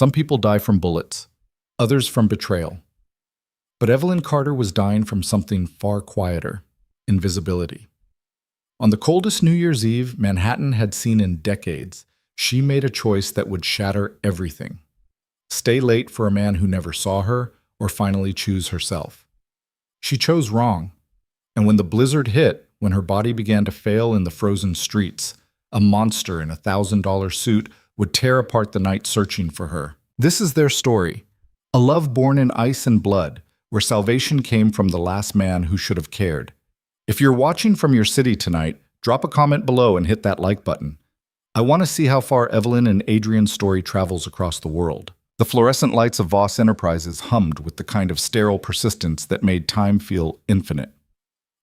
Some people die from bullets, others from betrayal. But Evelyn Carter was dying from something far quieter: invisibility. On the coldest New Year's Eve Manhattan had seen in decades, she made a choice that would shatter everything. Stay late for a man who never saw her, or finally choose herself. She chose wrong, and when the blizzard hit, when her body began to fail in the frozen streets, a monster in a $1,000 suit would tear apart the night searching for her. This is their story, a love born in ice and blood, where salvation came from the last man who should have cared. If you're watching from your city tonight, drop a comment below and hit that like button. I want to see how far Evelyn and Adrian's story travels across the world. The fluorescent lights of Voss Enterprises hummed with the kind of sterile persistence that made time feel infinite.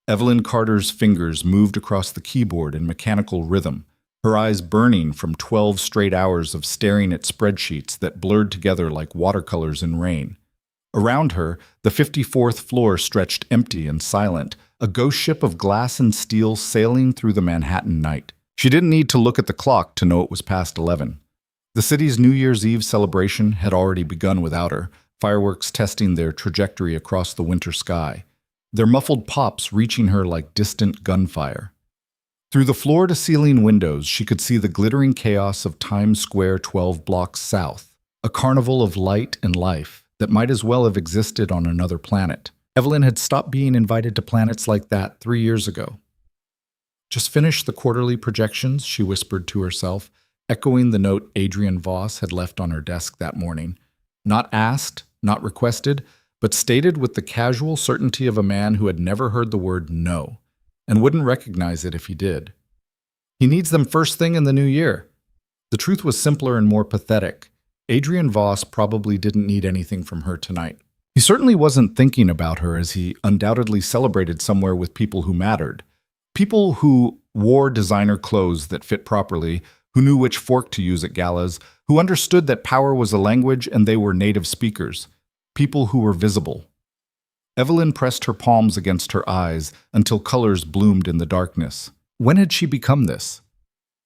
Evelyn Carter's fingers moved across the keyboard in mechanical rhythm, her eyes burning from 12 straight hours of staring at spreadsheets that blurred together like watercolors in rain. Around her, the 54th floor stretched empty and silent, a ghost ship of glass and steel sailing through the Manhattan night. She didn't need to look at the clock to know it was past 11. The city's New Year's Eve celebration had already begun without her, fireworks testing their trajectory across the winter sky, their muffled pops reaching her like distant gunfire. Through the floor-to-ceiling windows, she could see the glittering chaos of Times Square 12 blocks south, a carnival of light and life that might as well have existed on another planet. Evelyn had stopped being invited to planets like that 3 years ago. Just finished the quarterly projections, she whispered to herself, echoing the note Adrian Voss had left on her desk that morning. Not asked, not requested, but stated with the casual certainty of a man who had never heard the word no, and wouldn't recognize it if he did. He needs them first thing in the new year. The truth was simpler and more pathetic. Adrian Voss probably didn't need anything from her tonight. He certainly wasn't thinking about her, as he undoubtedly celebrated somewhere with people who mattered. People who wore designer clothes that fit properly, who knew which fork to use at galas, who understood that power was a language and they were native speakers. People who were visible. Evelyn pressed her palms against her eyes until colors bloomed in the darkness. When had she become this?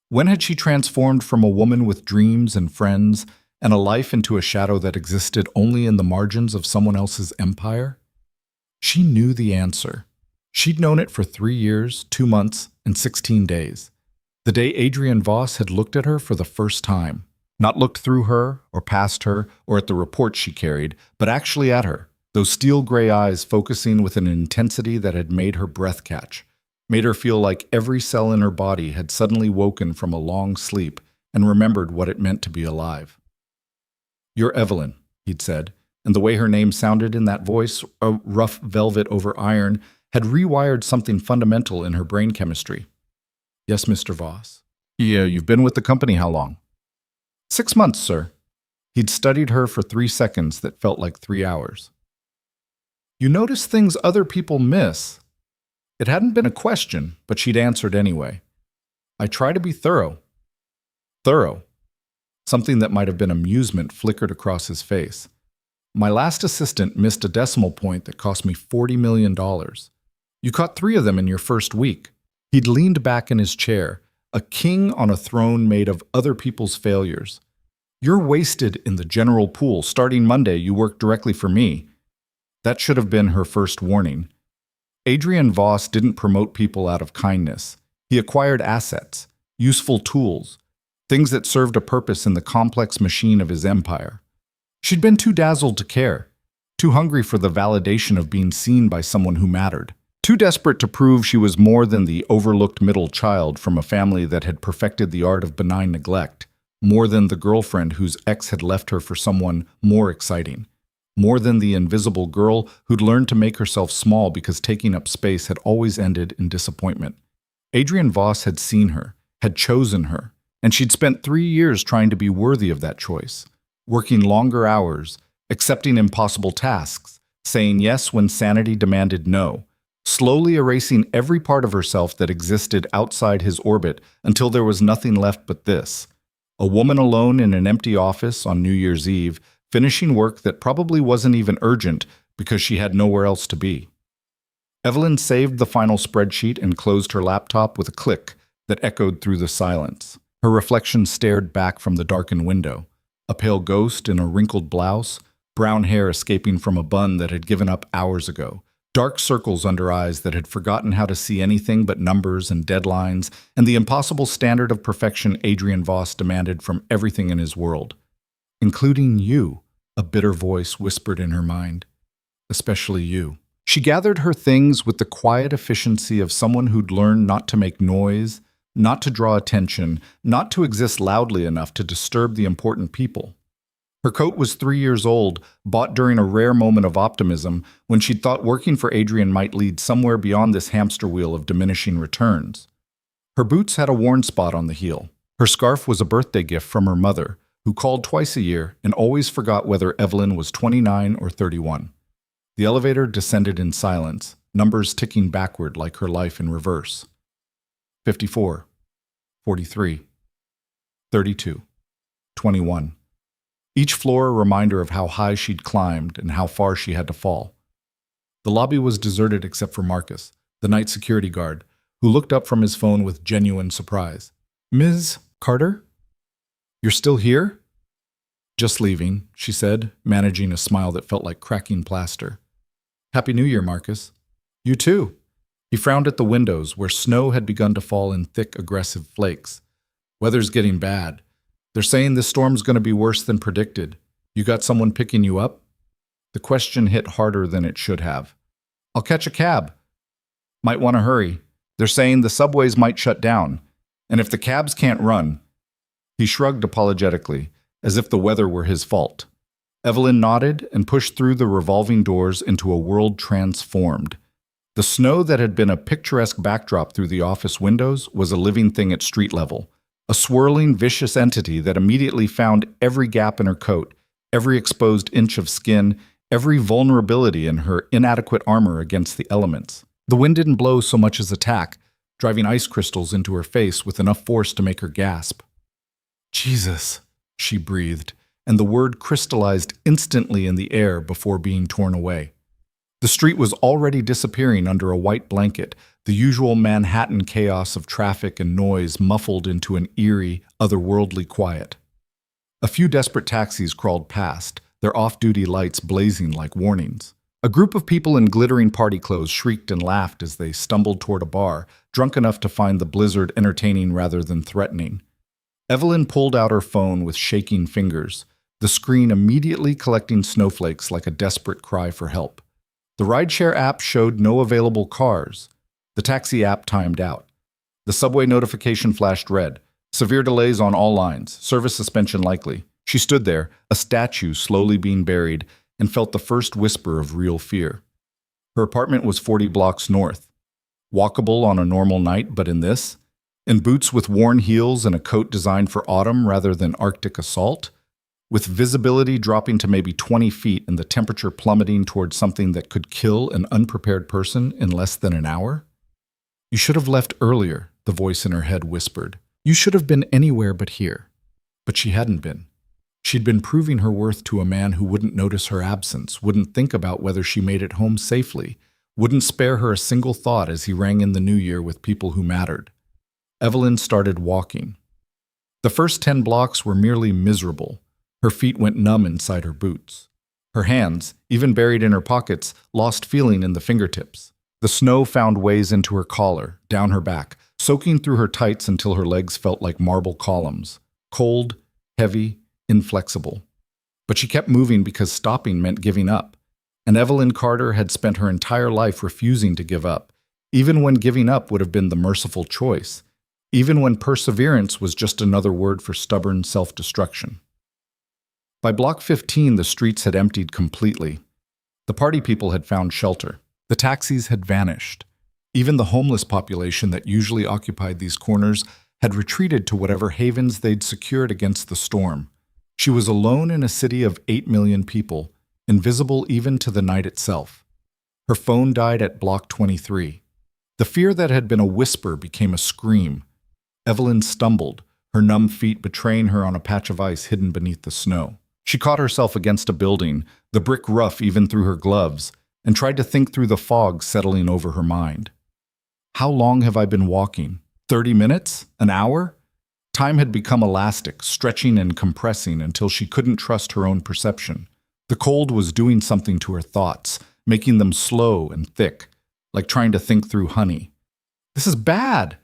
When had she transformed from a woman with dreams and friends and a life into a shadow that existed only in the margins of someone else's empire? She knew the answer. She'd known it for 3 years, 2 months, and 16 days. The day Adrian Voss had looked at her for the first time. Not looked through her, or past her, or at the report she carried, but actually at her. Those steel gray eyes focusing with an intensity that had made her breath catch, made her feel like every cell in her body had suddenly woken from a long sleep and remembered what it meant to be alive. "You're Evelyn," he'd said, and the way her name sounded in that voice, a rough velvet over iron, had rewired something fundamental in her brain chemistry. "Yes, Mr. Voss." "Yeah, you've been with the company how long?" 6 months, sir." He'd studied her for 3 seconds that felt like 3 hours. "You notice things other people miss." It hadn't been a question, but she'd answered anyway. "I try to be thorough." Thorough. Something that might have been amusement flickered across his face. "My last assistant missed a decimal point that cost me $40 million. You caught 3 of them in your first week." He'd leaned back in his chair, a king on a throne made of other people's failures. "You're wasted in the general pool. Starting Monday, you work directly for me." That should have been her first warning. Adrian Voss didn't promote people out of kindness. He acquired assets, useful tools, things that served a purpose in the complex machine of his empire. She'd been too dazzled to care, too hungry for the validation of being seen by someone who mattered. Too desperate to prove she was more than the overlooked middle child from a family that had perfected the art of benign neglect, more than the girlfriend whose ex had left her for someone more exciting, more than the invisible girl who'd learned to make herself small because taking up space had always ended in disappointment. Adrian Voss had seen her, had chosen her, and she'd spent 3 years trying to be worthy of that choice, working longer hours, accepting impossible tasks, saying yes when sanity demanded no, slowly erasing every part of herself that existed outside his orbit until there was nothing left but this. A woman alone in an empty office on New Year's Eve, finishing work that probably wasn't even urgent because she had nowhere else to be. Evelyn saved the final spreadsheet and closed her laptop with a click that echoed through the silence. Her reflection stared back from the darkened window, a pale ghost in a wrinkled blouse, brown hair escaping from a bun that had given up hours ago, dark circles under eyes that had forgotten how to see anything but numbers and deadlines, and the impossible standard of perfection Adrian Voss demanded from everything in his world. Including you, a bitter voice whispered in her mind. Especially you. She gathered her things with the quiet efficiency of someone who'd learned not to make noise, not to draw attention, not to exist loudly enough to disturb the important people. Her coat was 3 years old, bought during a rare moment of optimism when she'd thought working for Adrian might lead somewhere beyond this hamster wheel of diminishing returns. Her boots had a worn spot on the heel. Her scarf was a birthday gift from her mother, who called twice a year and always forgot whether Evelyn was 29 or 31. The elevator descended in silence, numbers ticking backward like her life in reverse. 54, 43, 32, 21. Each floor a reminder of how high she'd climbed and how far she had to fall. The lobby was deserted except for Marcus, the night security guard, who looked up from his phone with genuine surprise. "Ms. Carter? You're still here?" "Just leaving," she said, managing a smile that felt like cracking plaster. "Happy New Year, Marcus." "You too." He frowned at the windows, where snow had begun to fall in thick, aggressive flakes. "Weather's getting bad. They're saying this storm's going to be worse than predicted. You got someone picking you up?" The question hit harder than it should have. "I'll catch a cab." "Might want to hurry. They're saying the subways might shut down. And if the cabs can't run..." He shrugged apologetically, as if the weather were his fault. Evelyn nodded and pushed through the revolving doors into a world transformed. The snow that had been a picturesque backdrop through the office windows was a living thing at street level. A swirling, vicious entity that immediately found every gap in her coat, every exposed inch of skin, every vulnerability in her inadequate armor against the elements. The wind didn't blow so much as attack, driving ice crystals into her face with enough force to make her gasp. "Jesus," she breathed, and the word crystallized instantly in the air before being torn away. The street was already disappearing under a white blanket, the usual Manhattan chaos of traffic and noise muffled into an eerie, otherworldly quiet. A few desperate taxis crawled past, their off-duty lights blazing like warnings. A group of people in glittering party clothes shrieked and laughed as they stumbled toward a bar, drunk enough to find the blizzard entertaining rather than threatening. Evelyn pulled out her phone with shaking fingers, the screen immediately collecting snowflakes like a desperate cry for help. The rideshare app showed no available cars. The taxi app timed out. The subway notification flashed red. Severe delays on all lines. Service suspension likely. She stood there, a statue slowly being buried, and felt the first whisper of real fear. Her apartment was 40 blocks north. Walkable on a normal night, but in this? In boots with worn heels and a coat designed for autumn rather than Arctic assault? With visibility dropping to maybe 20 feet and the temperature plummeting towards something that could kill an unprepared person in less than an hour? "You should have left earlier," the voice in her head whispered. "You should have been anywhere but here." But she hadn't been. She'd been proving her worth to a man who wouldn't notice her absence, wouldn't think about whether she made it home safely, wouldn't spare her a single thought as he rang in the new year with people who mattered. Evelyn started walking. The first 10 blocks were merely miserable. Her feet went numb inside her boots. Her hands, even buried in her pockets, lost feeling in the fingertips. The snow found ways into her collar, down her back, soaking through her tights until her legs felt like marble columns. Cold, heavy, inflexible. But she kept moving because stopping meant giving up. And Evelyn Carter had spent her entire life refusing to give up, even when giving up would have been the merciful choice, even when perseverance was just another word for stubborn self-destruction. By block 15, the streets had emptied completely. The party people had found shelter. The taxis had vanished. Even the homeless population that usually occupied these corners had retreated to whatever havens they'd secured against the storm. She was alone in a city of 8 million people, invisible even to the night itself. Her phone died at block 23. The fear that had been a whisper became a scream. Evelyn stumbled, her numb feet betraying her on a patch of ice hidden beneath the snow. She caught herself against a building, the brick rough even through her gloves, and tried to think through the fog settling over her mind. How long have I been walking? 30 minutes? An hour? Time had become elastic, stretching and compressing until she couldn't trust her own perception. The cold was doing something to her thoughts, making them slow and thick, like trying to think through honey. This is bad.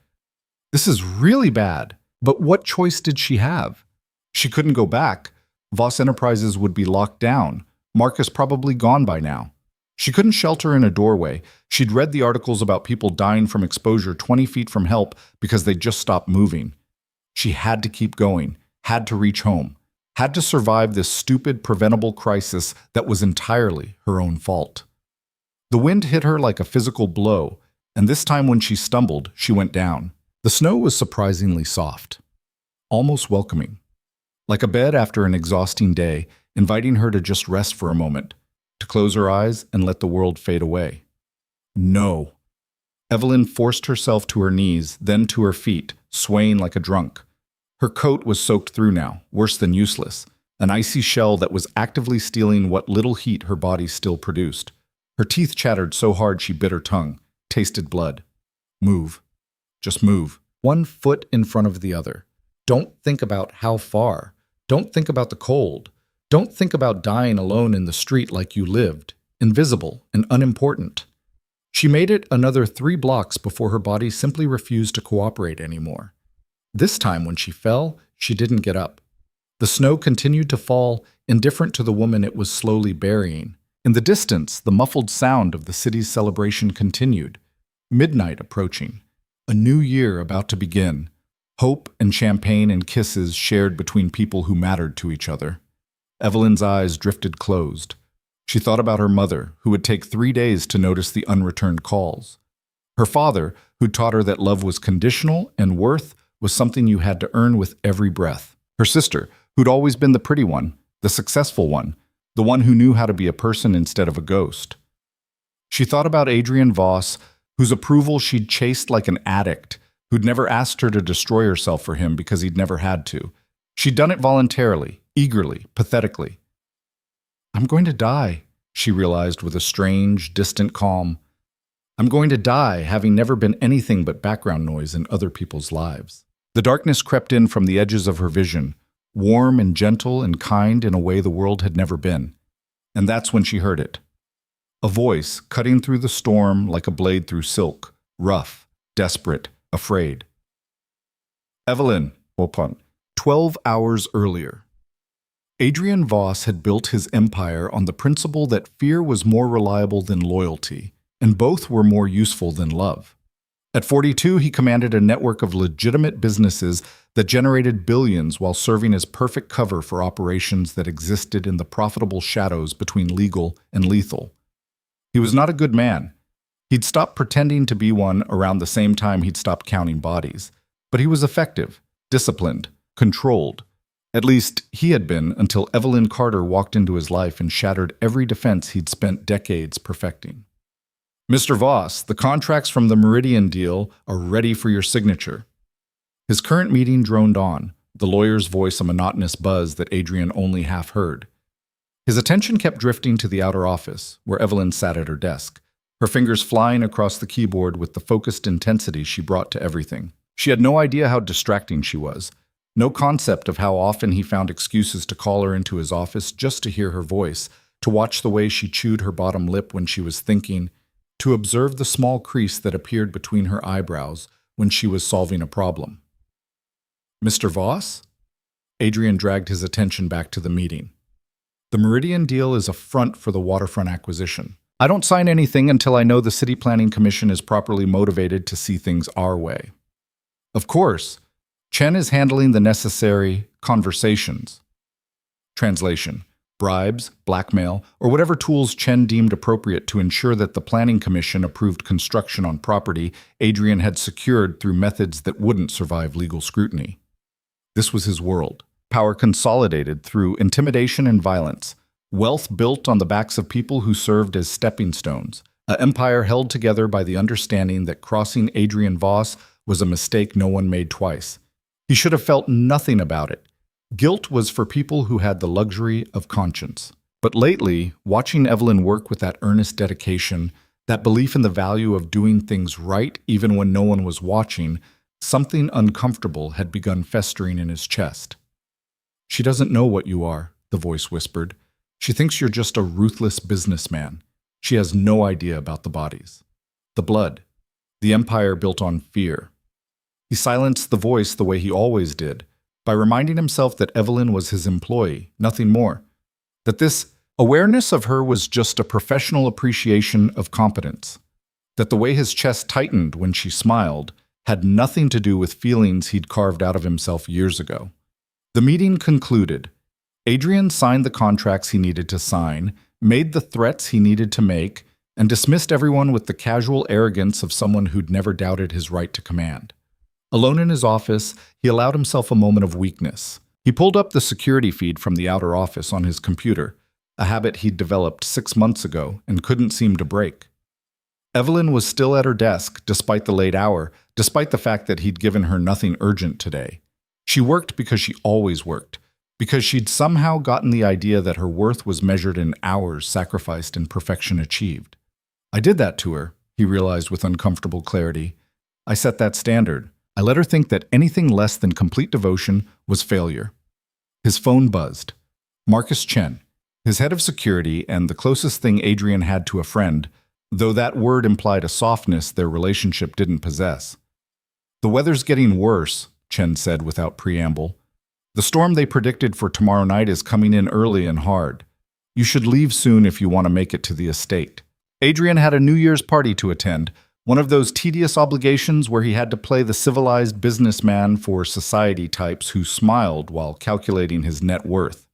This is really bad. But what choice did she have? She couldn't go back. Voss Enterprises would be locked down. Marcus probably gone by now. She couldn't shelter in a doorway. She'd read the articles about people dying from exposure 20 feet from help because they just stopped moving. She had to keep going, had to reach home, had to survive this stupid, preventable crisis that was entirely her own fault. The wind hit her like a physical blow, and this time when she stumbled, she went down. The snow was surprisingly soft, almost welcoming, like a bed after an exhausting day, inviting her to just rest for a moment, to close her eyes and let the world fade away. No. Evelyn forced herself to her knees, then to her feet, swaying like a drunk. Her coat was soaked through now, worse than useless, an icy shell that was actively stealing what little heat her body still produced. Her teeth chattered so hard she bit her tongue, tasted blood. Move. Just move. One foot in front of the other. Don't think about how far. Don't think about the cold. Don't think about dying alone in the street like you lived, invisible and unimportant. She made it another 3 blocks before her body simply refused to cooperate anymore. This time, when she fell, she didn't get up. The snow continued to fall, indifferent to the woman it was slowly burying. In the distance, the muffled sound of the city's celebration continued. Midnight approaching. A new year about to begin. Hope and champagne and kisses shared between people who mattered to each other. Evelyn's eyes drifted closed. She thought about her mother, who would take 3 days to notice the unreturned calls. Her father, who taught her that love was conditional and worth was something you had to earn with every breath. Her sister, who'd always been the pretty one, the successful one, the one who knew how to be a person instead of a ghost. She thought about Adrian Voss, whose approval she'd chased like an addict, who'd never asked her to destroy herself for him because he'd never had to. She'd done it voluntarily, eagerly, pathetically. I'm going to die, she realized with a strange, distant calm. I'm going to die, having never been anything but background noise in other people's lives. The darkness crept in from the edges of her vision, warm and gentle and kind in a way the world had never been. And that's when she heard it. A voice cutting through the storm like a blade through silk, rough, desperate, afraid. Evelyn, 12 hours earlier. Adrian Voss had built his empire on the principle that fear was more reliable than loyalty, and both were more useful than love. At 42, he commanded a network of legitimate businesses that generated billions while serving as perfect cover for operations that existed in the profitable shadows between legal and lethal. He was not a good man. He'd stopped pretending to be one around the same time he'd stopped counting bodies. But he was effective, disciplined, controlled. At least he had been until Evelyn Carter walked into his life and shattered every defense he'd spent decades perfecting. Mr. Voss, the contracts from the Meridian deal are ready for your signature. His current meeting droned on, the lawyer's voice a monotonous buzz that Adrian only half heard. His attention kept drifting to the outer office, where Evelyn sat at her desk, her fingers flying across the keyboard with the focused intensity she brought to everything. She had no idea how distracting she was, no concept of how often he found excuses to call her into his office just to hear her voice, to watch the way she chewed her bottom lip when she was thinking, to observe the small crease that appeared between her eyebrows when she was solving a problem. Mr. Voss? Adrian dragged his attention back to the meeting. The Meridian deal is a front for the waterfront acquisition. I don't sign anything until I know the City Planning Commission is properly motivated to see things our way. Of course, Chen is handling the necessary conversations. Translation: bribes, blackmail, or whatever tools Chen deemed appropriate to ensure that the Planning Commission approved construction on property Adrian had secured through methods that wouldn't survive legal scrutiny. This was his world. Power consolidated through intimidation and violence. Wealth built on the backs of people who served as stepping stones. An empire held together by the understanding that crossing Adrian Voss was a mistake no one made twice. He should have felt nothing about it. Guilt was for people who had the luxury of conscience. But lately, watching Evelyn work with that earnest dedication, that belief in the value of doing things right even when no one was watching, Something uncomfortable had begun festering in his chest. "She doesn't know what you are," the voice whispered. "She thinks you're just a ruthless businessman. She has no idea about the bodies. The blood. The empire built on fear." He silenced the voice the way he always did, by reminding himself that Evelyn was his employee, nothing more. That this awareness of her was just a professional appreciation of competence. That the way his chest tightened when she smiled had nothing to do with feelings he'd carved out of himself years ago. The meeting concluded. Adrian signed the contracts he needed to sign, made the threats he needed to make, and dismissed everyone with the casual arrogance of someone who'd never doubted his right to command. Alone in his office, he allowed himself a moment of weakness. He pulled up the security feed from the outer office on his computer, a habit he'd developed 6 months ago and couldn't seem to break. Evelyn was still at her desk, despite the late hour, despite the fact that he'd given her nothing urgent today. She worked because she always worked, because she'd somehow gotten the idea that her worth was measured in hours sacrificed and perfection achieved. "I did that to her," he realized with uncomfortable clarity. "I set that standard. I let her think that anything less than complete devotion was failure." His phone buzzed. Marcus Chen, his head of security and the closest thing Adrian had to a friend, though that word implied a softness their relationship didn't possess. "The weather's getting worse," Chen said without preamble. "The storm they predicted for tomorrow night is coming in early and hard. You should leave soon if you want to make it to the estate." Adrian had a New Year's party to attend, one of those tedious obligations where he had to play the civilized businessman for society types who smiled while calculating his net worth.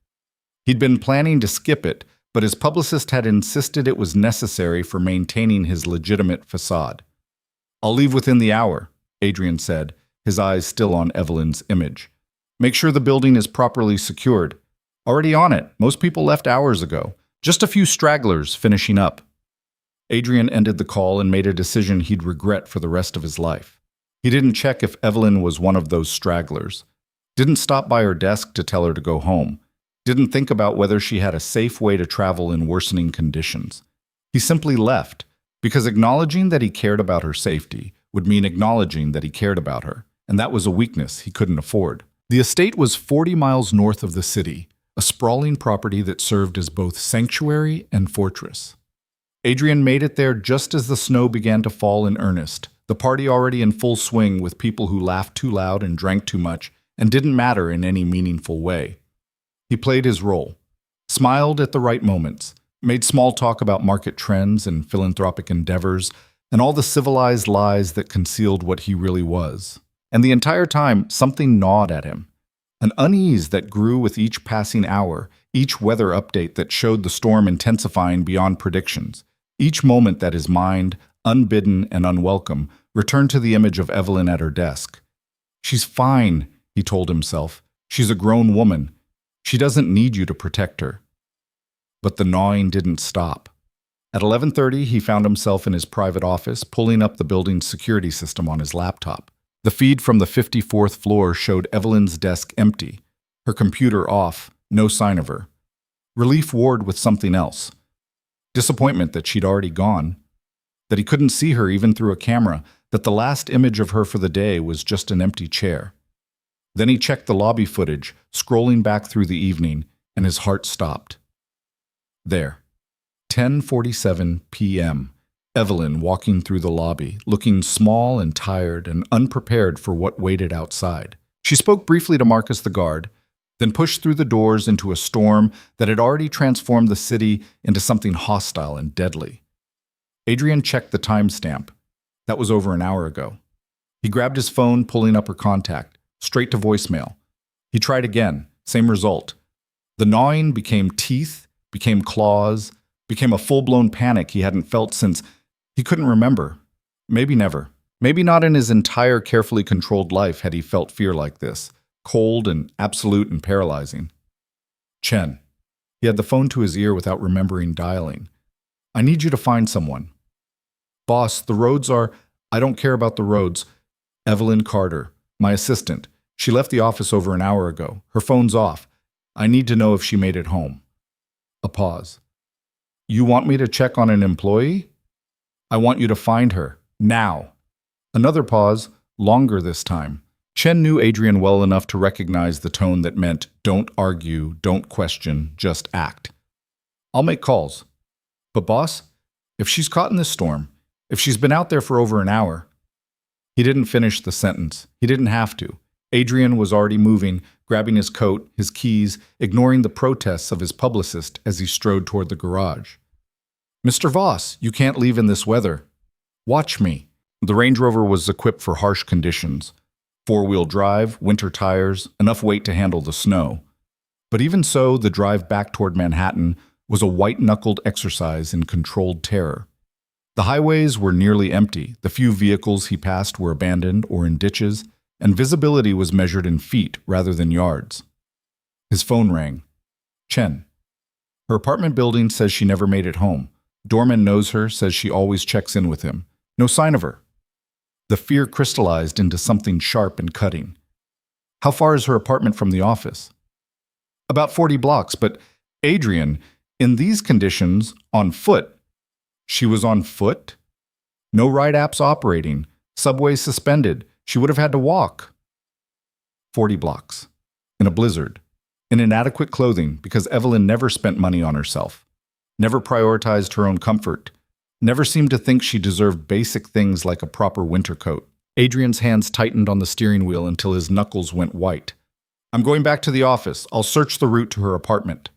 He'd been planning to skip it, but his publicist had insisted it was necessary for maintaining his legitimate facade. "I'll leave within the hour," Adrian said, his eyes still on Evelyn's image. "Make sure the building is properly secured." "Already on it. Most people left hours ago. Just a few stragglers finishing up." Adrian ended the call and made a decision he'd regret for the rest of his life. He didn't check if Evelyn was one of those stragglers. Didn't stop by her desk to tell her to go home. Didn't think about whether she had a safe way to travel in worsening conditions. He simply left, because acknowledging that he cared about her safety would mean acknowledging that he cared about her, and that was a weakness he couldn't afford. The estate was 40 miles north of the city, a sprawling property that served as both sanctuary and fortress. Adrian made it there just as the snow began to fall in earnest, the party already in full swing with people who laughed too loud and drank too much and didn't matter in any meaningful way. He played his role, smiled at the right moments, made small talk about market trends and philanthropic endeavors, and all the civilized lies that concealed what he really was. And the entire time, something gnawed at him. An unease that grew with each passing hour, each weather update that showed the storm intensifying beyond predictions. Each moment that his mind, unbidden and unwelcome, returned to the image of Evelyn at her desk. "She's fine," he told himself. "She's a grown woman. She doesn't need you to protect her." But the gnawing didn't stop. At 11:30, he found himself in his private office, pulling up the building's security system on his laptop. The feed from the 54th floor showed Evelyn's desk empty, her computer off, no sign of her. Relief warred with something else. Disappointment that she'd already gone, that he couldn't see her even through a camera, that the last image of her for the day was just an empty chair. Then he checked the lobby footage, scrolling back through the evening, and his heart stopped. There, 10:47 p.m., Evelyn walking through the lobby, looking small and tired and unprepared for what waited outside. She spoke briefly to Marcus the guard, then pushed through the doors into a storm that had already transformed the city into something hostile and deadly. Adrian checked the timestamp. That was over an hour ago. He grabbed his phone, pulling up her contact, straight to voicemail. He tried again, same result. The gnawing became teeth, became claws, became a full-blown panic he hadn't felt since he couldn't remember. Maybe never. Maybe not in his entire carefully controlled life had he felt fear like this. Cold and absolute and paralyzing. Chen. He had the phone to his ear without remembering dialing. "I need you to find someone." "Boss, the roads are—" "I don't care about the roads." "Evelyn Carter, my assistant. She left the office over an hour ago. Her phone's off. I need to know if she made it home." A pause. "You want me to check on an employee?" "I want you to find her. Now." Another pause. longer this time. Chen knew Adrian well enough to recognize the tone that meant don't argue, don't question, just act. I'll make calls. But boss, if she's caught in this storm, if she's been out there for over an hour. He didn't finish the sentence. He didn't have to. Adrian was already moving, grabbing his coat, his keys, ignoring the protests of his publicist as he strode toward the garage. Mr. Voss, you can't leave in this weather. Watch me. The Range Rover was equipped for harsh conditions. Four-wheel drive, winter tires, enough weight to handle the snow. But even so, the drive back toward Manhattan was a white-knuckled exercise in controlled terror. The highways were nearly empty. The few vehicles he passed were abandoned or in ditches, and visibility was measured in feet rather than yards. His phone rang. Chen. Her apartment building says she never made it home. Dorman knows her, says she always checks in with him. No sign of her. The fear crystallized into something sharp and cutting. How far is her apartment from the office? About 40 blocks, but Adrian, in these conditions, on foot. She was on foot? No ride apps operating, subways suspended. She would have had to walk. 40 blocks. In a blizzard. In inadequate clothing, because Evelyn never spent money on herself. Never prioritized her own comfort. Never seemed to think she deserved basic things like a proper winter coat. Adrian's hands tightened on the steering wheel until his knuckles went white. I'm going back to the office. I'll search the route to her apartment.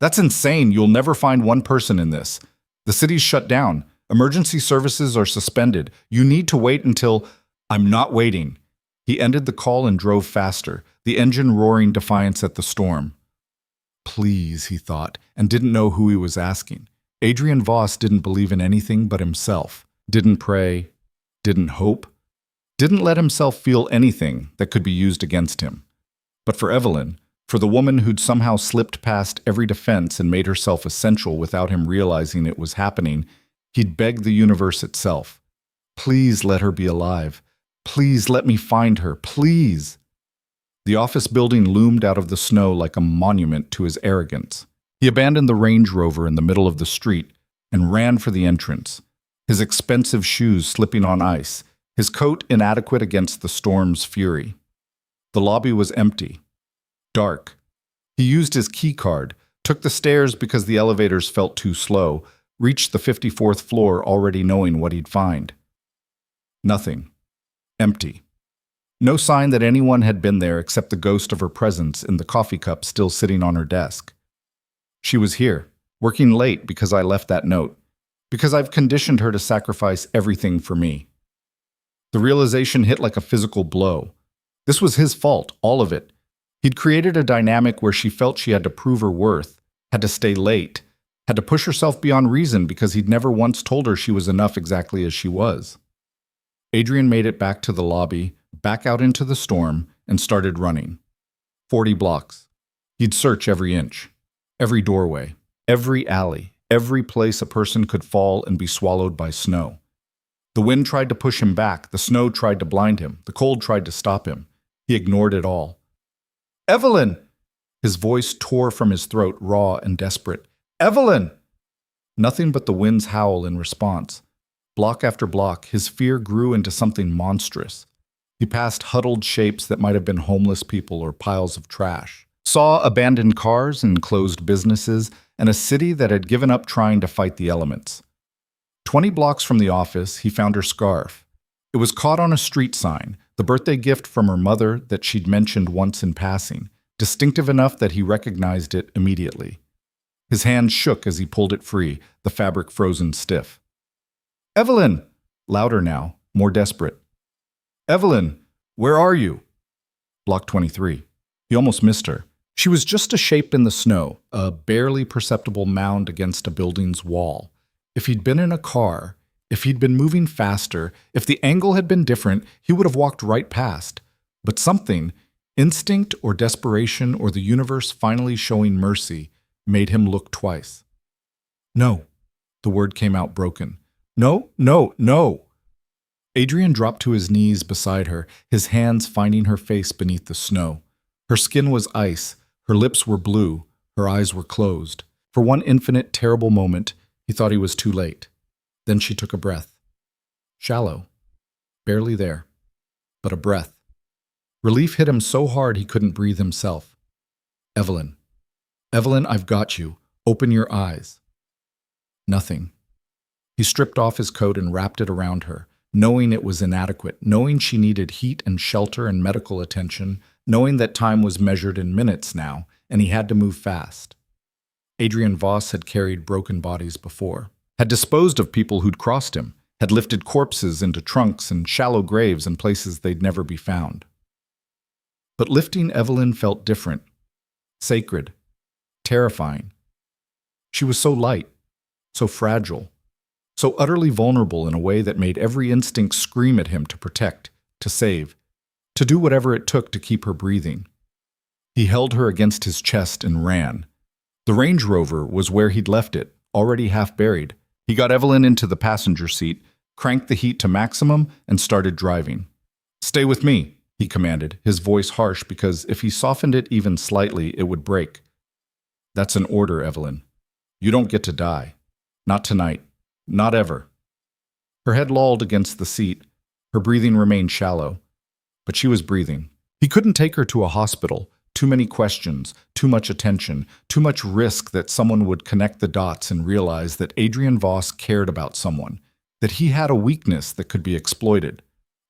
That's insane. You'll never find one person in this. The city's shut down. Emergency services are suspended. You need to wait until... I'm not waiting. He ended the call and drove faster, the engine roaring defiance at the storm. Please, he thought, and didn't know who he was asking. Adrian Voss didn't believe in anything but himself, didn't pray, didn't hope, didn't let himself feel anything that could be used against him. But for Evelyn, for the woman who'd somehow slipped past every defense and made herself essential without him realizing it was happening, he'd begged the universe itself. Please let her be alive. Please let me find her. Please. The office building loomed out of the snow like a monument to his arrogance. He abandoned the Range Rover in the middle of the street and ran for the entrance, his expensive shoes slipping on ice, his coat inadequate against the storm's fury. The lobby was empty. Dark. He used his key card, took the stairs because the elevators felt too slow, reached the 54th floor already knowing what he'd find. Nothing. Empty. No sign that anyone had been there except the ghost of her presence in the coffee cup still sitting on her desk. She was here, working late because I left that note, because I've conditioned her to sacrifice everything for me. The realization hit like a physical blow. This was his fault, all of it. He'd created a dynamic where she felt she had to prove her worth, had to stay late, had to push herself beyond reason because he'd never once told her she was enough exactly as she was. Adrian made it back to the lobby, back out into the storm, and started running. 40 blocks. He'd search every inch, every doorway, every alley, every place a person could fall and be swallowed by snow. The wind tried to push him back, the snow tried to blind him, the cold tried to stop him. He ignored it all. Evelyn! His voice tore from his throat, raw and desperate. Evelyn! Nothing but the wind's howl in response. Block after block, his fear grew into something monstrous. He passed huddled shapes that might have been homeless people or piles of trash. Saw abandoned cars and closed businesses, and a city that had given up trying to fight the elements. 20 blocks from the office, he found her scarf. It was caught on a street sign, the birthday gift from her mother that she'd mentioned once in passing, distinctive enough that he recognized it immediately. His hand shook as he pulled it free, the fabric frozen stiff. Evelyn! Louder now, more desperate. Evelyn, where are you? Block 23. He almost missed her. She was just a shape in the snow, a barely perceptible mound against a building's wall. If he'd been in a car, if he'd been moving faster, if the angle had been different, he would have walked right past. But something, instinct or desperation or the universe finally showing mercy, made him look twice. No. The word came out broken. No, no, no. Adrian dropped to his knees beside her, his hands finding her face beneath the snow. Her skin was ice, her lips were blue, her eyes were closed. For one infinite, terrible moment, he thought he was too late. Then she took a breath. Shallow. Barely there. but a breath. Relief hit him so hard he couldn't breathe himself. Evelyn. Evelyn, I've got you. Open your eyes. Nothing. He stripped off his coat and wrapped it around her, knowing it was inadequate, knowing she needed heat and shelter and medical attention, knowing that time was measured in minutes now, and he had to move fast. Adrian Voss had carried broken bodies before, had disposed of people who'd crossed him, had lifted corpses into trunks and shallow graves in places they'd never be found. But lifting Evelyn felt different, sacred, terrifying. She was so light, so fragile, so utterly vulnerable in a way that made every instinct scream at him to protect, to save, to do whatever it took to keep her breathing. He held her against his chest and ran. The Range Rover was where he'd left it, already half buried. He got Evelyn into the passenger seat, cranked the heat to maximum, and started driving. "Stay with me," he commanded, his voice harsh because if he softened it even slightly, it would break. "That's an order, Evelyn. You don't get to die. Not tonight. Not ever." Her head lolled against the seat. Her breathing remained shallow. But she was breathing. He couldn't take her to a hospital. Too many questions, too much attention, too much risk that someone would connect the dots and realize that Adrian Voss cared about someone, that he had a weakness that could be exploited.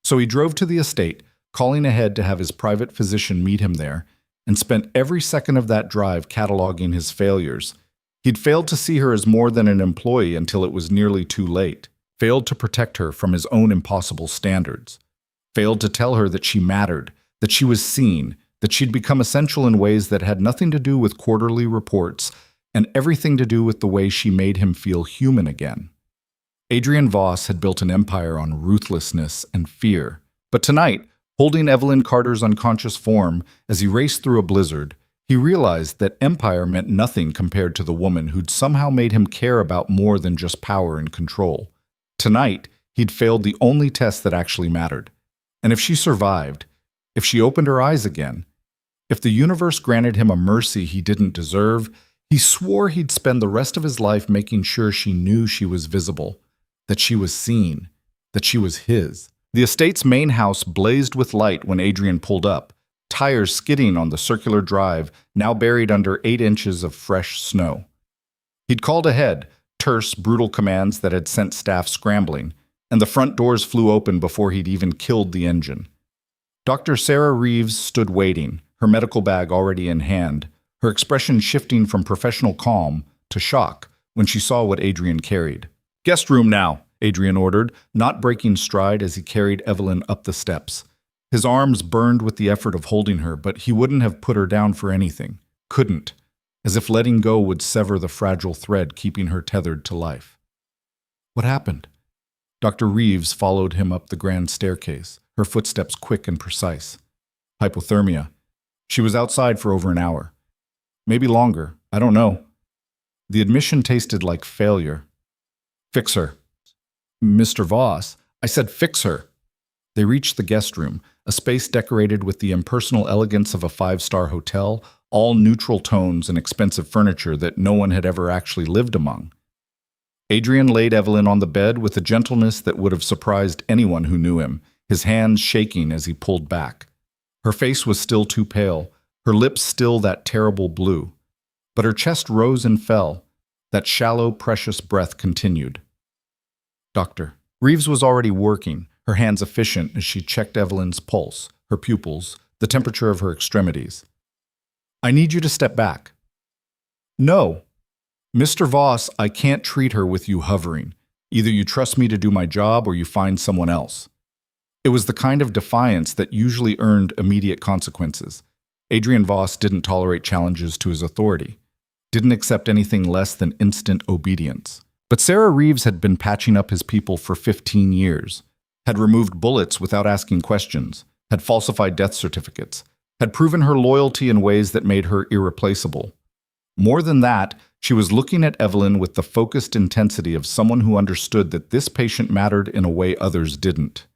So he drove to the estate, calling ahead to have his private physician meet him there, and spent every second of that drive cataloging his failures. He'd failed to see her as more than an employee until it was nearly too late, failed to protect her from his own impossible standards, failed to tell her that she mattered, that she was seen, that she'd become essential in ways that had nothing to do with quarterly reports and everything to do with the way she made him feel human again. Adrian Voss had built an empire on ruthlessness and fear. But tonight, holding Evelyn Carter's unconscious form as he raced through a blizzard, he realized that empire meant nothing compared to the woman who'd somehow made him care about more than just power and control. Tonight, he'd failed the only test that actually mattered. And if she survived, if she opened her eyes again, if the universe granted him a mercy he didn't deserve, he swore he'd spend the rest of his life making sure she knew she was visible, that she was seen, that she was his. The estate's main house blazed with light when Adrian pulled up, tires skidding on the circular drive, now buried under 8 inches of fresh snow. He'd called ahead, terse, brutal commands that had sent staff scrambling, and the front doors flew open before he'd even killed the engine. Dr. Sarah Reeves stood waiting, her medical bag already in hand, her expression shifting from professional calm to shock when she saw what Adrian carried. "Guest room now," Adrian ordered, not breaking stride as he carried Evelyn up the steps. His arms burned with the effort of holding her, but he wouldn't have put her down for anything. Couldn't. As if letting go would sever the fragile thread keeping her tethered to life. "What happened?" Dr. Reeves followed him up the grand staircase, her footsteps quick and precise. "Hypothermia. She was outside for over an hour. Maybe longer. I don't know." The admission tasted like failure. "Fix her." "Mr. Voss, I said fix her." They reached the guest room, a space decorated with the impersonal elegance of a 5-star hotel, all neutral tones and expensive furniture that no one had ever actually lived among. Adrian laid Evelyn on the bed with a gentleness that would have surprised anyone who knew him, his hands shaking as he pulled back. Her face was still too pale, her lips still that terrible blue. But her chest rose and fell. That shallow, precious breath continued. "Doctor." Reeves was already working, her hands efficient as she checked Evelyn's pulse, her pupils, the temperature of her extremities. "I need you to step back." "No." "Mr. Voss, I can't treat her with you hovering. Either you trust me to do my job or you find someone else." It was the kind of defiance that usually earned immediate consequences. Adrian Voss didn't tolerate challenges to his authority, didn't accept anything less than instant obedience. But Sarah Reeves had been patching up his people for 15 years, had removed bullets without asking questions, had falsified death certificates, had proven her loyalty in ways that made her irreplaceable. More than that, she was looking at Evelyn with the focused intensity of someone who understood that this patient mattered in a way others didn't.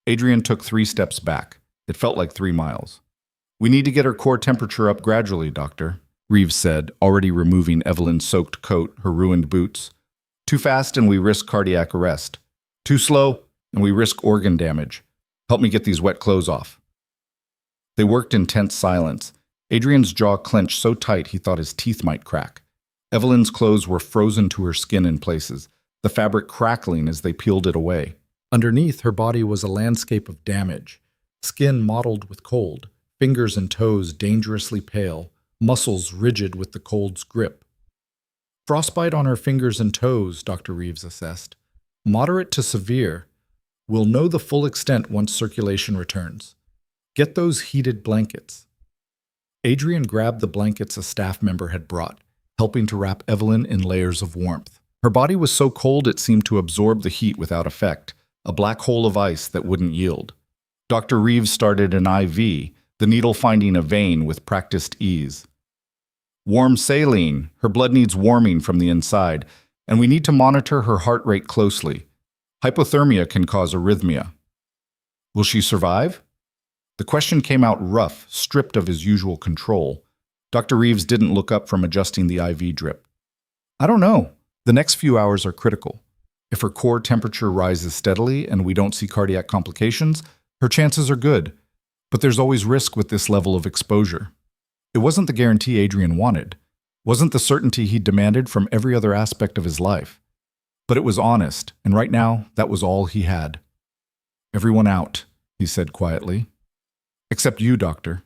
Adrian took 3 steps back. It felt like 3 miles. "We need to get her core temperature up gradually, doctor," Reeves said, already removing Evelyn's soaked coat, her ruined boots. "Too fast and we risk cardiac arrest. Too slow and we risk organ damage. Help me get these wet clothes off. They worked in tense silence. Adrian's jaw clenched so tight he thought his teeth might crack. Evelyn's clothes were frozen to her skin in places, the fabric crackling as they peeled it away. Underneath, her body was a landscape of damage, skin mottled with cold, fingers and toes dangerously pale, muscles rigid with the cold's grip. Frostbite on her fingers and toes, Dr. Reeves assessed. Moderate to severe. We'll know the full extent once circulation returns. Get those heated blankets. Adrian grabbed the blankets a staff member had brought, helping to wrap Evelyn in layers of warmth. Her body was so cold it seemed to absorb the heat without effect, a black hole of ice that wouldn't yield. Dr. Reeves started an IV, the needle finding a vein with practiced ease. Warm saline. Her blood needs warming from the inside, and we need to monitor her heart rate closely. Hypothermia can cause arrhythmia. Will she survive? The question came out rough, stripped of his usual control. Dr. Reeves didn't look up from adjusting the IV drip. I don't know. The next few hours are critical. If her core temperature rises steadily and we don't see cardiac complications, her chances are good. But there's always risk with this level of exposure. It wasn't the guarantee Adrian wanted. Wasn't the certainty he demanded from every other aspect of his life. But it was honest, and right now, that was all he had. Everyone out, he said quietly. Except you, Doctor.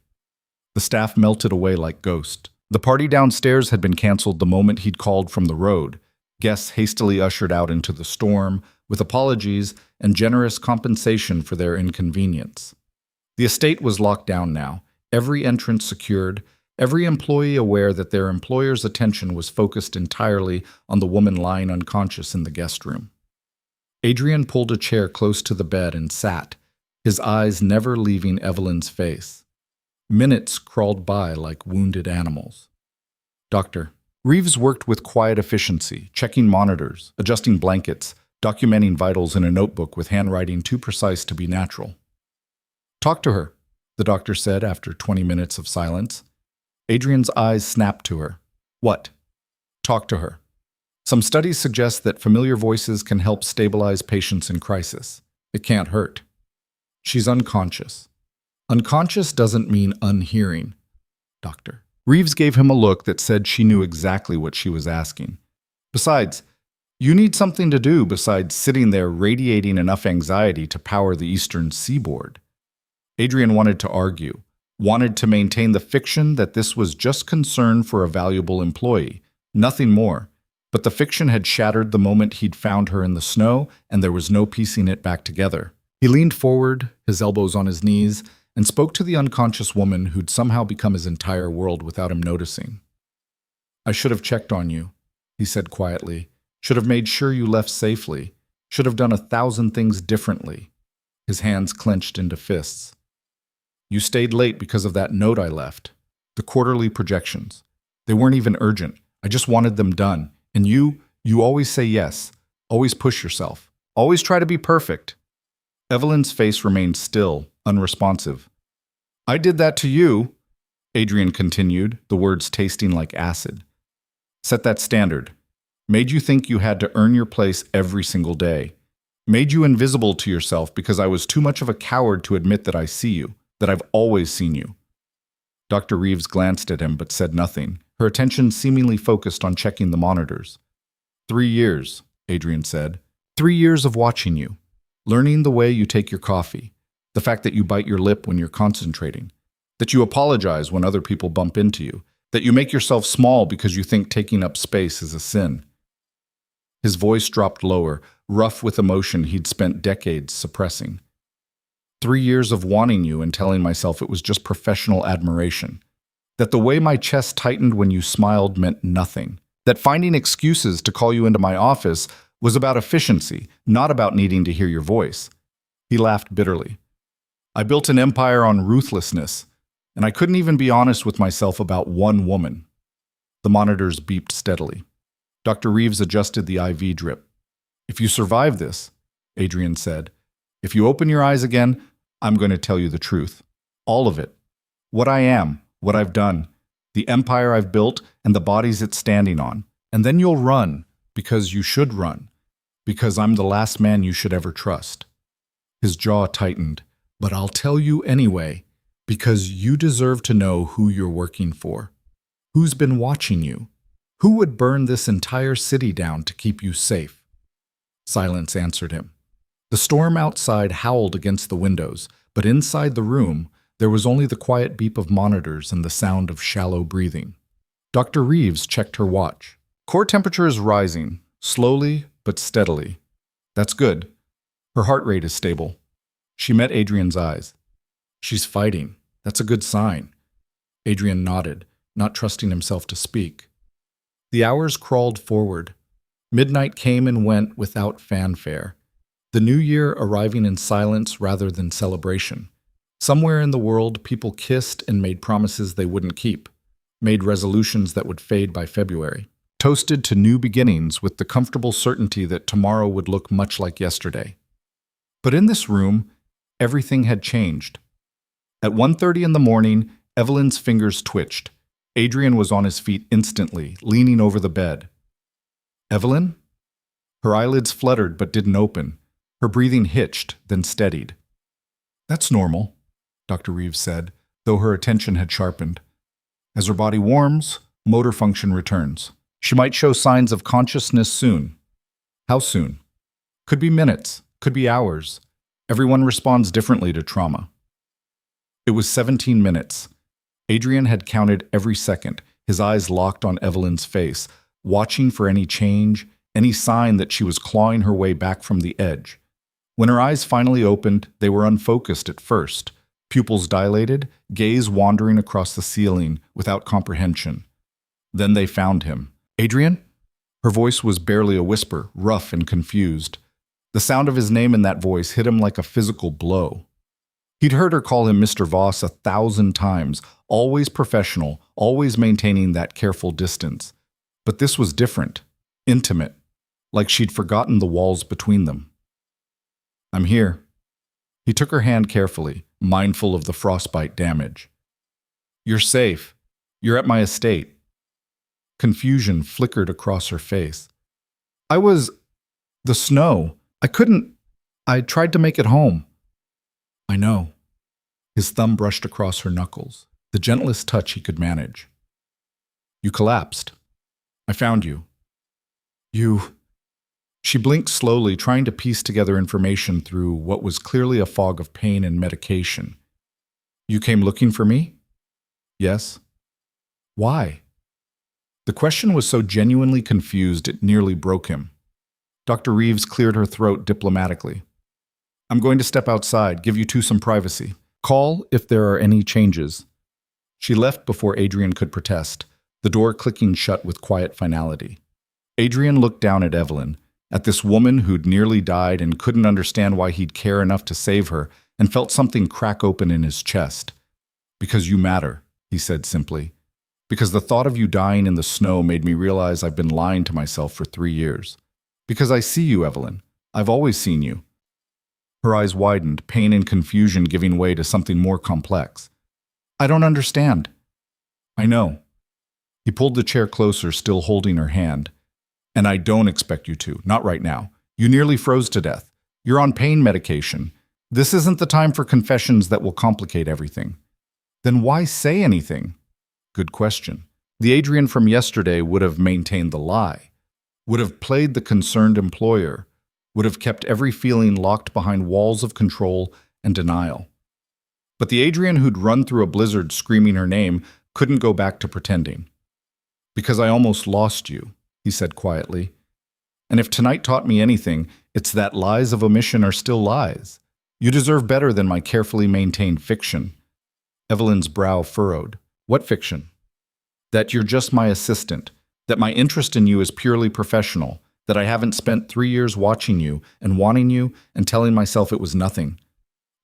The staff melted away like ghosts. The party downstairs had been canceled the moment he'd called from the road. Guests hastily ushered out into the storm, with apologies and generous compensation for their inconvenience. The estate was locked down now, every entrance secured, every employee aware that their employer's attention was focused entirely on the woman lying unconscious in the guest room. Adrian pulled a chair close to the bed and sat, his eyes never leaving Evelyn's face. Minutes crawled by like wounded animals. Doctor. Reeves worked with quiet efficiency, checking monitors, adjusting blankets, documenting vitals in a notebook with handwriting too precise to be natural. Talk to her, the doctor said after 20 minutes of silence. Adrian's eyes snapped to her. What? Talk to her. Some studies suggest that familiar voices can help stabilize patients in crisis. It can't hurt. She's unconscious. Unconscious doesn't mean unhearing, Doctor. Reeves gave him a look that said she knew exactly what she was asking. Besides, you need something to do besides sitting there radiating enough anxiety to power the eastern seaboard. Adrian wanted to argue, wanted to maintain the fiction that this was just concern for a valuable employee, nothing more. But the fiction had shattered the moment he'd found her in the snow, and there was no piecing it back together. He leaned forward, his elbows on his knees, and spoke to the unconscious woman who'd somehow become his entire world without him noticing. I should have checked on you, he said quietly. Should have made sure you left safely. Should have done 1,000 things differently. His hands clenched into fists. You stayed late because of that note I left. The quarterly projections. They weren't even urgent. I just wanted them done. And you always say yes. Always push yourself. Always try to be perfect. Evelyn's face remained still, unresponsive. I did that to you, Adrian continued, the words tasting like acid. Set that standard. Made you think you had to earn your place every single day. Made you invisible to yourself because I was too much of a coward to admit that I see you, that I've always seen you. Dr. Reeves glanced at him but said nothing, her attention seemingly focused on checking the monitors. 3 years, Adrian said. 3 years of watching you. Learning the way you take your coffee, the fact that you bite your lip when you're concentrating, that you apologize when other people bump into you, that you make yourself small because you think taking up space is a sin. His voice dropped lower, rough with emotion he'd spent decades suppressing. 3 years of wanting you and telling myself it was just professional admiration, that the way my chest tightened when you smiled meant nothing, that finding excuses to call you into my office was about efficiency, not about needing to hear your voice. He laughed bitterly. I built an empire on ruthlessness, and I couldn't even be honest with myself about one woman. The monitors beeped steadily. Dr. Reeves adjusted the IV drip. If you survive this, Adrian said, if you open your eyes again, I'm going to tell you the truth. All of it. What I am, what I've done, the empire I've built, and the bodies it's standing on. And then you'll run, because you should run. Because I'm the last man you should ever trust. His jaw tightened. But I'll tell you anyway, because you deserve to know who you're working for. Who's been watching you? Who would burn this entire city down to keep you safe? Silence answered him. The storm outside howled against the windows, but inside the room, there was only the quiet beep of monitors and the sound of shallow breathing. Dr. Reeves checked her watch. Core temperature is rising, slowly but steadily. That's good. Her heart rate is stable. She met Adrian's eyes. She's fighting. That's a good sign. Adrian nodded, not trusting himself to speak. The hours crawled forward. Midnight came and went without fanfare. The new year arriving in silence rather than celebration. Somewhere in the world, people kissed and made promises they wouldn't keep, made resolutions that would fade by February, toasted to new beginnings with the comfortable certainty that tomorrow would look much like yesterday. But in this room, everything had changed. At 1:30 in the morning, Evelyn's fingers twitched. Adrian was on his feet instantly, leaning over the bed. Evelyn? Her eyelids fluttered but didn't open. Her breathing hitched, then steadied. That's normal, Dr. Reeves said, though her attention had sharpened. As her body warms, motor function returns. She might show signs of consciousness soon. How soon? Could be minutes, could be hours. Everyone responds differently to trauma. It was 17 minutes. Adrian had counted every second, his eyes locked on Evelyn's face, watching for any change, any sign that she was clawing her way back from the edge. When her eyes finally opened, they were unfocused at first, pupils dilated, gaze wandering across the ceiling without comprehension. Then they found him. Adrian? Her voice was barely a whisper, rough and confused. The sound of his name in that voice hit him like a physical blow. He'd heard her call him Mr. Voss 1,000 times, always professional, always maintaining that careful distance. But this was different, intimate, like she'd forgotten the walls between them. I'm here. He took her hand carefully, mindful of the frostbite damage. You're safe. You're at my estate. Confusion flickered across her face. The snow. I tried to make it home. I know. His thumb brushed across her knuckles, the gentlest touch he could manage. You collapsed. I found you. She blinked slowly, trying to piece together information through what was clearly a fog of pain and medication. You came looking for me? Yes. Why? The question was so genuinely confused it nearly broke him. Dr. Reeves cleared her throat diplomatically. I'm going to step outside, give you two some privacy. Call if there are any changes. She left before Adrian could protest, the door clicking shut with quiet finality. Adrian looked down at Evelyn, at this woman who'd nearly died and couldn't understand why he'd care enough to save her, and felt something crack open in his chest. Because you matter, he said simply. Because the thought of you dying in the snow made me realize I've been lying to myself for 3 years. Because I see you, Evelyn. I've always seen you. Her eyes widened, pain and confusion giving way to something more complex. I don't understand. I know. He pulled the chair closer, still holding her hand. And I don't expect you to, not right now. You nearly froze to death. You're on pain medication. This isn't the time for confessions that will complicate everything. Then why say anything? Good question. The Adrian from yesterday would have maintained the lie, would have played the concerned employer, would have kept every feeling locked behind walls of control and denial. But the Adrian who'd run through a blizzard screaming her name couldn't go back to pretending. Because I almost lost you, he said quietly. And if tonight taught me anything, it's that lies of omission are still lies. You deserve better than my carefully maintained fiction. Evelyn's brow furrowed. What fiction? That you're just my assistant, that my interest in you is purely professional, that I haven't spent 3 years watching you and wanting you and telling myself it was nothing.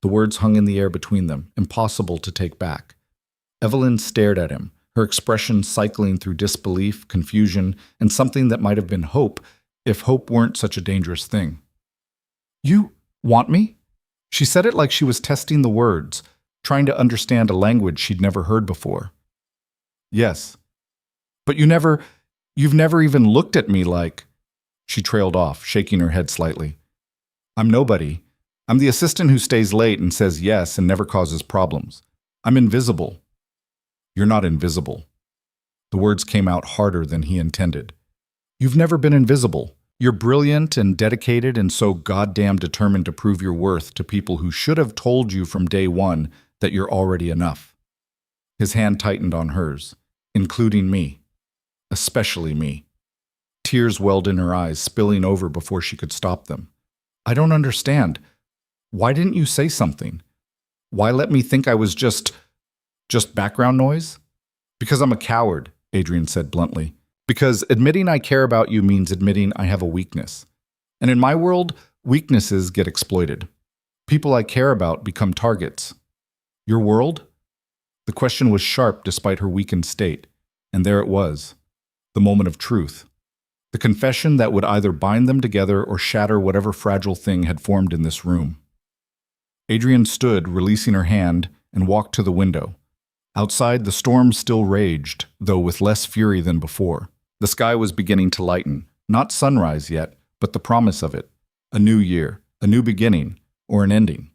The words hung in the air between them, impossible to take back. Evelyn stared at him, her expression cycling through disbelief, confusion, and something that might have been hope, if hope weren't such a dangerous thing. You want me? She said it like she was testing the words, trying to understand a language she'd never heard before. Yes. But you've never even looked at me like... She trailed off, shaking her head slightly. I'm nobody. I'm the assistant who stays late and says yes and never causes problems. I'm invisible. You're not invisible. The words came out harder than he intended. You've never been invisible. You're brilliant and dedicated and so goddamn determined to prove your worth to people who should have told you from day one that you're already enough. His hand tightened on hers, including me. Especially me. Tears welled in her eyes, spilling over before she could stop them. I don't understand. Why didn't you say something? Why let me think I was just background noise? Because I'm a coward, Adrian said bluntly. Because admitting I care about you means admitting I have a weakness. And in my world, weaknesses get exploited. People I care about become targets. Your world? The question was sharp despite her weakened state. And there it was. The moment of truth. The confession that would either bind them together or shatter whatever fragile thing had formed in this room. Adrian stood, releasing her hand, and walked to the window. Outside, the storm still raged, though with less fury than before. The sky was beginning to lighten, not sunrise yet, but the promise of it. A new year, a new beginning, or an ending.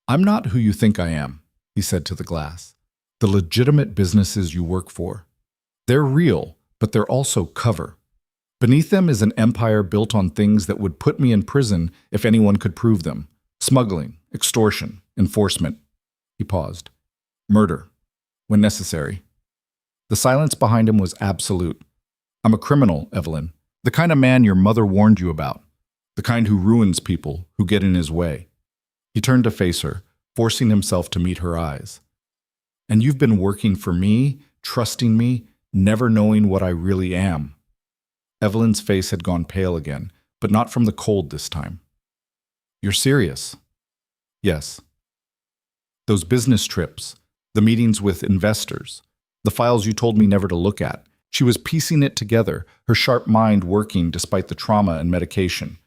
I'm not who you think I am, he said to the glass. The legitimate businesses you work for. They're real, but they're also cover. Beneath them is an empire built on things that would put me in prison if anyone could prove them. Smuggling, extortion, enforcement. He paused. Murder, when necessary. The silence behind him was absolute. I'm a criminal, Evelyn. The kind of man your mother warned you about. The kind who ruins people, who get in his way. He turned to face her, forcing himself to meet her eyes. And you've been working for me, trusting me, never knowing what I really am. Evelyn's face had gone pale again, but not from the cold this time. You're serious? Yes. Those business trips, the meetings with investors, the files you told me never to look at. She was piecing it together, her sharp mind working despite the trauma and medication.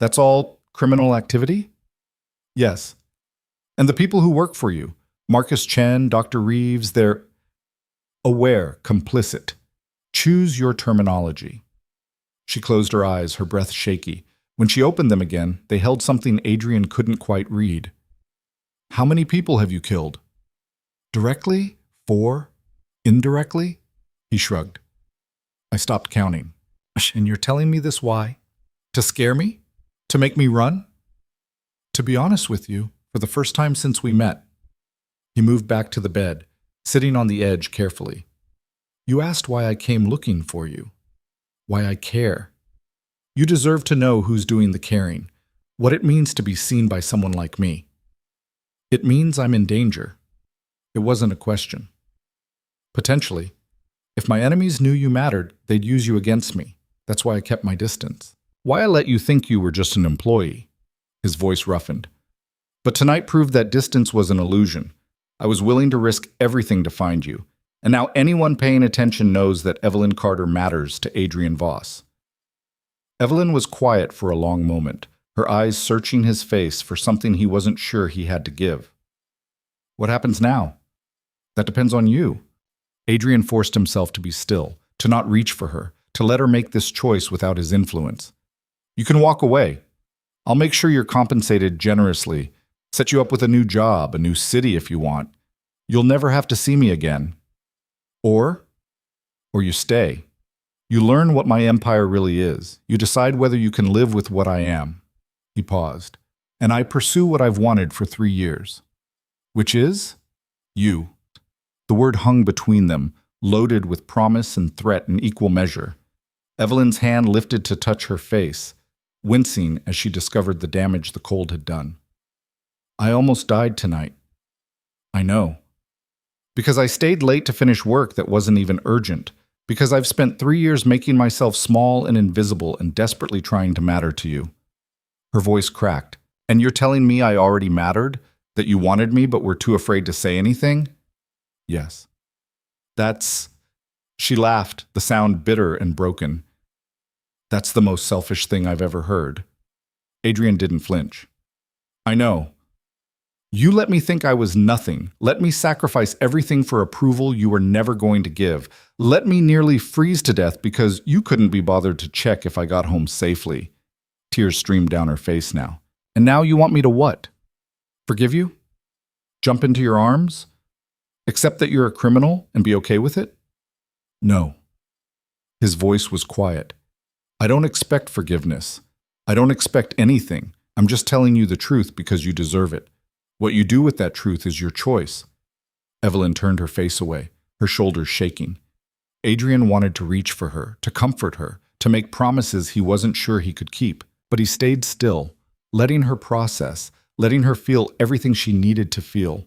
That's all criminal activity? Yes. And the people who work for you, Marcus Chen, Dr. Reeves, they're aware, complicit. Choose your terminology. She closed her eyes, her breath shaky. When she opened them again, they held something Adrian couldn't quite read. How many people have you killed? Directly? 4? Indirectly? He shrugged. I stopped counting. And you're telling me this why? To scare me? To make me run? To be honest with you, for the first time since we met. He moved back to the bed, sitting on the edge carefully. You asked why I came looking for you. Why I care. You deserve to know who's doing the caring, what it means to be seen by someone like me. It means I'm in danger. It wasn't a question. Potentially. If my enemies knew you mattered, they'd use you against me. That's why I kept my distance. Why I let you think you were just an employee. His voice roughened. But tonight proved that distance was an illusion. I was willing to risk everything to find you. And now anyone paying attention knows that Evelyn Carter matters to Adrian Voss. Evelyn was quiet for a long moment, her eyes searching his face for something he wasn't sure he had to give. What happens now? That depends on you. Adrian forced himself to be still, to not reach for her, to let her make this choice without his influence. You can walk away. I'll make sure you're compensated generously, set you up with a new job, a new city if you want. You'll never have to see me again. Or you stay. You learn what my empire really is. You decide whether you can live with what I am. He paused. And I pursue what I've wanted for 3 years. Which is? You. The word hung between them, loaded with promise and threat in equal measure. Evelyn's hand lifted to touch her face, wincing as she discovered the damage the cold had done. I almost died tonight. I know. Because I stayed late to finish work that wasn't even urgent. Because I've spent 3 years making myself small and invisible and desperately trying to matter to you. Her voice cracked. And you're telling me I already mattered? That you wanted me but were too afraid to say anything? Yes. That's... She laughed, the sound bitter and broken. That's the most selfish thing I've ever heard. Adrian didn't flinch. I know. You let me think I was nothing. Let me sacrifice everything for approval you were never going to give. Let me nearly freeze to death because you couldn't be bothered to check if I got home safely. Tears streamed down her face now. And now you want me to what? Forgive you? Jump into your arms? Accept that you're a criminal and be okay with it? No. His voice was quiet. I don't expect forgiveness. I don't expect anything. I'm just telling you the truth because you deserve it. What you do with that truth is your choice. Evelyn turned her face away, her shoulders shaking. Adrian wanted to reach for her, to comfort her, to make promises he wasn't sure he could keep, but he stayed still, letting her process, letting her feel everything she needed to feel.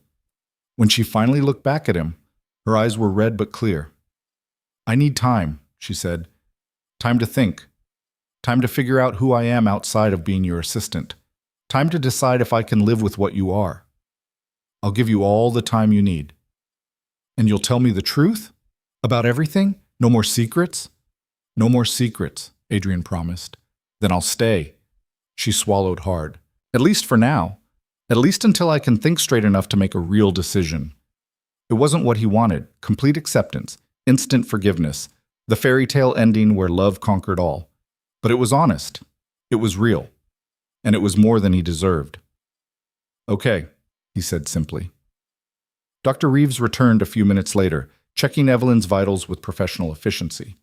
When she finally looked back at him, her eyes were red but clear. I need time, she said. Time to think. Time to figure out who I am outside of being your assistant. Time to decide if I can live with what you are. I'll give you all the time you need. And you'll tell me the truth? About everything? No more secrets? No more secrets, Adrian promised. Then I'll stay. She swallowed hard. At least for now. At least until I can think straight enough to make a real decision. It wasn't what he wanted. Complete acceptance. Instant forgiveness. The fairy tale ending where love conquered all. But it was honest. It was real. And it was more than he deserved. Okay, he said simply. Dr. Reeves returned a few minutes later, checking Evelyn's vitals with professional efficiency.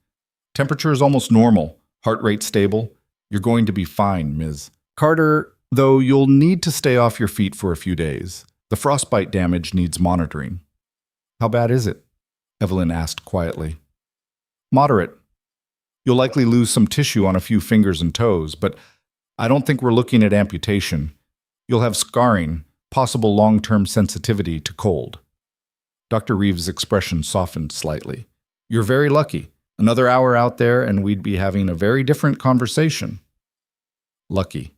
Temperature is almost normal, heart rate stable. You're going to be fine, Ms. Carter, though you'll need to stay off your feet for a few days. The frostbite damage needs monitoring. How bad is it? Evelyn asked quietly. Moderate. You'll likely lose some tissue on a few fingers and toes, but I don't think we're looking at amputation. You'll have scarring, possible long-term sensitivity to cold. Dr. Reeves' expression softened slightly. You're very lucky. Another hour out there and we'd be having a very different conversation. Lucky.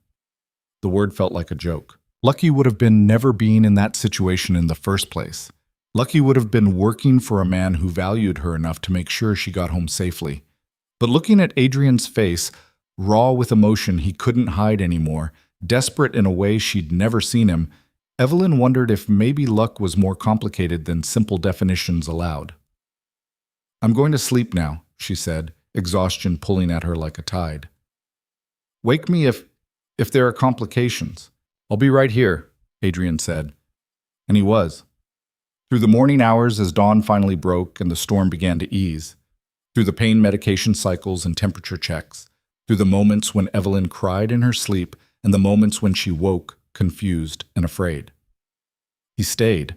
The word felt like a joke. Lucky would have been never being in that situation in the first place. Lucky would have been working for a man who valued her enough to make sure she got home safely. But looking at Adrian's face, raw with emotion he couldn't hide anymore, desperate in a way she'd never seen him, Evelyn wondered if maybe luck was more complicated than simple definitions allowed. I'm going to sleep now, she said, exhaustion pulling at her like a tide. Wake me if there are complications. I'll be right here, Adrian said. And he was. Through the morning hours as dawn finally broke and the storm began to ease, through the pain medication cycles and temperature checks, through the moments when Evelyn cried in her sleep and the moments when she woke, confused and afraid. He stayed.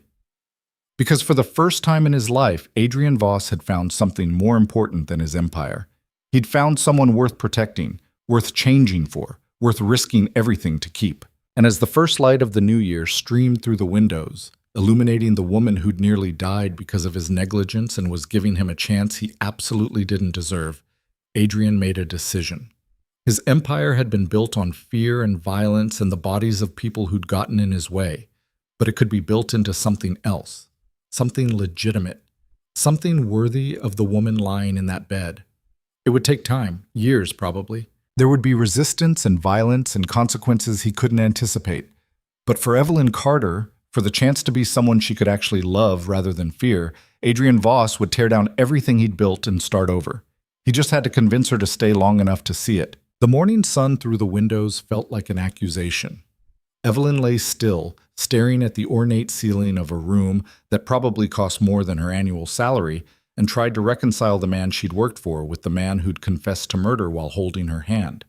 Because for the first time in his life, Adrian Voss had found something more important than his empire. He'd found someone worth protecting, worth changing for, worth risking everything to keep. And as the first light of the new year streamed through the windows, illuminating the woman who'd nearly died because of his negligence and was giving him a chance he absolutely didn't deserve, Adrian made a decision. His empire had been built on fear and violence and the bodies of people who'd gotten in his way, but it could be built into something else, something legitimate, something worthy of the woman lying in that bed. It would take time, years probably. There would be resistance and violence and consequences he couldn't anticipate. But for Evelyn Carter, for the chance to be someone she could actually love rather than fear, Adrian Voss would tear down everything he'd built and start over. He just had to convince her to stay long enough to see it. The morning sun through the windows felt like an accusation. Evelyn lay still, staring at the ornate ceiling of a room that probably cost more than her annual salary, and tried to reconcile the man she'd worked for with the man who'd confessed to murder while holding her hand.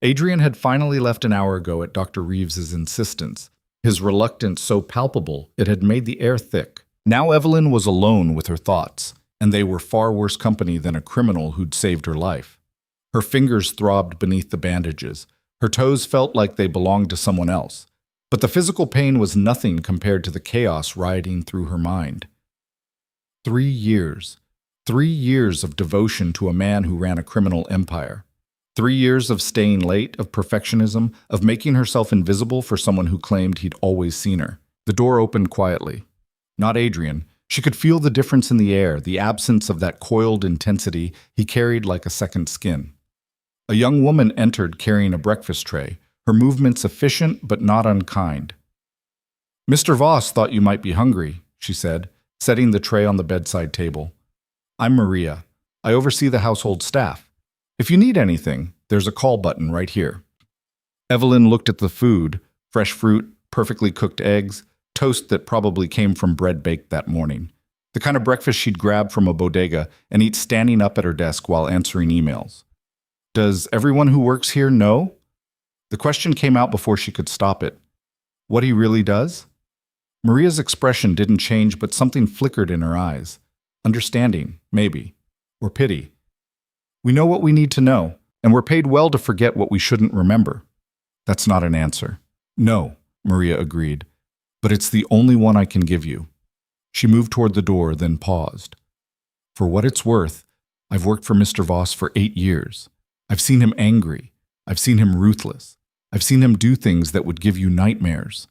Adrian had finally left an hour ago at Dr. Reeves's insistence, his reluctance so palpable it had made the air thick. Now Evelyn was alone with her thoughts, and they were far worse company than a criminal who'd saved her life. Her fingers throbbed beneath the bandages. Her toes felt like they belonged to someone else. But the physical pain was nothing compared to the chaos rioting through her mind. 3 years. 3 years of devotion to a man who ran a criminal empire. 3 years of staying late, of perfectionism, of making herself invisible for someone who claimed he'd always seen her. The door opened quietly. Not Adrian. She could feel the difference in the air, the absence of that coiled intensity he carried like a second skin. A young woman entered carrying a breakfast tray, her movements efficient but not unkind. Mr. Voss thought you might be hungry, she said, setting the tray on the bedside table. I'm Maria. I oversee the household staff. If you need anything, there's a call button right here. Evelyn looked at the food: fresh fruit, perfectly cooked eggs, toast that probably came from bread baked that morning. The kind of breakfast she'd grab from a bodega and eat standing up at her desk while answering emails. Does everyone who works here know? The question came out before she could stop it. What he really does? Maria's expression didn't change, but something flickered in her eyes. Understanding, maybe. Or pity. We know what we need to know, and we're paid well to forget what we shouldn't remember. That's not an answer. No, Maria agreed, but it's the only one I can give you. She moved toward the door, then paused. For what it's worth, I've worked for Mr. Voss for 8 years. I've seen him angry. I've seen him ruthless. I've seen him do things that would give you nightmares.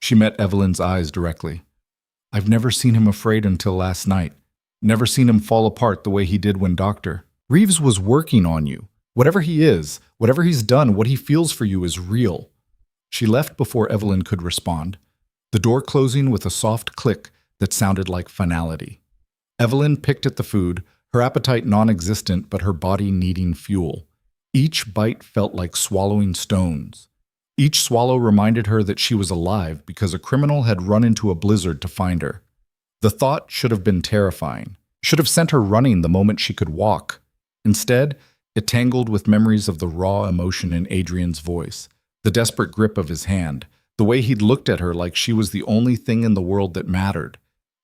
She met Evelyn's eyes directly. I've never seen him afraid until last night. Never seen him fall apart the way he did when Dr. Reeves was working on you. Whatever he is, whatever he's done, what he feels for you is real. She left before Evelyn could respond, the door closing with a soft click that sounded like finality. Evelyn picked at the food, her appetite non-existent but her body needing fuel. Each bite felt like swallowing stones. Each swallow reminded her that she was alive because a criminal had run into a blizzard to find her. The thought should have been terrifying, should have sent her running the moment she could walk. Instead, it tangled with memories of the raw emotion in Adrian's voice, the desperate grip of his hand, the way he'd looked at her like she was the only thing in the world that mattered.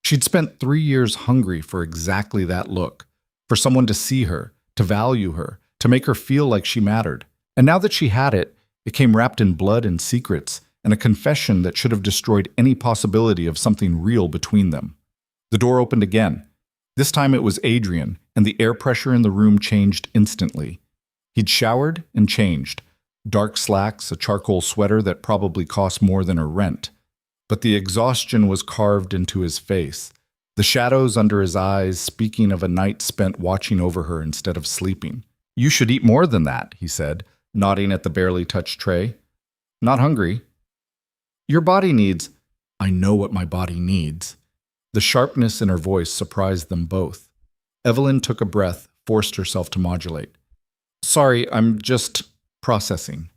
She'd spent 3 years hungry for exactly that look, for someone to see her, to value her, to make her feel like she mattered. And now that she had it, it came wrapped in blood and secrets, and a confession that should have destroyed any possibility of something real between them. The door opened again. This time it was Adrian, and the air pressure in the room changed instantly. He'd showered and changed. Dark slacks, a charcoal sweater that probably cost more than her rent. But the exhaustion was carved into his face, the shadows under his eyes speaking of a night spent watching over her instead of sleeping. You should eat more than that, he said, nodding at the barely touched tray. Not hungry. Your body needs. I know what my body needs. The sharpness in her voice surprised them both. Evelyn took a breath, forced herself to modulate. Sorry, I'm just processing.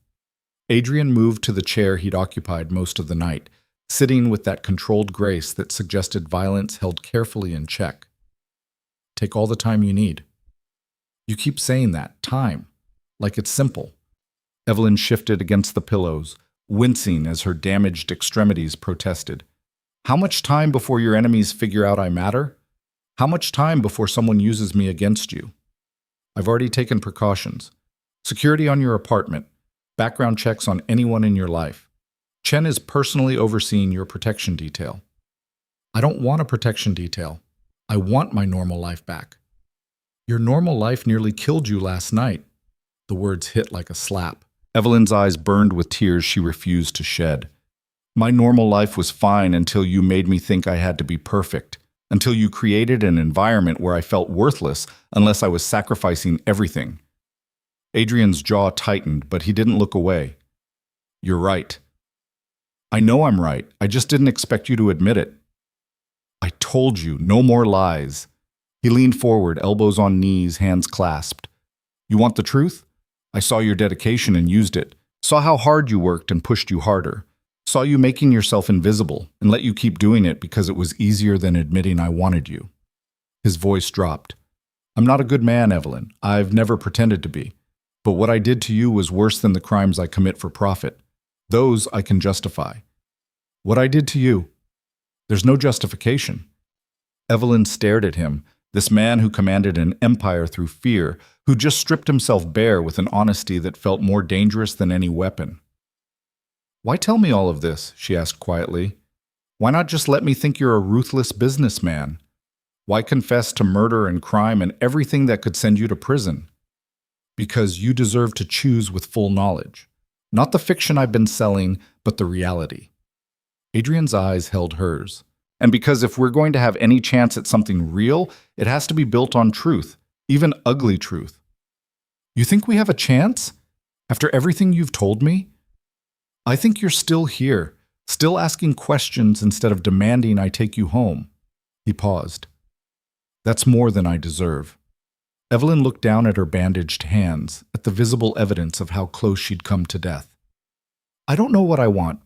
Adrian moved to the chair he'd occupied most of the night, sitting with that controlled grace that suggested violence held carefully in check. Take all the time you need. You keep saying that, time, like it's simple. Evelyn shifted against the pillows, wincing as her damaged extremities protested. How much time before your enemies figure out I matter? How much time before someone uses me against you? I've already taken precautions. Security on your apartment, background checks on anyone in your life. Chen is personally overseeing your protection detail. I don't want a protection detail. I want my normal life back. Your normal life nearly killed you last night. The words hit like a slap. Evelyn's eyes burned with tears she refused to shed. My normal life was fine until you made me think I had to be perfect, until you created an environment where I felt worthless unless I was sacrificing everything. Adrian's jaw tightened, but he didn't look away. You're right. I know I'm right. I just didn't expect you to admit it. I told you, no more lies. He leaned forward, elbows on knees, hands clasped. You want the truth? I saw your dedication and used it. Saw how hard you worked and pushed you harder. Saw you making yourself invisible and let you keep doing it because it was easier than admitting I wanted you. His voice dropped. I'm not a good man, Evelyn. I've never pretended to be. But what I did to you was worse than the crimes I commit for profit. Those I can justify. What I did to you, there's no justification. Evelyn stared at him, this man who commanded an empire through fear, who just stripped himself bare with an honesty that felt more dangerous than any weapon. Why tell me all of this? She asked quietly. Why not just let me think you're a ruthless businessman? Why confess to murder and crime and everything that could send you to prison? Because you deserve to choose with full knowledge. Not the fiction I've been selling, but the reality. Adrian's eyes held hers. And because if we're going to have any chance at something real, it has to be built on truth, even ugly truth. You think we have a chance? After everything you've told me? I think you're still here, still asking questions instead of demanding I take you home. He paused. That's more than I deserve. Evelyn looked down at her bandaged hands, at the visible evidence of how close she'd come to death. I don't know what I want.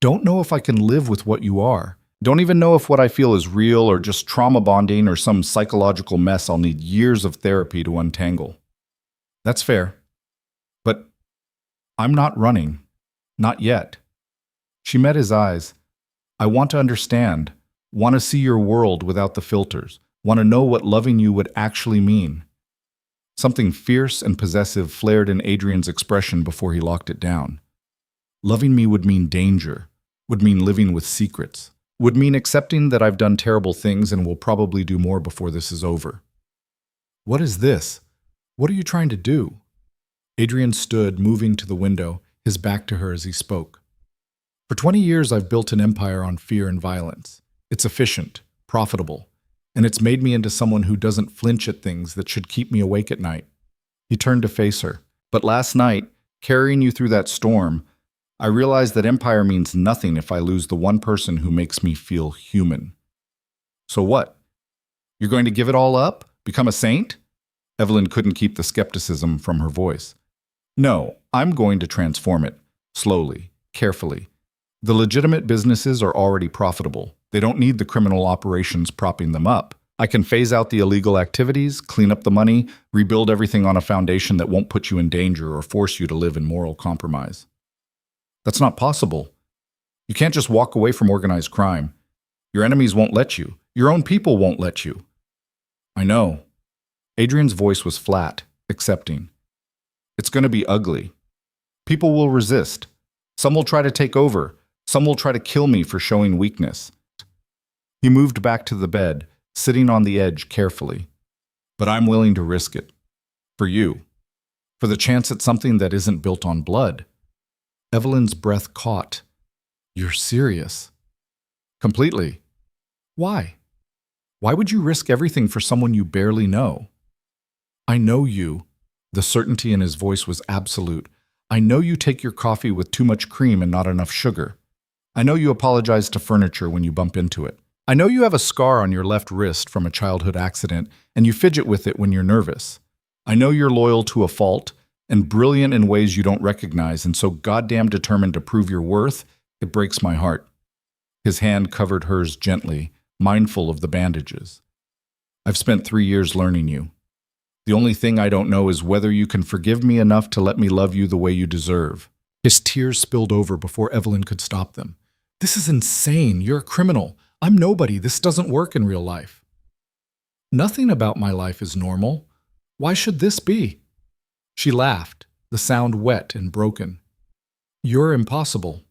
Don't know if I can live with what you are. Don't even know if what I feel is real or just trauma bonding or some psychological mess I'll need years of therapy to untangle. That's fair. But I'm not running. Not yet. She met his eyes. I want to understand. Want to see your world without the filters. Want to know what loving you would actually mean. Something fierce and possessive flared in Adrian's expression before he locked it down. Loving me would mean danger, would mean living with secrets, would mean accepting that I've done terrible things and will probably do more before this is over. What is this? What are you trying to do? Adrian stood, moving to the window, his back to her as he spoke. For 20 years, I've built an empire on fear and violence. It's efficient, profitable, and it's made me into someone who doesn't flinch at things that should keep me awake at night. He turned to face her. But last night, carrying you through that storm, I realized that empire means nothing if I lose the one person who makes me feel human. So what? You're going to give it all up? Become a saint? Evelyn couldn't keep the skepticism from her voice. No, I'm going to transform it. Slowly, carefully. The legitimate businesses are already profitable. They don't need the criminal operations propping them up. I can phase out the illegal activities, clean up the money, rebuild everything on a foundation that won't put you in danger or force you to live in moral compromise. That's not possible. You can't just walk away from organized crime. Your enemies won't let you. Your own people won't let you. I know. Adrian's voice was flat, accepting. It's going to be ugly. People will resist. Some will try to take over. Some will try to kill me for showing weakness. He moved back to the bed, sitting on the edge carefully. But I'm willing to risk it. For you. For the chance at something that isn't built on blood. Evelyn's breath caught. You're serious? Completely. Why? Why would you risk everything for someone you barely know? I know you. The certainty in his voice was absolute. I know you take your coffee with too much cream and not enough sugar. I know you apologize to furniture when you bump into it. I know you have a scar on your left wrist from a childhood accident and you fidget with it when you're nervous. I know you're loyal to a fault and brilliant in ways you don't recognize and so goddamn determined to prove your worth, it breaks my heart. His hand covered hers gently, mindful of the bandages. I've spent 3 years learning you. The only thing I don't know is whether you can forgive me enough to let me love you the way you deserve. His tears spilled over before Evelyn could stop them. This is insane. You're a criminal. I'm nobody. This doesn't work in real life. Nothing about my life is normal. Why should this be? She laughed, the sound wet and broken. You're impossible.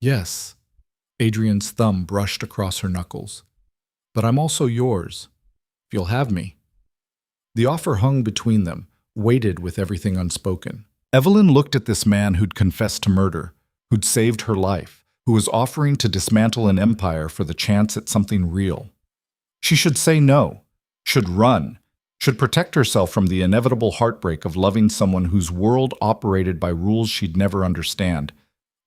Yes. Adrian's thumb brushed across her knuckles. But I'm also yours. If you'll have me. The offer hung between them, weighted with everything unspoken. Evelyn looked at this man who'd confessed to murder, who'd saved her life, who was offering to dismantle an empire for the chance at something real. She should say no, should run, should protect herself from the inevitable heartbreak of loving someone whose world operated by rules she'd never understand.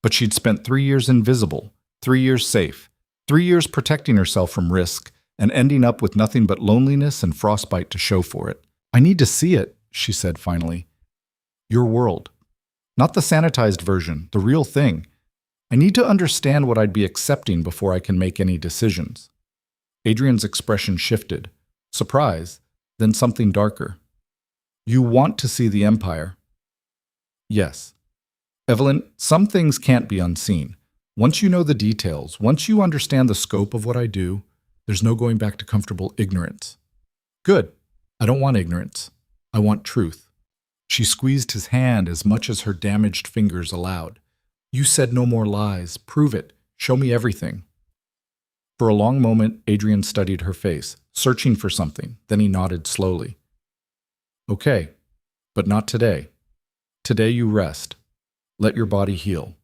But she'd spent 3 years invisible, 3 years safe, 3 years protecting herself from risk, and ending up with nothing but loneliness and frostbite to show for it. I need to see it, she said finally. Your world. Not the sanitized version, the real thing. I need to understand what I'd be accepting before I can make any decisions. Adrian's expression shifted. Surprise, then something darker. You want to see the empire? Yes. Evelyn, some things can't be unseen. Once you know the details, once you understand the scope of what I do, there's no going back to comfortable ignorance. Good. I don't want ignorance. I want truth. She squeezed his hand as much as her damaged fingers allowed. You said no more lies. Prove it. Show me everything. For a long moment, Adrian studied her face, searching for something. Then he nodded slowly. Okay, but not today. Today you rest. Let your body heal.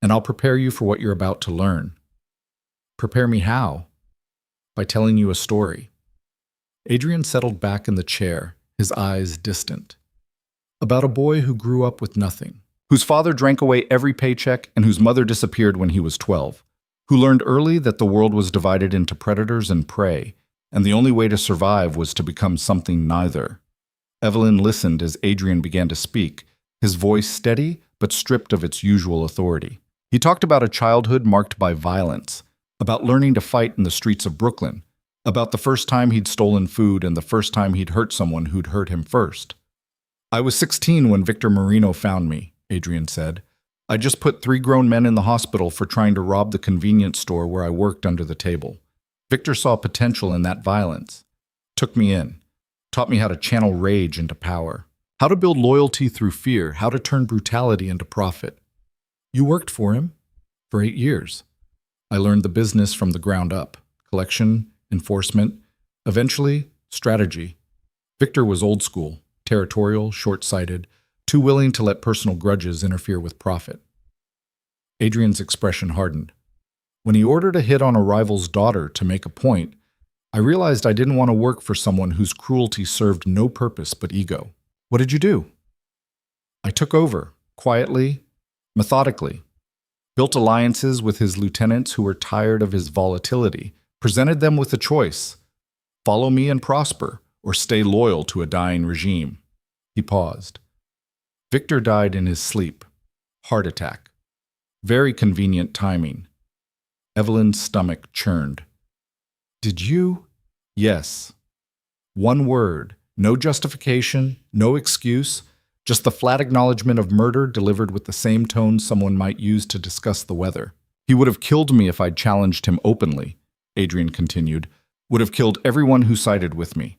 And I'll prepare you for what you're about to learn. Prepare me how? By telling you a story. Adrian settled back in the chair, his eyes distant. About a boy who grew up with nothing, whose father drank away every paycheck and whose mother disappeared when he was 12, who learned early that the world was divided into predators and prey, and the only way to survive was to become something neither. Evelyn listened as Adrian began to speak, his voice steady but stripped of its usual authority. He talked about a childhood marked by violence, about learning to fight in the streets of Brooklyn, about the first time he'd stolen food and the first time he'd hurt someone who'd hurt him first. "I was 16 when Victor Marino found me," Adrian said. "I just put 3 grown men in the hospital for trying to rob the convenience store where I worked under the table. Victor saw potential in that violence, took me in, taught me how to channel rage into power, how to build loyalty through fear, how to turn brutality into profit. You worked for him for 8 years. I learned the business from the ground up, collection, enforcement, eventually strategy. Victor was old school, territorial, short-sighted, too willing to let personal grudges interfere with profit." Adrian's expression hardened. "When he ordered a hit on a rival's daughter to make a point, I realized I didn't want to work for someone whose cruelty served no purpose but ego. What did you do?" "I took over, quietly, methodically, built alliances with his lieutenants who were tired of his volatility, presented them with a choice: follow me and prosper, or stay loyal to a dying regime." He paused. "Victor died in his sleep. Heart attack. Very convenient timing." Evelyn's stomach churned. "Did you?" "Yes. One word. No justification, no excuse, just the flat acknowledgement of murder delivered with the same tone someone might use to discuss the weather. He would have killed me if I'd challenged him openly," Adrian continued. "Would have killed everyone who sided with me.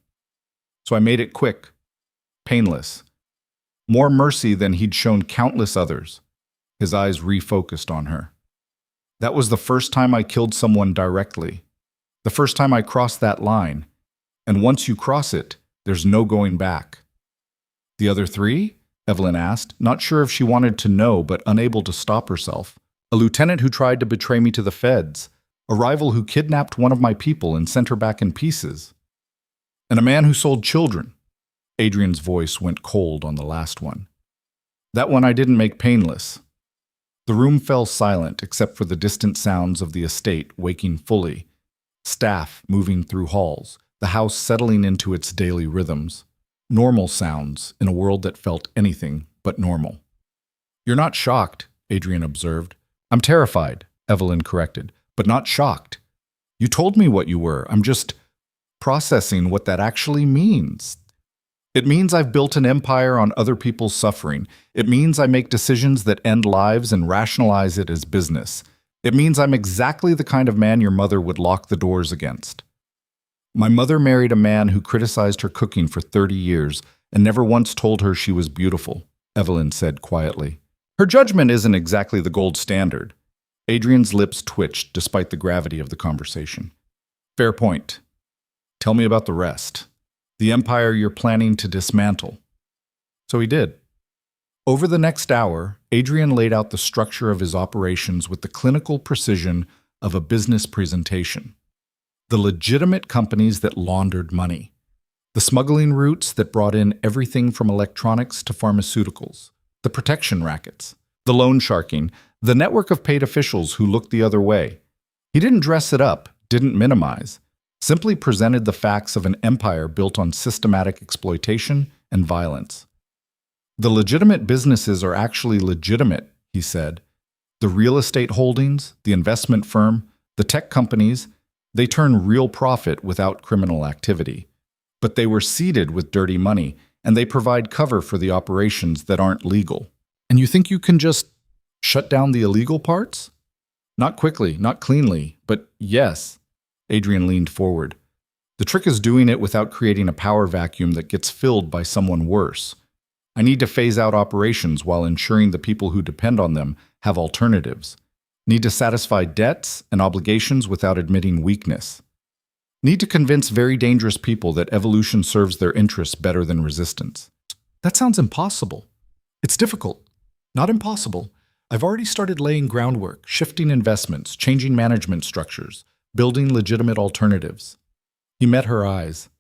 So I made it quick, painless. More mercy than he'd shown countless others." His eyes refocused on her. "That was the first time I killed someone directly. The first time I crossed that line. And once you cross it, there's no going back." "The other 3? Evelyn asked, not sure if she wanted to know but unable to stop herself. "A lieutenant who tried to betray me to the feds. A rival who kidnapped one of my people and sent her back in pieces. And a man who sold children." Adrian's voice went cold on the last one. "That one I didn't make painless." The room fell silent except for the distant sounds of the estate waking fully, staff moving through halls, the house settling into its daily rhythms. Normal sounds in a world that felt anything but normal. "You're not shocked," Adrian observed. "I'm terrified," Evelyn corrected, "but not shocked. You told me what you were. I'm just processing what that actually means. It means I've built an empire on other people's suffering. It means I make decisions that end lives and rationalize it as business. It means I'm exactly the kind of man your mother would lock the doors against. My mother married a man who criticized her cooking for 30 years and never once told her she was beautiful," Evelyn said quietly. "Her judgment isn't exactly the gold standard." Adrian's lips twitched despite the gravity of the conversation. "Fair point. Tell me about the rest. The empire you're planning to dismantle." So he did. Over the next hour, Adrian laid out the structure of his operations with the clinical precision of a business presentation. The legitimate companies that laundered money. The smuggling routes that brought in everything from electronics to pharmaceuticals. The protection rackets. The loan sharking. The network of paid officials who looked the other way. He didn't dress it up, didn't minimize. Simply presented the facts of an empire built on systematic exploitation and violence. "The legitimate businesses are actually legitimate," he said. "The real estate holdings, the investment firm, the tech companies, they turn real profit without criminal activity. But they were seeded with dirty money, and they provide cover for the operations that aren't legal. And you think you can just shut down the illegal parts? Not quickly, not cleanly, but yes." Adrian leaned forward. "The trick is doing it without creating a power vacuum that gets filled by someone worse. I need to phase out operations while ensuring the people who depend on them have alternatives. Need to satisfy debts and obligations without admitting weakness. Need to convince very dangerous people that evolution serves their interests better than resistance." "That sounds impossible." "It's difficult, not impossible. I've already started laying groundwork, shifting investments, changing management structures, building legitimate alternatives." He met her eyes.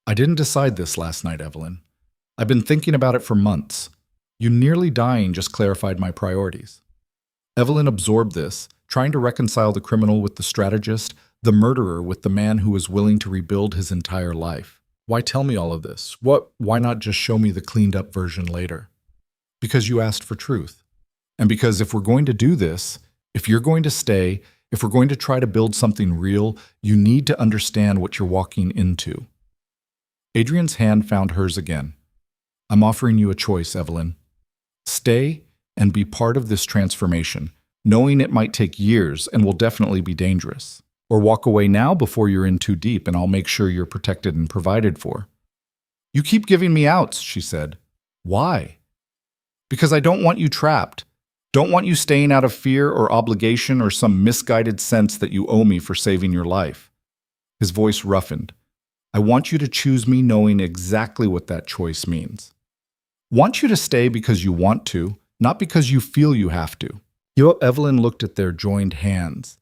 "I didn't decide this last night, Evelyn. I've been thinking about it for months. You nearly dying just clarified my priorities." Evelyn absorbed this, trying to reconcile the criminal with the strategist, the murderer with the man who was willing to rebuild his entire life. "Why tell me all of this? Why not just show me the cleaned-up version later?" "Because you asked for truth. And because if we're going to do this, if you're going to stay, if we're going to try to build something real, you need to understand what you're walking into. Adrian's hand found hers again. I'm offering you a choice, Evelyn. Stay and be part of this transformation, knowing it might take years and will definitely be dangerous. Or walk away now before you're in too deep, and I'll make sure you're protected and provided for. You keep giving me outs, she said. Why? Because I don't want you trapped. Don't want you staying out of fear or obligation or some misguided sense that you owe me for saving your life. His voice roughened. I want you to choose me knowing exactly what that choice means. Want you to stay because you want to, not because you feel you have to. Evelyn looked at their joined hands.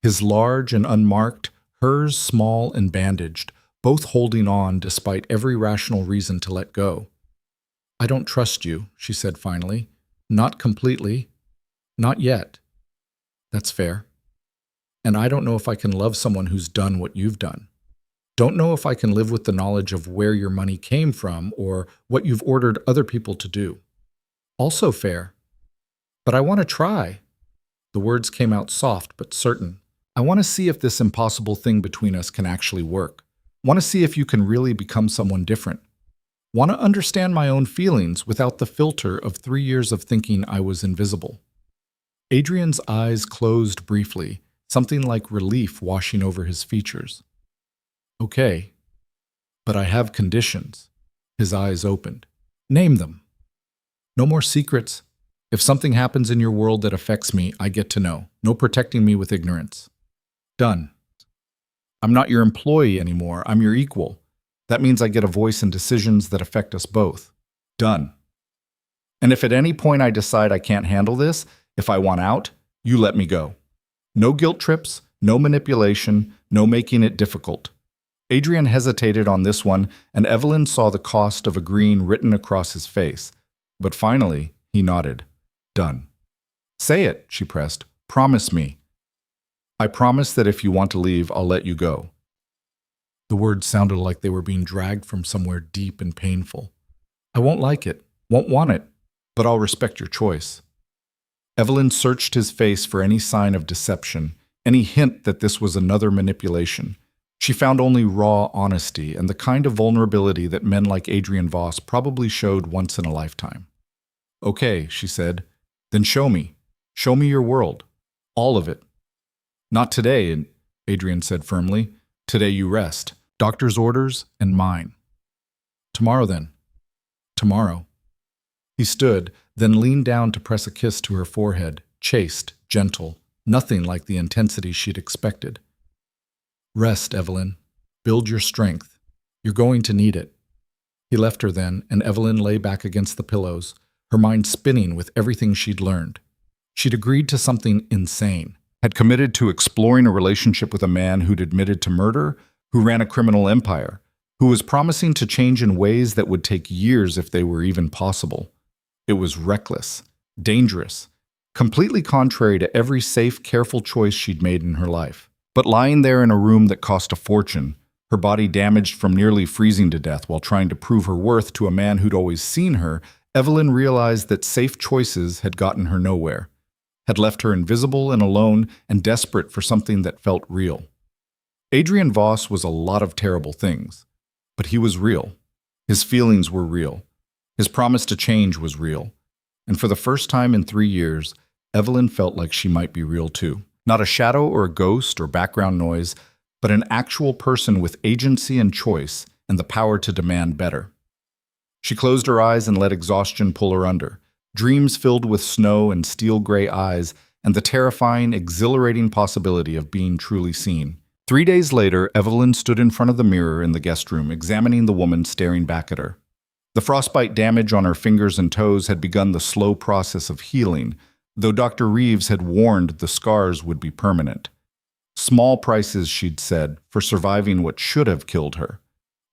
His large and unmarked, hers small and bandaged, both holding on despite every rational reason to let go. I don't trust you, she said finally. Not completely. Not yet. That's fair. And I don't know if I can love someone who's done what you've done. Don't know if I can live with the knowledge of where your money came from or what you've ordered other people to do. Also fair. But I want to try. The words came out soft but certain. I want to see if this impossible thing between us can actually work. Want to see if you can really become someone different. Want to understand my own feelings without the filter of 3 years of thinking I was invisible. Adrian's eyes closed briefly, something like relief washing over his features. Okay, but I have conditions. His eyes opened. Name them. No more secrets. If something happens in your world that affects me, I get to know. No protecting me with ignorance. Done. I'm not your employee anymore. I'm your equal. That means I get a voice in decisions that affect us both. Done. And if at any point I decide I can't handle this, if I want out, you let me go. No guilt trips, no manipulation, no making it difficult. Adrian hesitated on this one, and Evelyn saw the cost of agreeing written across his face. But finally, he nodded. Done. Say it, she pressed. Promise me. I promise that if you want to leave, I'll let you go. The words sounded like they were being dragged from somewhere deep and painful. I won't like it, won't want it, but I'll respect your choice. Evelyn searched his face for any sign of deception, any hint that this was another manipulation. She found only raw honesty and the kind of vulnerability that men like Adrian Voss probably showed once in a lifetime. Okay, she said, then show me. Show me your world. All of it. Not today, Adrian said firmly. Today you rest. Doctor's orders and mine. Tomorrow then. Tomorrow. He stood, then leaned down to press a kiss to her forehead, chaste, gentle, nothing like the intensity she'd expected. Rest, Evelyn. Build your strength. You're going to need it. He left her then, and Evelyn lay back against the pillows, her mind spinning with everything she'd learned. She'd agreed to something insane, had committed to exploring a relationship with a man who'd admitted to murder, who ran a criminal empire, who was promising to change in ways that would take years if they were even possible. It was reckless, dangerous, completely contrary to every safe, careful choice she'd made in her life. But lying there in a room that cost a fortune, her body damaged from nearly freezing to death while trying to prove her worth to a man who'd always seen her, Evelyn realized that safe choices had gotten her nowhere, had left her invisible and alone and desperate for something that felt real. Adrian Voss was a lot of terrible things, but he was real. His feelings were real. His promise to change was real. And for the first time in 3 years, Evelyn felt like she might be real too. Not a shadow or a ghost or background noise, but an actual person with agency and choice and the power to demand better. She closed her eyes and let exhaustion pull her under, dreams filled with snow and steel-gray eyes and the terrifying, exhilarating possibility of being truly seen. 3 days later, Evelyn stood in front of the mirror in the guest room, examining the woman staring back at her. The frostbite damage on her fingers and toes had begun the slow process of healing, though Dr. Reeves had warned the scars would be permanent. Small prices, she'd said, for surviving what should have killed her.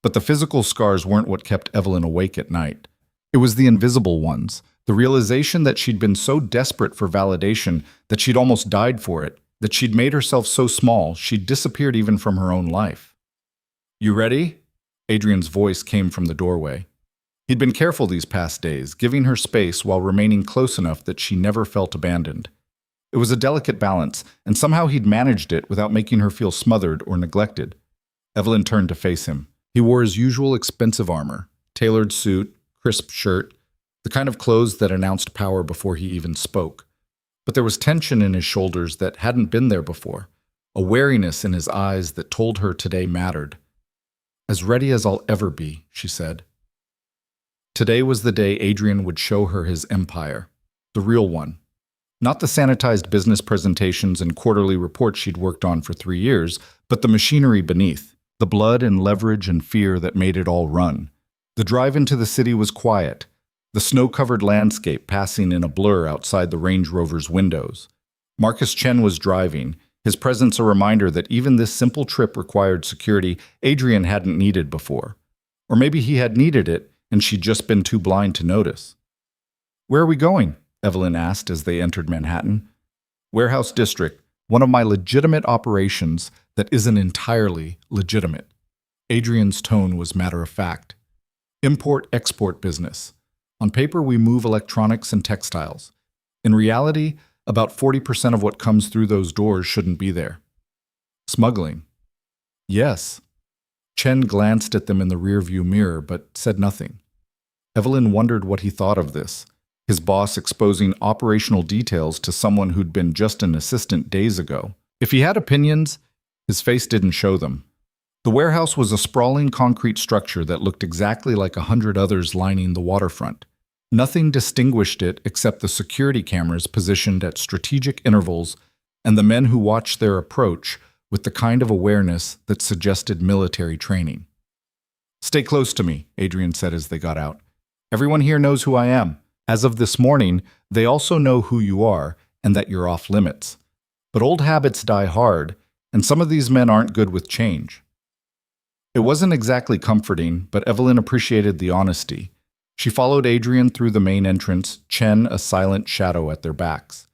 But the physical scars weren't what kept Evelyn awake at night. It was the invisible ones, the realization that she'd been so desperate for validation that she'd almost died for it, that she'd made herself so small she'd disappeared even from her own life. You ready? Adrian's voice came from the doorway. He'd been careful these past days, giving her space while remaining close enough that she never felt abandoned. It was a delicate balance, and somehow he'd managed it without making her feel smothered or neglected. Evelyn turned to face him. He wore his usual expensive armor, tailored suit, crisp shirt, the kind of clothes that announced power before he even spoke. But there was tension in his shoulders that hadn't been there before, a wariness in his eyes that told her today mattered. "As ready as I'll ever be," she said. Today was the day Adrian would show her his empire, the real one. Not the sanitized business presentations and quarterly reports she'd worked on for 3 years, but the machinery beneath, the blood and leverage and fear that made it all run. The drive into the city was quiet, the snow-covered landscape passing in a blur outside the Range Rover's windows. Marcus Chen was driving, his presence a reminder that even this simple trip required security Adrian hadn't needed before. Or maybe he had needed it, and she'd just been too blind to notice. "Where are we going?" Evelyn asked as they entered Manhattan. "Warehouse District, one of my legitimate operations that isn't entirely legitimate." Adrian's tone was matter-of-fact. "Import-export business. On paper, we move electronics and textiles. In reality, about 40% of what comes through those doors shouldn't be there." "Smuggling." "Yes." Chen glanced at them in the rearview mirror, but said nothing. Evelyn wondered what he thought of this, his boss exposing operational details to someone who'd been just an assistant days ago. If he had opinions, his face didn't show them. The warehouse was a sprawling concrete structure that looked exactly like 100 others lining the waterfront. Nothing distinguished it except the security cameras positioned at strategic intervals and the men who watched their approach with the kind of awareness that suggested military training. "Stay close to me," Adrian said as they got out. "Everyone here knows who I am. As of this morning, they also know who you are and that you're off limits. But old habits die hard, and some of these men aren't good with change." It wasn't exactly comforting, but Evelyn appreciated the honesty. She followed Adrian through the main entrance, Chen a silent shadow at their backs.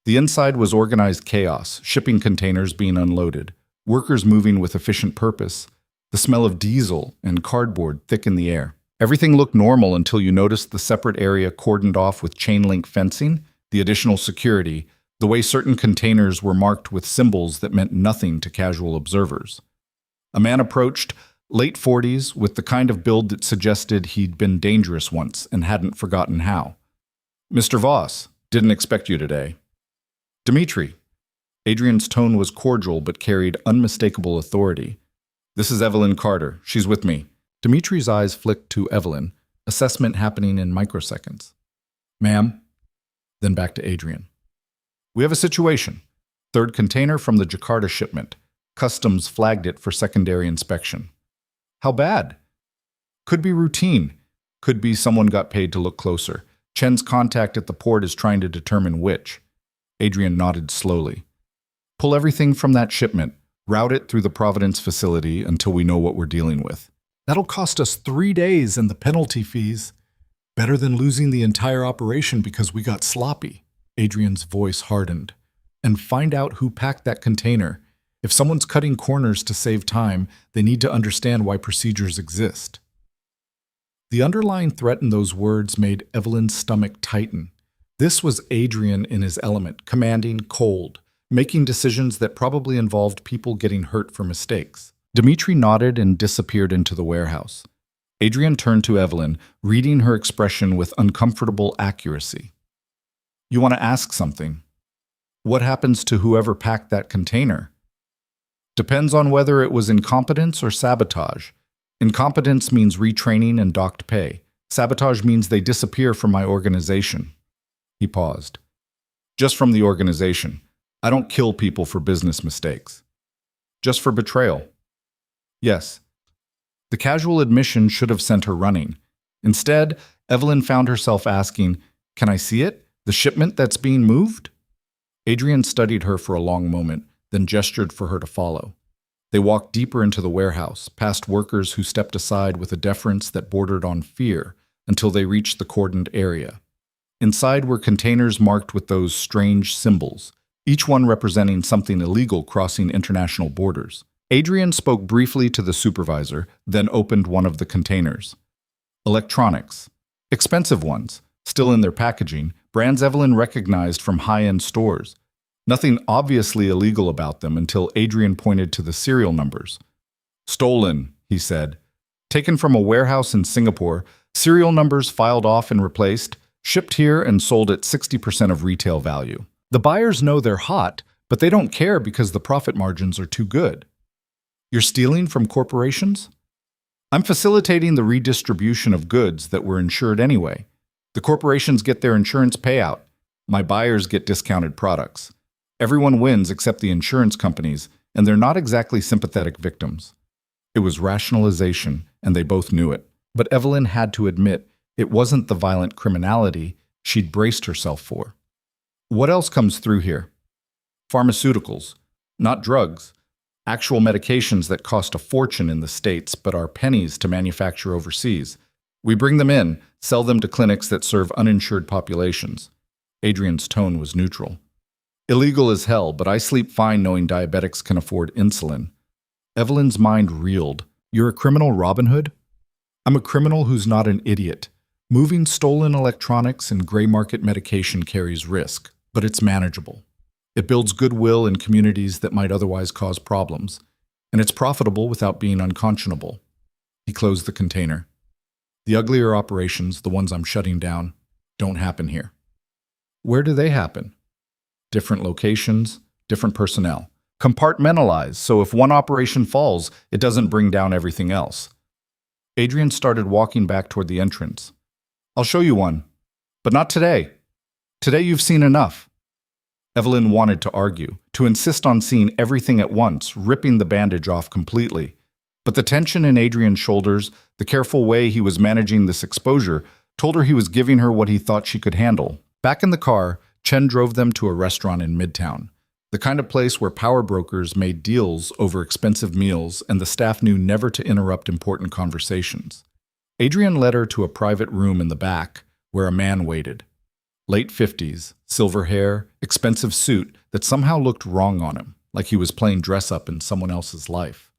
The inside was organized chaos, shipping containers being unloaded, workers moving with efficient purpose, the smell of diesel and cardboard thick in the air. Everything looked normal until you noticed the separate area cordoned off with chain-link fencing, the additional security, the way certain containers were marked with symbols that meant nothing to casual observers. A man approached, late 40s, with the kind of build that suggested he'd been dangerous once and hadn't forgotten how. "Mr. Voss, didn't expect you today." "Dmitri." Adrian's tone was cordial but carried unmistakable authority. "This is Evelyn Carter. She's with me." Dmitri's eyes flicked to Evelyn, assessment happening in microseconds. "Ma'am?" Then back to Adrian. "We have a situation. Third container from the Jakarta shipment. Customs flagged it for secondary inspection." "How bad?" "Could be routine. Could be someone got paid to look closer. Chen's contact at the port is trying to determine which." Adrian nodded slowly. "Pull everything from that shipment. Route it through the Providence facility until we know what we're dealing with." "That'll cost us 3 days and the penalty fees. Better than losing the entire operation because we got sloppy." Adrian's voice hardened. "And find out who packed that container. If someone's cutting corners to save time, they need to understand why procedures exist." The underlying threat in those words made Evelyn's stomach tighten. This was Adrian in his element, commanding, cold, making decisions that probably involved people getting hurt for mistakes. Dmitri nodded and disappeared into the warehouse. Adrian turned to Evelyn, reading her expression with uncomfortable accuracy. "You want to ask something? What happens to whoever packed that container?" "Depends on whether it was incompetence or sabotage. Incompetence means retraining and docked pay. Sabotage means they disappear from my organization." He paused. "Just from the organization. I don't kill people for business mistakes." "Just for betrayal?" "Yes." The casual admission should have sent her running. Instead, Evelyn found herself asking, "Can I see it? The shipment that's being moved?" Adrian studied her for a long moment, then gestured for her to follow. They walked deeper into the warehouse, past workers who stepped aside with a deference that bordered on fear, until they reached the cordoned area. Inside were containers marked with those strange symbols, each one representing something illegal crossing international borders. Adrian spoke briefly to the supervisor, then opened one of the containers. Electronics. Expensive ones, still in their packaging, brands Evelyn recognized from high-end stores. Nothing obviously illegal about them until Adrian pointed to the serial numbers. Stolen, he said. Taken from a warehouse in Singapore, serial numbers filed off and replaced, shipped here and sold at 60% of retail value. The buyers know they're hot, but they don't care because the profit margins are too good. You're stealing from corporations? I'm facilitating the redistribution of goods that were insured anyway. The corporations get their insurance payout. My buyers get discounted products. Everyone wins except the insurance companies, and they're not exactly sympathetic victims. It was rationalization, and they both knew it. But Evelyn had to admit it wasn't the violent criminality she'd braced herself for. What else comes through here? Pharmaceuticals, not drugs. Actual medications that cost a fortune in the States but are pennies to manufacture overseas. We bring them in, sell them to clinics that serve uninsured populations. Adrian's tone was neutral. Illegal as hell, but I sleep fine knowing diabetics can afford insulin. Evelyn's mind reeled. You're a criminal, Robin Hood? I'm a criminal who's not an idiot. Moving stolen electronics and gray market medication carries risk, but it's manageable. It builds goodwill in communities that might otherwise cause problems, and it's profitable without being unconscionable. He closed the container. The uglier operations, the ones I'm shutting down, don't happen here. Where do they happen? Different locations, different personnel. Compartmentalized, so if one operation falls, it doesn't bring down everything else. Adrian started walking back toward the entrance. I'll show you one, but not today. Today you've seen enough. Evelyn wanted to argue, to insist on seeing everything at once, ripping the bandage off completely. But the tension in Adrian's shoulders, the careful way he was managing this exposure, told her he was giving her what he thought she could handle. Back in the car, Chen drove them to a restaurant in Midtown, the kind of place where power brokers made deals over expensive meals and the staff knew never to interrupt important conversations. Adrian led her to a private room in the back, where a man waited. Late 50s, silver hair, expensive suit that somehow looked wrong on him, like he was playing dress-up in someone else's life.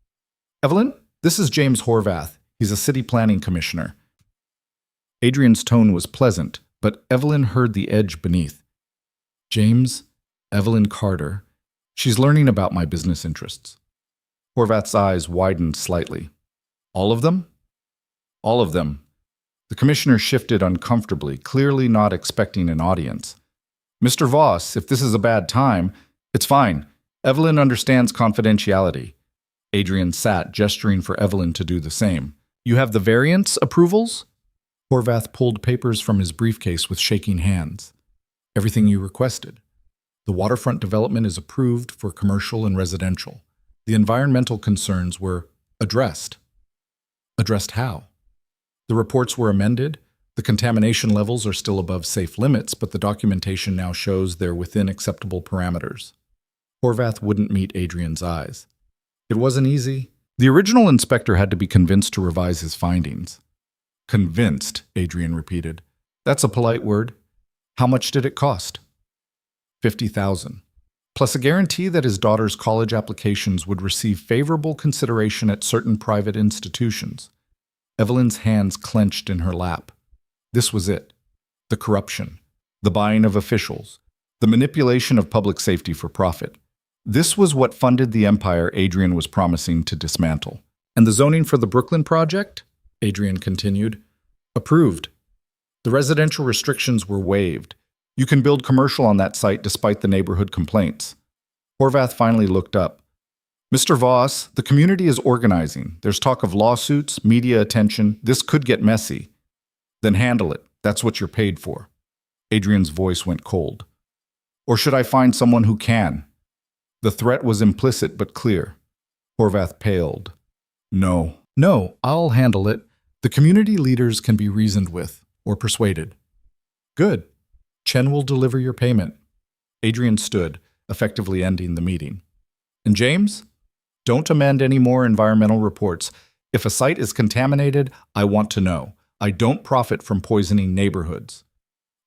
Evelyn, this is James Horvath. He's a city planning commissioner. Adrian's tone was pleasant, but Evelyn heard the edge beneath. James, Evelyn Carter. She's learning about my business interests. Horvath's eyes widened slightly. All of them? All of them. The commissioner shifted uncomfortably, clearly not expecting an audience. Mr. Voss, if this is a bad time, it's fine. Evelyn understands confidentiality. Adrian sat, gesturing for Evelyn to do the same. You have the variance approvals? Horvath pulled papers from his briefcase with shaking hands. Everything you requested. The waterfront development is approved for commercial and residential. The environmental concerns were addressed. Addressed how? The reports were amended. The contamination levels are still above safe limits, but the documentation now shows they're within acceptable parameters. Horvath wouldn't meet Adrian's eyes. It wasn't easy. The original inspector had to be convinced to revise his findings. Convinced, Adrian repeated. That's a polite word. How much did it cost? $50,000, plus a guarantee that his daughter's college applications would receive favorable consideration at certain private institutions. Evelyn's hands clenched in her lap. This was it. The corruption, the buying of officials, the manipulation of public safety for profit. This was what funded the empire Adrian was promising to dismantle. And the zoning for the Brooklyn project? Adrian continued. Approved. The residential restrictions were waived. You can build commercial on that site despite the neighborhood complaints. Horvath finally looked up. Mr. Voss, the community is organizing. There's talk of lawsuits, media attention. This could get messy. Then handle it. That's what you're paid for. Adrian's voice went cold. Or should I find someone who can? The threat was implicit but clear. Horvath paled. No. No, I'll handle it. The community leaders can be reasoned with, or persuaded. Good. Chen will deliver your payment. Adrian stood, effectively ending the meeting. And James? Don't amend any more environmental reports. If a site is contaminated, I want to know. I don't profit from poisoning neighborhoods.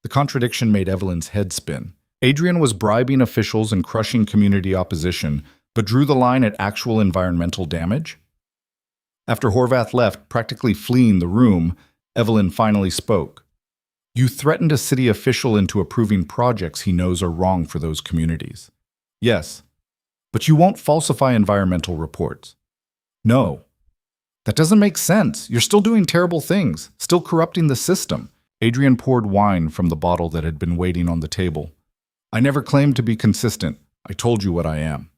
The contradiction made Evelyn's head spin. Adrian was bribing officials and crushing community opposition, but drew the line at actual environmental damage? After Horvath left, practically fleeing the room, Evelyn finally spoke. You threatened a city official into approving projects he knows are wrong for those communities. Yes, but you won't falsify environmental reports. No. That doesn't make sense. You're still doing terrible things, still corrupting the system. Adrian poured wine from the bottle that had been waiting on the table. I never claimed to be consistent. I told you what I am.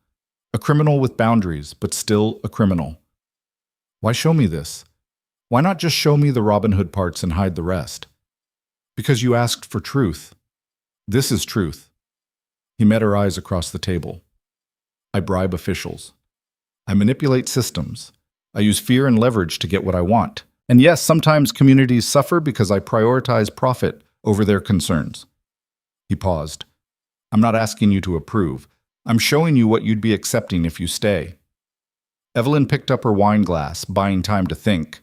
A criminal with boundaries, but still a criminal. Why show me this? Why not just show me the Robin Hood parts and hide the rest? Because you asked for truth. This is truth. He met her eyes across the table. I bribe officials. I manipulate systems. I use fear and leverage to get what I want. And yes, sometimes communities suffer because I prioritize profit over their concerns. He paused. I'm not asking you to approve. I'm showing you what you'd be accepting if you stay. Evelyn picked up her wine glass, buying time to think.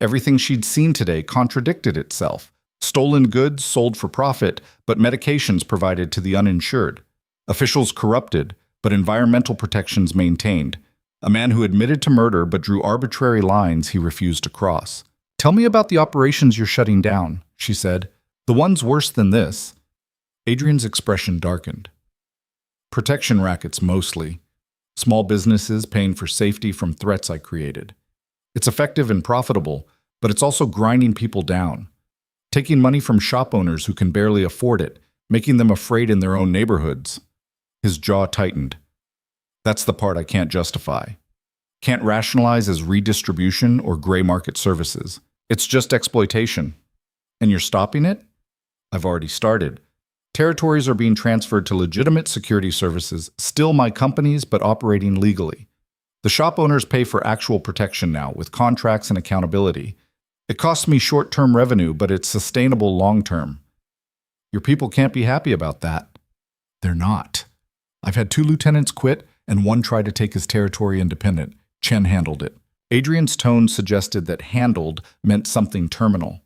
Everything she'd seen today contradicted itself. Stolen goods sold for profit, but medications provided to the uninsured. Officials corrupted, but environmental protections maintained. A man who admitted to murder but drew arbitrary lines he refused to cross. Tell me about the operations you're shutting down, she said. The ones worse than this. Adrian's expression darkened. Protection rackets mostly. Small businesses paying for safety from threats I created. It's effective and profitable, but it's also grinding people down. Taking money from shop owners who can barely afford it, making them afraid in their own neighborhoods. His jaw tightened. That's the part I can't justify. Can't rationalize as redistribution or gray market services. It's just exploitation. And you're stopping it? I've already started. Territories are being transferred to legitimate security services, still my companies, but operating legally. The shop owners pay for actual protection now, with contracts and accountability. It costs me short-term revenue, but it's sustainable long-term. Your people can't be happy about that. They're not. I've had 2 lieutenants quit, and 1 tried to take his territory independent. Chen handled it. Adrian's tone suggested that handled meant something terminal.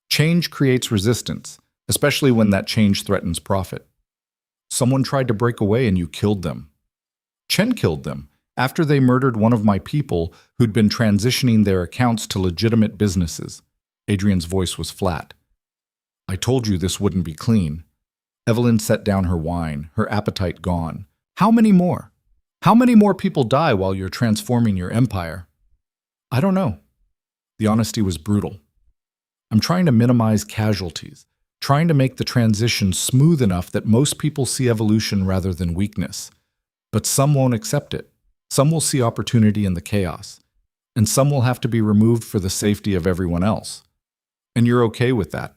Change creates resistance, especially when that change threatens profit. Someone tried to break away and you killed them. Chen killed them after they murdered one of my people who'd been transitioning their accounts to legitimate businesses. Adrian's voice was flat. I told you this wouldn't be clean. Evelyn set down her wine, her appetite gone. How many more? How many more people die while you're transforming your empire? I don't know. The honesty was brutal. I'm trying to minimize casualties, trying to make the transition smooth enough that most people see evolution rather than weakness. But some won't accept it. Some will see opportunity in the chaos. And some will have to be removed for the safety of everyone else. And you're okay with that.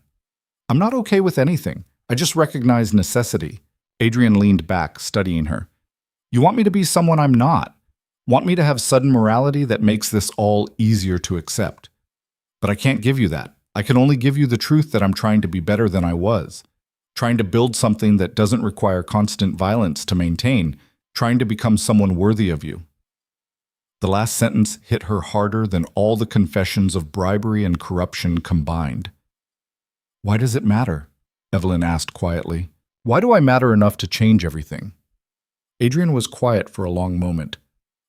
I'm not okay with anything. I just recognize necessity. Adrian leaned back, studying her. You want me to be someone I'm not. Want me to have sudden morality that makes this all easier to accept. But I can't give you that. I can only give you the truth that I'm trying to be better than I was. Trying to build something that doesn't require constant violence to maintain. Trying to become someone worthy of you. The last sentence hit her harder than all the confessions of bribery and corruption combined. Why does it matter? Evelyn asked quietly. Why do I matter enough to change everything? Adrian was quiet for a long moment.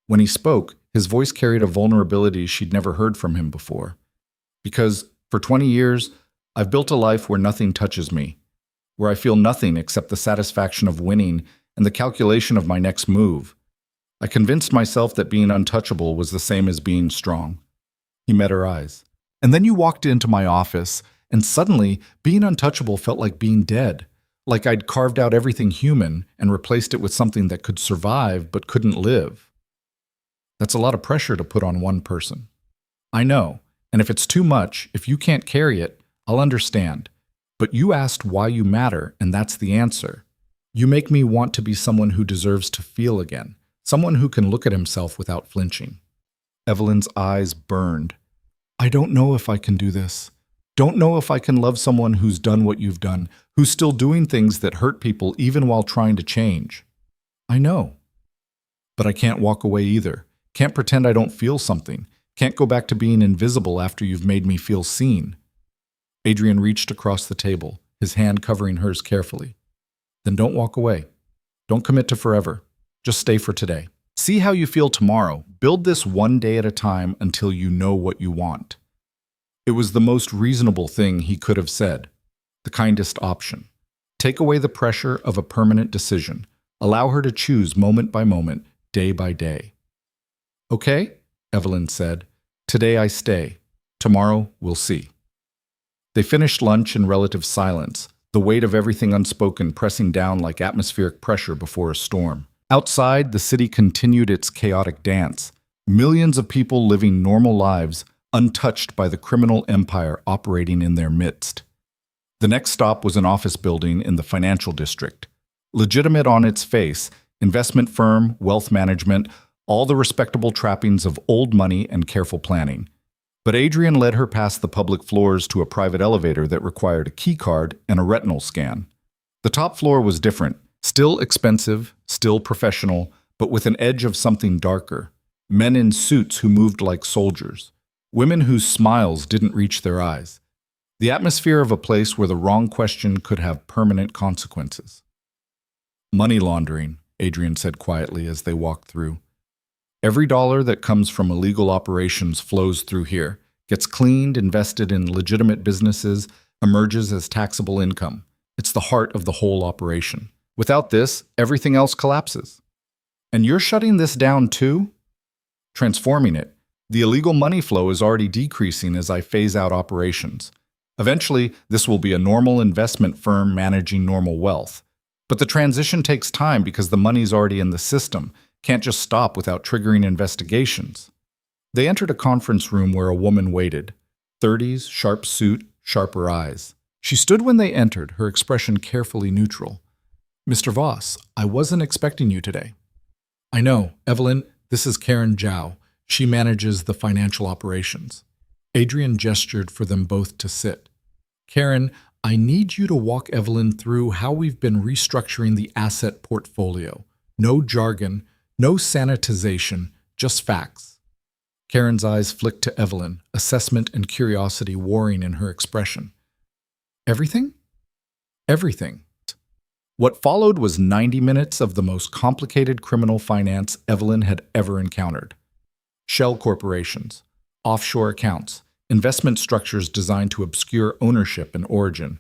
When he spoke, his voice carried a vulnerability she'd never heard from him before. Because, for 20 years, I've built a life where nothing touches me, where I feel nothing except the satisfaction of winning and the calculation of my next move. I convinced myself that being untouchable was the same as being strong. He met her eyes. And then you walked into my office, and suddenly, being untouchable felt like being dead. Like I'd carved out everything human and replaced it with something that could survive but couldn't live. That's a lot of pressure to put on one person. I know, and if it's too much, if you can't carry it, I'll understand. But you asked why you matter, and that's the answer. You make me want to be someone who deserves to feel again, someone who can look at himself without flinching. Evelyn's eyes burned. I don't know if I can do this. Don't know if I can love someone who's done what you've done, who's still doing things that hurt people even while trying to change. I know. But I can't walk away either. Can't pretend I don't feel something. Can't go back to being invisible after you've made me feel seen. Adrian reached across the table, his hand covering hers carefully. Then don't walk away. Don't commit to forever. Just stay for today. See how you feel tomorrow. Build this one day at a time until you know what you want. It was the most reasonable thing he could have said, the kindest option. Take away the pressure of a permanent decision. Allow her to choose moment by moment, day by day. Okay, Evelyn said. Today I stay. Tomorrow we'll see. They finished lunch in relative silence, the weight of everything unspoken pressing down like atmospheric pressure before a storm. Outside, the city continued its chaotic dance. Millions of people living normal lives, untouched by the criminal empire operating in their midst. The next stop was an office building in the financial district. Legitimate on its face, investment firm, wealth management, all the respectable trappings of old money and careful planning. But Adrian led her past the public floors to a private elevator that required a key card and a retinal scan. The top floor was different, still expensive, still professional, but with an edge of something darker. Men in suits who moved like soldiers. Women whose smiles didn't reach their eyes. The atmosphere of a place where the wrong question could have permanent consequences. Money laundering, Adrian said quietly as they walked through. Every dollar that comes from illegal operations flows through here, gets cleaned, invested in legitimate businesses, emerges as taxable income. It's the heart of the whole operation. Without this, everything else collapses. And you're shutting this down too? Transforming it. The illegal money flow is already decreasing as I phase out operations. Eventually, this will be a normal investment firm managing normal wealth. But the transition takes time because the money's already in the system. Can't just stop without triggering investigations. They entered a conference room where a woman waited. 30s, sharp suit, sharper eyes. She stood when they entered, her expression carefully neutral. Mr. Voss, I wasn't expecting you today. I know, Evelyn, this is Karen Zhao. She manages the financial operations. Adrian gestured for them both to sit. Karen, I need you to walk Evelyn through how we've been restructuring the asset portfolio. No jargon, no sanitization, just facts. Karen's eyes flicked to Evelyn, assessment and curiosity warring in her expression. Everything? Everything. What followed was 90 minutes of the most complicated criminal finance Evelyn had ever encountered. Shell corporations, offshore accounts, investment structures designed to obscure ownership and origin.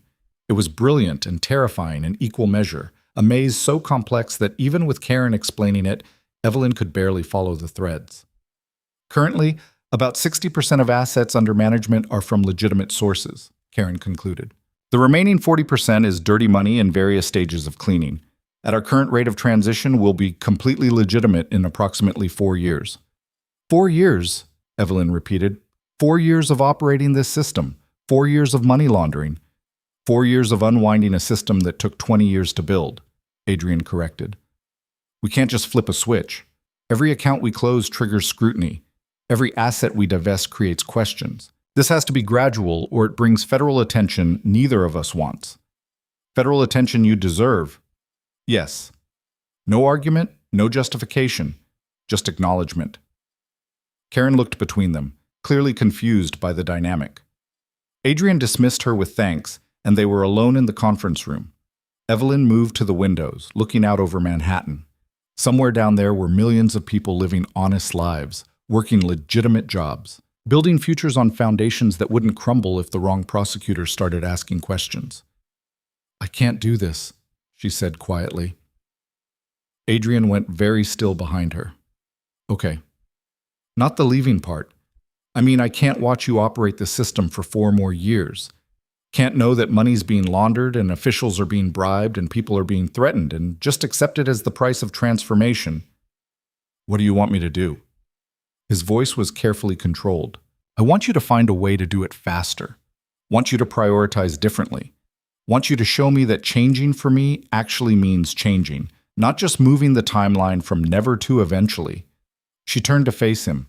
It was brilliant and terrifying in equal measure, a maze so complex that even with Karen explaining it, Evelyn could barely follow the threads. Currently, about 60% of assets under management are from legitimate sources, Karen concluded. The remaining 40% is dirty money in various stages of cleaning. At our current rate of transition, we'll be completely legitimate in approximately 4 years. 4 years, Evelyn repeated. 4 years of operating this system. 4 years of money laundering. 4 years of unwinding a system that took 20 years to build, Adrian corrected. We can't just flip a switch. Every account we close triggers scrutiny. Every asset we divest creates questions. This has to be gradual, or it brings federal attention neither of us wants. Federal attention you deserve. Yes. No argument, no justification, just acknowledgement. Karen looked between them, clearly confused by the dynamic. Adrian dismissed her with thanks, and they were alone in the conference room. Evelyn moved to the windows, looking out over Manhattan. Somewhere down there were millions of people living honest lives, working legitimate jobs, building futures on foundations that wouldn't crumble if the wrong prosecutor started asking questions. I can't do this, she said quietly. Adrian went very still behind her. Okay. Not the leaving part. I mean, I can't watch you operate the system for 4 more years. Can't know that money's being laundered and officials are being bribed and people are being threatened and just accept it as the price of transformation. What do you want me to do? His voice was carefully controlled. I want you to find a way to do it faster. Want you to prioritize differently. Want you to show me that changing for me actually means changing, not just moving the timeline from never to eventually. She turned to face him.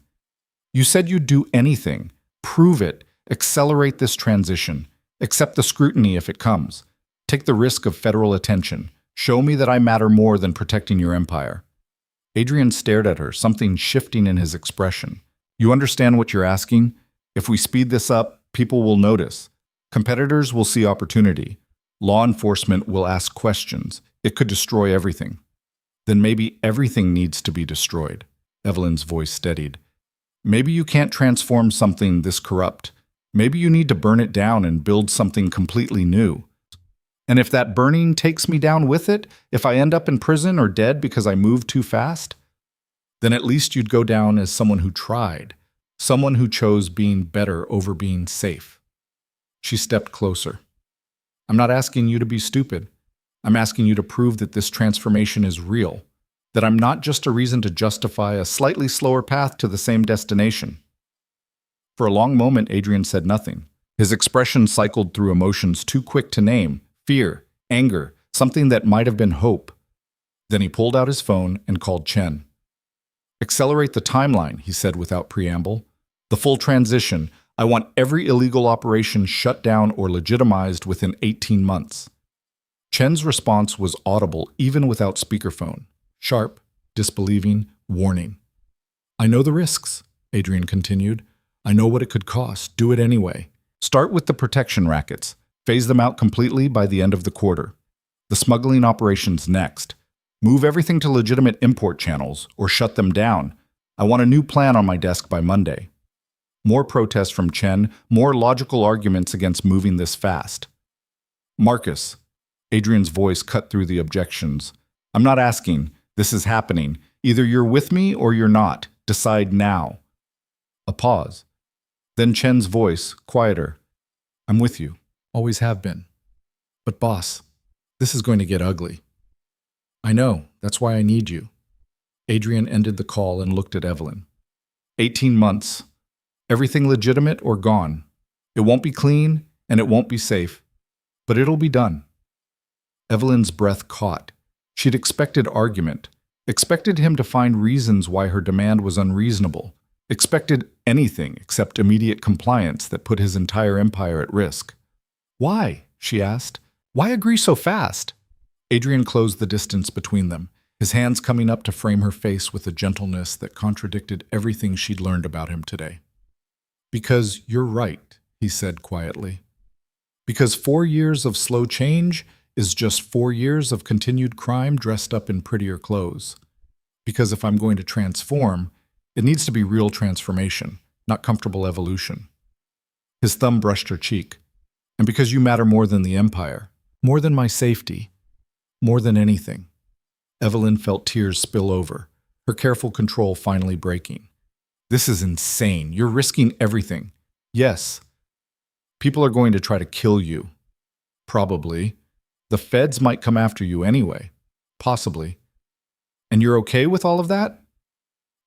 You said you'd do anything. Prove it. Accelerate this transition. Accept the scrutiny if it comes. Take the risk of federal attention. Show me that I matter more than protecting your empire. Adrian stared at her, something shifting in his expression. You understand what you're asking? If we speed this up, people will notice. Competitors will see opportunity. Law enforcement will ask questions. It could destroy everything. Then maybe everything needs to be destroyed. Evelyn's voice steadied. Maybe you can't transform something this corrupt. Maybe you need to burn it down and build something completely new. And if that burning takes me down with it, if I end up in prison or dead because I moved too fast, then at least you'd go down as someone who tried, someone who chose being better over being safe. She stepped closer. I'm not asking you to be stupid. I'm asking you to prove that this transformation is real, that I'm not just a reason to justify a slightly slower path to the same destination. For a long moment, Adrian said nothing. His expression cycled through emotions too quick to name: fear, anger, something that might have been hope. Then he pulled out his phone and called Chen. Accelerate the timeline, he said without preamble. The full transition. I want every illegal operation shut down or legitimized within 18 months. Chen's response was audible even without speakerphone. Sharp, disbelieving, warning. I know the risks, Adrian continued. I know what it could cost. Do it anyway. Start with the protection rackets. Phase them out completely by the end of the quarter. The smuggling operations next. Move everything to legitimate import channels or shut them down. I want a new plan on my desk by Monday. More protests from Chen, more logical arguments against moving this fast. Marcus. Adrian's voice cut through the objections. I'm not asking. This is happening. Either you're with me or you're not. Decide now. A pause. Then Chen's voice, quieter. I'm with you. Always have been. But boss, this is going to get ugly. I know. That's why I need you. Adrian ended the call and looked at Evelyn. 18 months. Everything legitimate or gone. It won't be clean and it won't be safe. But it'll be done. Evelyn's breath caught. She'd expected argument. Expected him to find reasons why her demand was unreasonable. Expected anything except immediate compliance that put his entire empire at risk. Why? She asked. Why agree so fast? Adrian closed the distance between them, his hands coming up to frame her face with a gentleness that contradicted everything she'd learned about him today. Because you're right, he said quietly. Because 4 years of slow change is just 4 years of continued crime dressed up in prettier clothes. Because if I'm going to transform, it needs to be real transformation, not comfortable evolution. His thumb brushed her cheek. And because you matter more than the empire, more than my safety, more than anything. Evelyn felt tears spill over, her careful control finally breaking. This is insane. You're risking everything. Yes. People are going to try to kill you. Probably. The feds might come after you anyway. Possibly. And you're okay with all of that?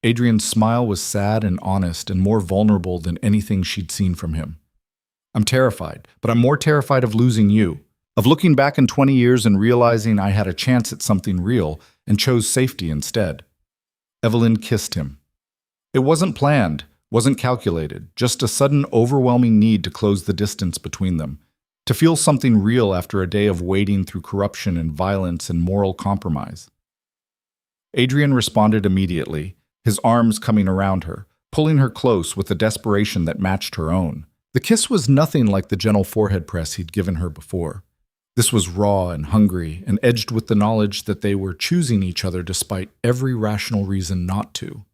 Adrian's smile was sad and honest and more vulnerable than anything she'd seen from him. I'm terrified, but I'm more terrified of losing you, of looking back in 20 years and realizing I had a chance at something real and chose safety instead. Evelyn kissed him. It wasn't planned, wasn't calculated, just a sudden overwhelming need to close the distance between them, to feel something real after a day of wading through corruption and violence and moral compromise. Adrian responded immediately, his arms coming around her, pulling her close with a desperation that matched her own. The kiss was nothing like the gentle forehead press he'd given her before. This was raw and hungry and edged with the knowledge that they were choosing each other despite every rational reason not to.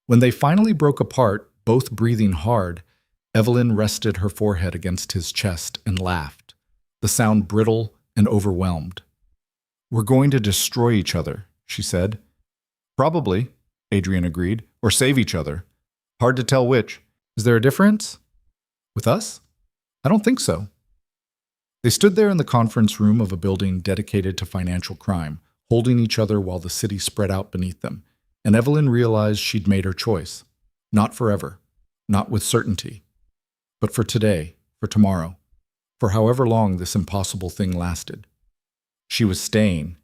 When they finally broke apart, both breathing hard, Evelyn rested her forehead against his chest and laughed, the sound brittle and overwhelmed. We're going to destroy each other, she said. Probably, Adrian agreed, or save each other. Hard to tell which. Is there a difference? With us? I don't think so. They stood there in the conference room of a building dedicated to financial crime, holding each other while the city spread out beneath them, and Evelyn realized she'd made her choice. Not forever, not with certainty, but for today, for tomorrow, for however long this impossible thing lasted. She was staying.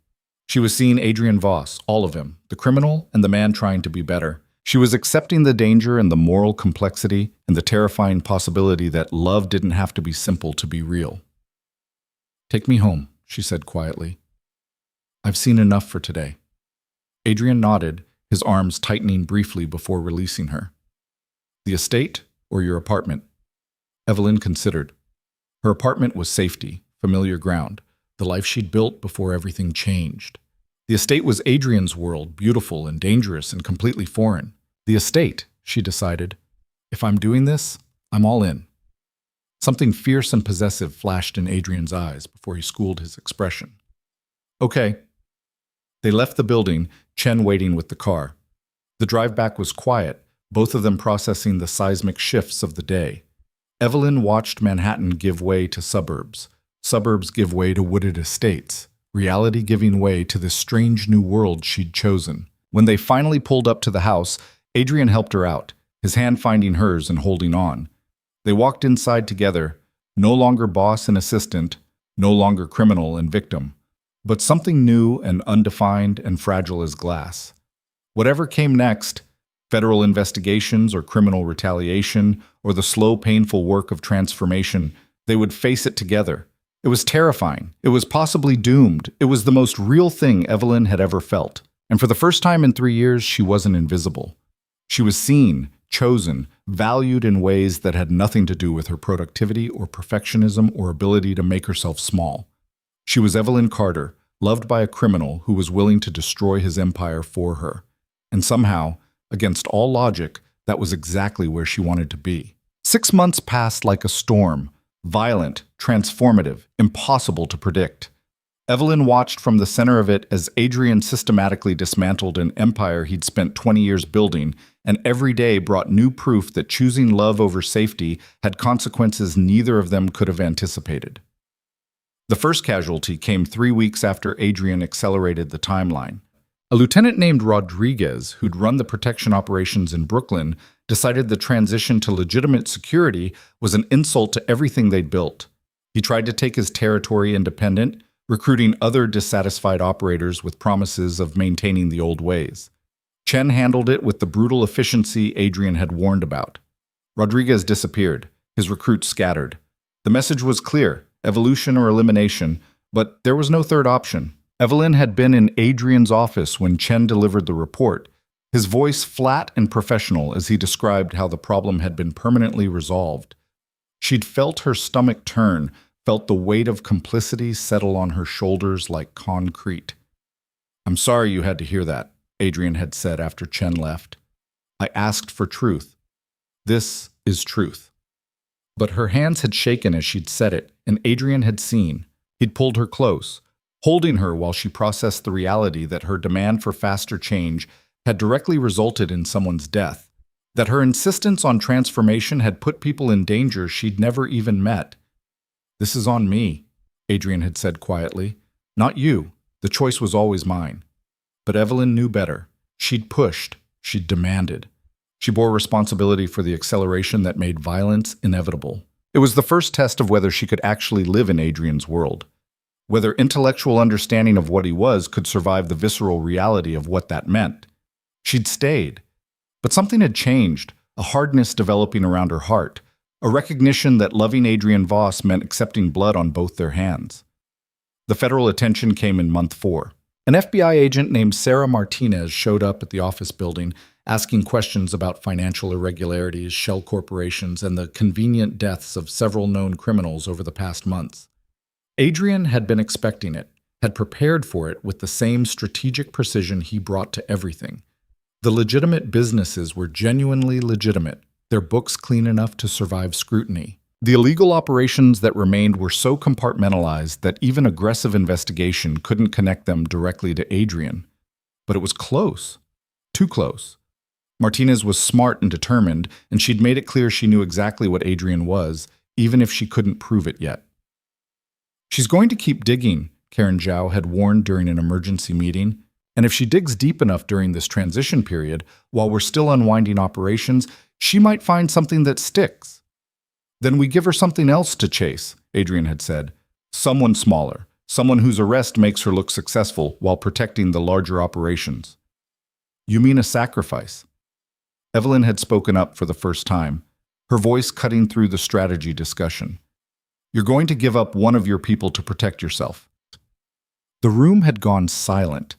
She was seeing Adrian Voss, all of him, the criminal and the man trying to be better. She was accepting the danger and the moral complexity and the terrifying possibility that love didn't have to be simple to be real. Take me home, she said quietly. I've seen enough for today. Adrian nodded, his arms tightening briefly before releasing her. The estate or your apartment? Evelyn considered. Her apartment was safety, familiar ground, the life she'd built before everything changed. The estate was Adrian's world, beautiful and dangerous and completely foreign. The estate, she decided. If I'm doing this, I'm all in. Something fierce and possessive flashed in Adrian's eyes before he schooled his expression. Okay. They left the building, Chen waiting with the car. The drive back was quiet, both of them processing the seismic shifts of the day. Evelyn watched Manhattan give way to suburbs. Suburbs give way to wooded estates. Reality giving way to this strange new world she'd chosen. When they finally pulled up to the house, Adrian helped her out, his hand finding hers and holding on. They walked inside together, no longer boss and assistant, no longer criminal and victim, but something new and undefined and fragile as glass. Whatever came next, federal investigations or criminal retaliation or the slow, painful work of transformation, they would face it together. It was terrifying. It was possibly doomed. It was the most real thing Evelyn had ever felt. And for the first time in 3 years, she wasn't invisible. She was seen, chosen, valued in ways that had nothing to do with her productivity or perfectionism or ability to make herself small. She was Evelyn Carter, loved by a criminal who was willing to destroy his empire for her. And somehow, against all logic, that was exactly where she wanted to be. 6 months passed like a storm, violent, transformative, impossible to predict. Evelyn watched from the center of it as Adrian systematically dismantled an empire he'd spent 20 years building, and every day brought new proof that choosing love over safety had consequences neither of them could have anticipated. The first casualty came 3 weeks after Adrian accelerated the timeline. A lieutenant named Rodriguez, who'd run the protection operations in Brooklyn, decided the transition to legitimate security was an insult to everything they'd built. He tried to take his territory independent, recruiting other dissatisfied operators with promises of maintaining the old ways. Chen handled it with the brutal efficiency Adrian had warned about. Rodriguez disappeared, his recruits scattered. The message was clear, evolution or elimination, but there was no third option. Evelyn had been in Adrian's office when Chen delivered the report, his voice flat and professional as he described how the problem had been permanently resolved. She'd felt her stomach turn, felt the weight of complicity settle on her shoulders like concrete. "I'm sorry you had to hear that," Adrian had said after Chen left. "I asked for truth. This is truth." But her hands had shaken as she'd said it, and Adrian had seen. He'd pulled her close, holding her while she processed the reality that her demand for faster change had directly resulted in someone's death, that her insistence on transformation had put people in danger she'd never even met. "This is on me," Adrian had said quietly. "Not you. The choice was always mine." But Evelyn knew better. She'd pushed. She'd demanded. She bore responsibility for the acceleration that made violence inevitable. It was the first test of whether she could actually live in Adrian's world, whether intellectual understanding of what he was could survive the visceral reality of what that meant. She'd stayed. But something had changed, a hardness developing around her heart, a recognition that loving Adrian Voss meant accepting blood on both their hands. The federal attention came in month 4. An FBI agent named Sarah Martinez showed up at the office building, asking questions about financial irregularities, shell corporations, and the convenient deaths of several known criminals over the past months. Adrian had been expecting it, had prepared for it with the same strategic precision he brought to everything. The legitimate businesses were genuinely legitimate, their books clean enough to survive scrutiny. The illegal operations that remained were so compartmentalized that even aggressive investigation couldn't connect them directly to Adrian. But it was close. Too close. Martinez was smart and determined, and she'd made it clear she knew exactly what Adrian was, even if she couldn't prove it yet. "She's going to keep digging," Karen Zhao had warned during an emergency meeting. "And if she digs deep enough during this transition period, while we're still unwinding operations, she might find something that sticks." "Then we give her something else to chase," Adrian had said. "Someone smaller, someone whose arrest makes her look successful while protecting the larger operations." "You mean a sacrifice?" Evelyn had spoken up for the first time, her voice cutting through the strategy discussion. "You're going to give up one of your people to protect yourself." The room had gone silent.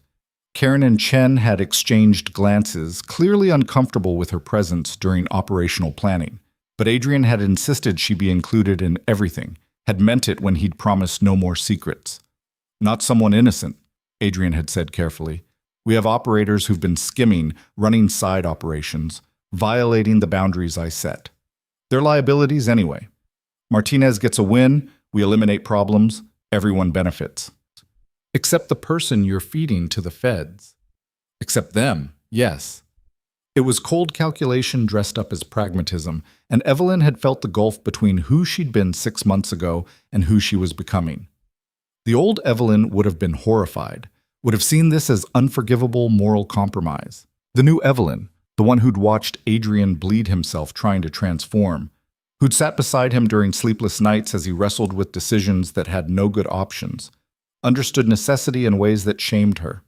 Karen and Chen had exchanged glances, clearly uncomfortable with her presence during operational planning. But Adrian had insisted she be included in everything, had meant it when he'd promised no more secrets. "Not someone innocent," Adrian had said carefully. "We have operators who've been skimming, running side operations, violating the boundaries I set. They're liabilities anyway. Martinez gets a win, we eliminate problems, everyone benefits. Except the person you're feeding to the feds. Except them, yes. It was cold calculation dressed up as pragmatism, and Evelyn had felt the gulf between who she'd been 6 months ago and who she was becoming. The old Evelyn would have been horrified, would have seen this as unforgivable moral compromise. The new Evelyn, the one who'd watched Adrian bleed himself trying to transform, who'd sat beside him during sleepless nights as he wrestled with decisions that had no good options, understood necessity in ways that shamed her.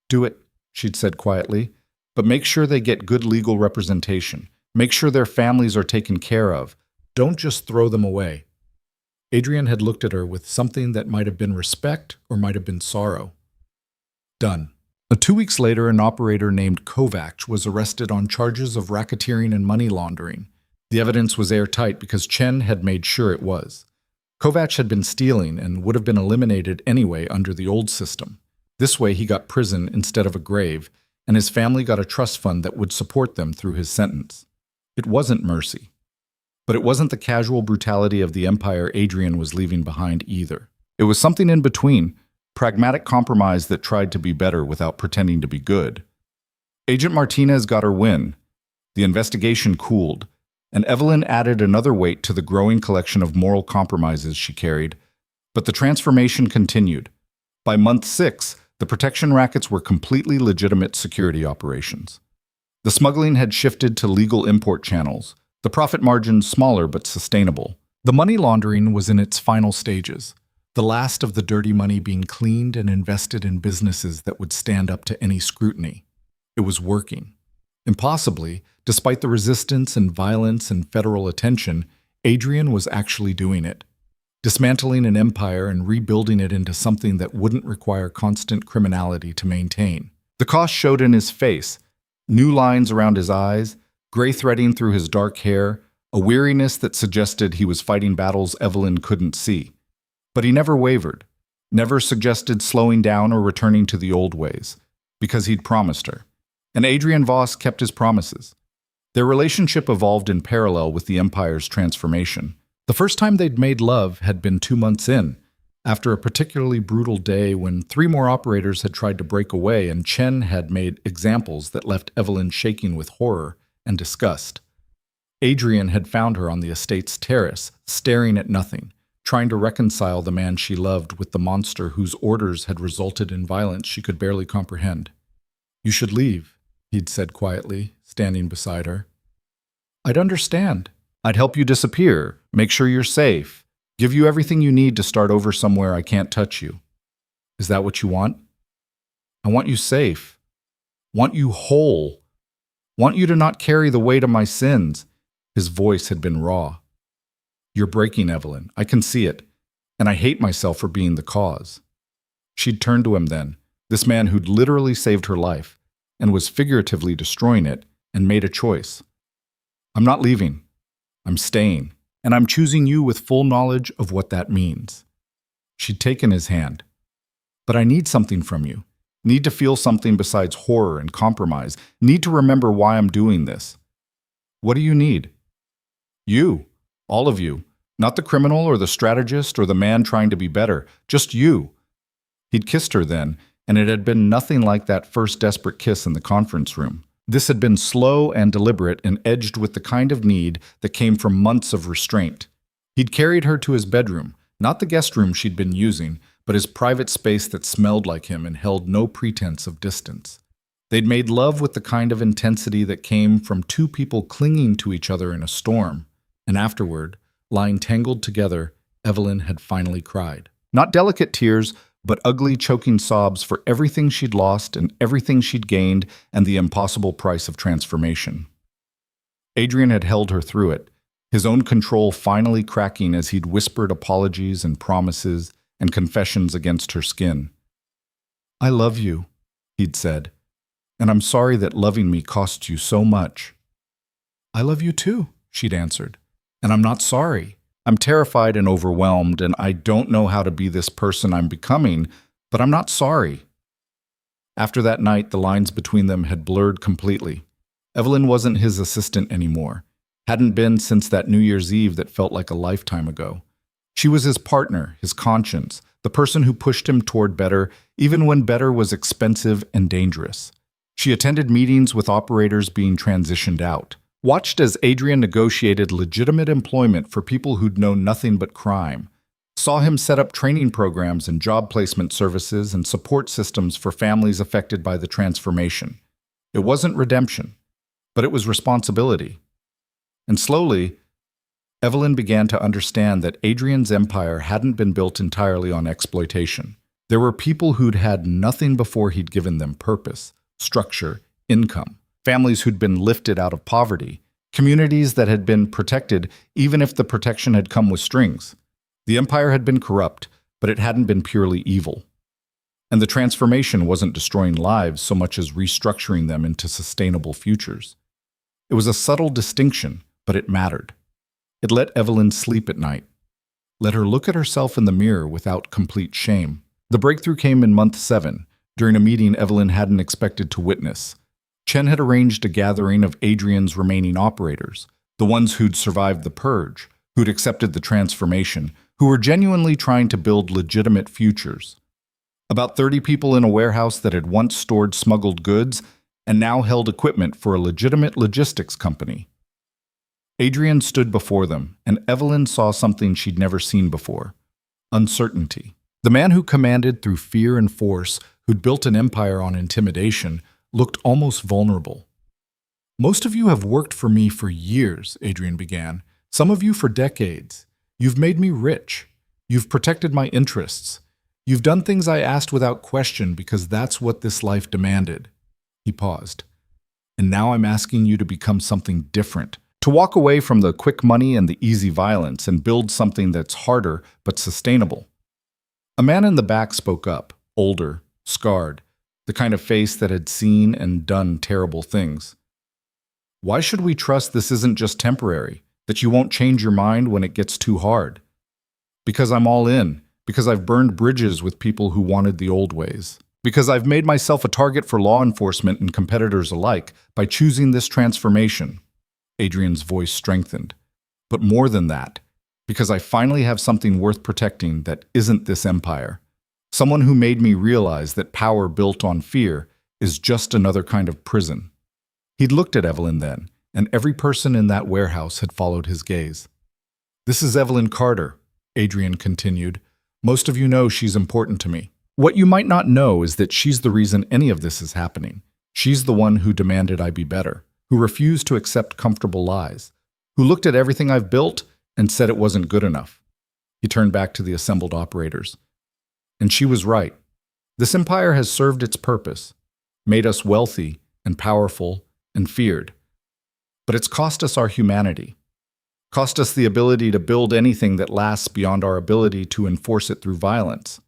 "Do it," she'd said quietly, "but make sure they get good legal representation. Make sure their families are taken care of. Don't just throw them away." Adrian had looked at her with something that might have been respect or might have been sorrow. Done. 2 weeks later, an operator named Kovac was arrested on charges of racketeering and money laundering. The evidence was airtight because Chen had made sure it was. Kovac had been stealing and would have been eliminated anyway under the old system. This way he got prison instead of a grave, and his family got a trust fund that would support them through his sentence. It wasn't mercy. But it wasn't the casual brutality of the empire Adrian was leaving behind either. It was something in between, pragmatic compromise that tried to be better without pretending to be good. Agent Martinez got her win. The investigation cooled, and Evelyn added another weight to the growing collection of moral compromises she carried. But the transformation continued. By month 6, the protection rackets were completely legitimate security operations. The smuggling had shifted to legal import channels, the profit margins smaller but sustainable. The money laundering was in its final stages, the last of the dirty money being cleaned and invested in businesses that would stand up to any scrutiny. It was working. Impossibly, despite the resistance and violence and federal attention, Adrian was actually doing it, dismantling an empire and rebuilding it into something that wouldn't require constant criminality to maintain. The cost showed in his face, new lines around his eyes, gray threading through his dark hair, a weariness that suggested he was fighting battles Evelyn couldn't see. But he never wavered, never suggested slowing down or returning to the old ways, because he'd promised her. And Adrian Voss kept his promises. Their relationship evolved in parallel with the empire's transformation. The first time they'd made love had been 2 months in, after a particularly brutal day when 3 more operators had tried to break away and Chen had made examples that left Evelyn shaking with horror and disgust. Adrian had found her on the estate's terrace, staring at nothing, trying to reconcile the man she loved with the monster whose orders had resulted in violence she could barely comprehend. "You should leave," he'd said quietly, standing beside her. "I'd understand. I'd help you disappear, make sure you're safe, give you everything you need to start over somewhere I can't touch you. Is that what you want? I want you safe. Want you whole. Want you to not carry the weight of my sins." His voice had been raw. "You're breaking, Evelyn. I can see it. And I hate myself for being the cause." She'd turned to him then, this man who'd literally saved her life, and was figuratively destroying it, and made a choice. "I'm not leaving. I'm staying. And I'm choosing you with full knowledge of what that means." She'd taken his hand. "But I need something from you. Need to feel something besides horror and compromise. Need to remember why I'm doing this." "What do you need?" "You. All of you. Not the criminal or the strategist or the man trying to be better. Just you." He'd kissed her then, and it had been nothing like that first desperate kiss in the conference room. This had been slow and deliberate and edged with the kind of need that came from months of restraint. He'd carried her to his bedroom, not the guest room she'd been using, but his private space that smelled like him and held no pretense of distance. They'd made love with the kind of intensity that came from 2 people clinging to each other in a storm. And afterward, lying tangled together, Evelyn had finally cried. Not delicate tears, but ugly, choking sobs for everything she'd lost and everything she'd gained and the impossible price of transformation. Adrian had held her through it, his own control finally cracking as he'd whispered apologies and promises and confessions against her skin. "I love you," he'd said, "and I'm sorry that loving me cost you so much." "I love you too," she'd answered, "and I'm not sorry. I'm terrified and overwhelmed, and I don't know how to be this person I'm becoming, but I'm not sorry." After that night, the lines between them had blurred completely. Evelyn wasn't his assistant anymore, Hadn't been since that New Year's Eve that felt like a lifetime ago. She was his partner, his conscience, the person who pushed him toward better, even when better was expensive and dangerous. She attended meetings with operators being transitioned out, watched as Adrian negotiated legitimate employment for people who'd known nothing but crime, saw him set up training programs and job placement services and support systems for families affected by the transformation. It wasn't redemption, but it was responsibility. And slowly, Evelyn began to understand that Adrian's empire hadn't been built entirely on exploitation. There were people who'd had nothing before he'd given them purpose, structure, income, families who'd been lifted out of poverty, communities that had been protected even if the protection had come with strings. The empire had been corrupt, but it hadn't been purely evil. And the transformation wasn't destroying lives so much as restructuring them into sustainable futures. It was a subtle distinction, but it mattered. It let Evelyn sleep at night, let her look at herself in the mirror without complete shame. The breakthrough came in month 7, during a meeting Evelyn hadn't expected to witness. Chen had arranged a gathering of Adrian's remaining operators, the ones who'd survived the purge, who'd accepted the transformation, who were genuinely trying to build legitimate futures. About 30 people in a warehouse that had once stored smuggled goods and now held equipment for a legitimate logistics company. Adrian stood before them, and Evelyn saw something she'd never seen before: uncertainty. The man who commanded through fear and force, who'd built an empire on intimidation, looked almost vulnerable. "Most of you have worked for me for years," Adrian began. "Some of you for decades. You've made me rich. You've protected my interests. You've done things I asked without question because that's what this life demanded." He paused. "And now I'm asking you to become something different, to walk away from the quick money and the easy violence and build something that's harder but sustainable." A man in the back spoke up, older, scarred, the kind of face that had seen and done terrible things. "Why should we trust this isn't just temporary, that you won't change your mind when it gets too hard?" "Because I'm all in, because I've burned bridges with people who wanted the old ways. Because I've made myself a target for law enforcement and competitors alike by choosing this transformation." Adrian's voice strengthened. "But more than that, because I finally have something worth protecting that isn't this empire. Someone who made me realize that power built on fear is just another kind of prison." He'd looked at Evelyn then, and every person in that warehouse had followed his gaze. "This is Evelyn Carter," Adrian continued. "Most of you know she's important to me. What you might not know is that she's the reason any of this is happening. She's the one who demanded I be better, who refused to accept comfortable lies, who looked at everything I've built and said it wasn't good enough." He turned back to the assembled operators. "And she was right. This empire has served its purpose, made us wealthy and powerful and feared. But it's cost us our humanity, cost us the ability to build anything that lasts beyond our ability to enforce it through violence."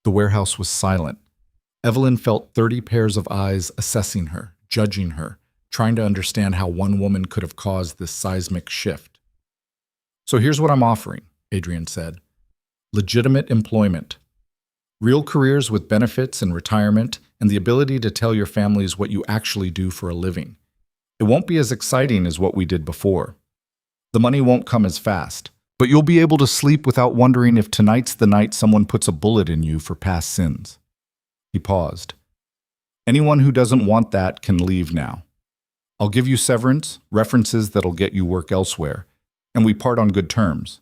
The warehouse was silent. Evelyn felt 30 pairs of eyes assessing her, judging her, trying to understand how one woman could have caused this seismic shift. "So here's what I'm offering," Adrian said. "Legitimate employment. Real careers with benefits and retirement and the ability to tell your families what you actually do for a living. It won't be as exciting as what we did before. The money won't come as fast, but you'll be able to sleep without wondering if tonight's the night someone puts a bullet in you for past sins." He paused. "Anyone who doesn't want that can leave now. I'll give you severance, references that'll get you work elsewhere, and we part on good terms.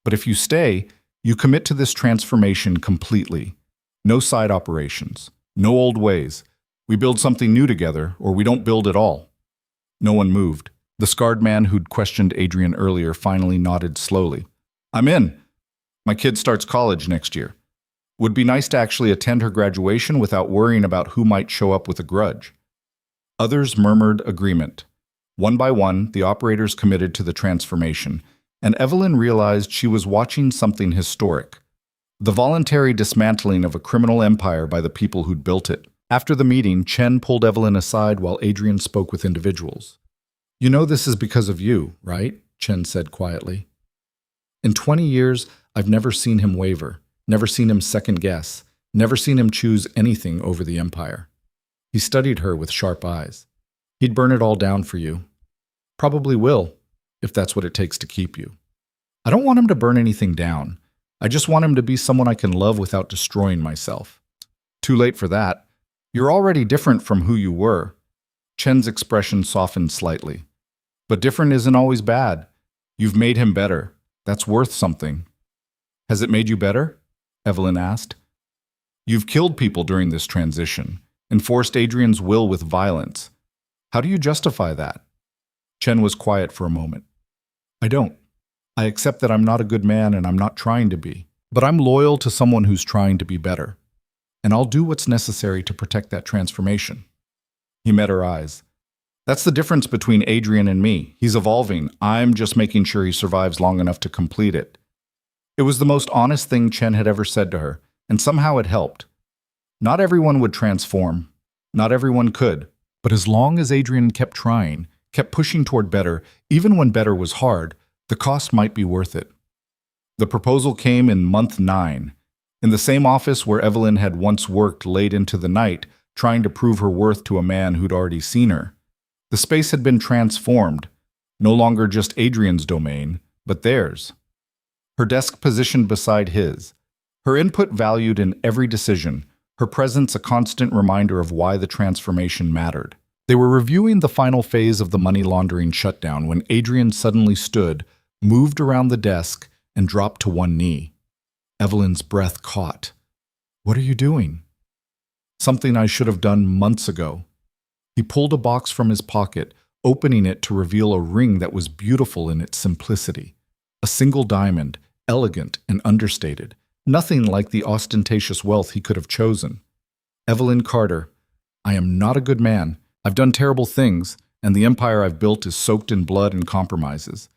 But if you stay, you commit to this transformation completely. No side operations, no old ways. We build something new together, or we don't build at all." No one moved. The scarred man who'd questioned Adrian earlier finally nodded slowly. "I'm in. My kid starts college next year. Would be nice to actually attend her graduation without worrying about who might show up with a grudge." Others murmured agreement. One by one, the operators committed to the transformation, and Evelyn realized she was watching something historic: the voluntary dismantling of a criminal empire by the people who'd built it. After the meeting, Chen pulled Evelyn aside while Adrian spoke with individuals. "You know this is because of you, right?" Chen said quietly. "In 20 years, I've never seen him waver, never seen him second-guess, never seen him choose anything over the empire." He studied her with sharp eyes. "He'd burn it all down for you. Probably will, if that's what it takes to keep you. I don't want him to burn anything down. I just want him to be someone I can love without destroying myself. Too late for that. You're already different from who you were. Chen's expression softened slightly. But different isn't always bad. You've made him better. That's worth something. Has it made you better? Evelyn asked. You've killed people during this transition, enforced Adrian's will with violence. How do you justify that? Chen was quiet for a moment. I don't. I accept that I'm not a good man and I'm not trying to be. But I'm loyal to someone who's trying to be better. And I'll do what's necessary to protect that transformation. He met her eyes. That's the difference between Adrian and me. He's evolving. I'm just making sure he survives long enough to complete it. It was the most honest thing Chen had ever said to her, and somehow it helped. Not everyone would transform. Not everyone could. But as long as Adrian kept trying, kept pushing toward better, even when better was hard, the cost might be worth it. The proposal came in month 9. In the same office where Evelyn had once worked late into the night, trying to prove her worth to a man who'd already seen her. The space had been transformed, no longer just Adrian's domain, but theirs. Her desk positioned beside his, her input valued in every decision, her presence a constant reminder of why the transformation mattered. They were reviewing the final phase of the money laundering shutdown when Adrian suddenly stood, moved around the desk, and dropped to one knee. Evelyn's breath caught. What are you doing? Something I should have done months ago. He pulled a box from his pocket, opening it to reveal a ring that was beautiful in its simplicity. A single diamond, elegant and understated, nothing like the ostentatious wealth he could have chosen. Evelyn Carter, I am not a good man. I've done terrible things, and the empire I've built is soaked in blood and compromises.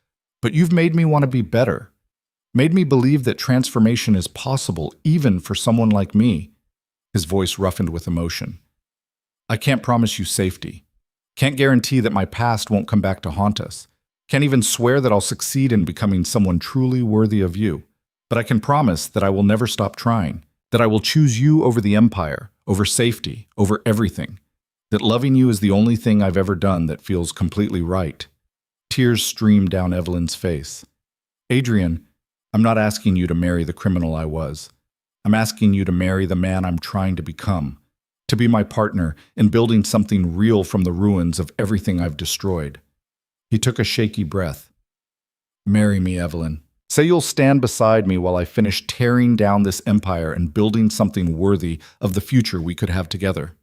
But you've made me want to be better. Made me believe that transformation is possible, even for someone like me. His voice roughened with emotion. I can't promise you safety. Can't guarantee that my past won't come back to haunt us. Can't even swear that I'll succeed in becoming someone truly worthy of you. But I can promise that I will never stop trying, that I will choose you over the empire, over safety, over everything, that loving you is the only thing I've ever done that feels completely right. Tears streamed down Evelyn's face. Adrian, I'm not asking you to marry the criminal I was. I'm asking you to marry the man I'm trying to become, to be my partner in building something real from the ruins of everything I've destroyed. He took a shaky breath. Marry me, Evelyn. Say you'll stand beside me while I finish tearing down this empire and building something worthy of the future we could have together.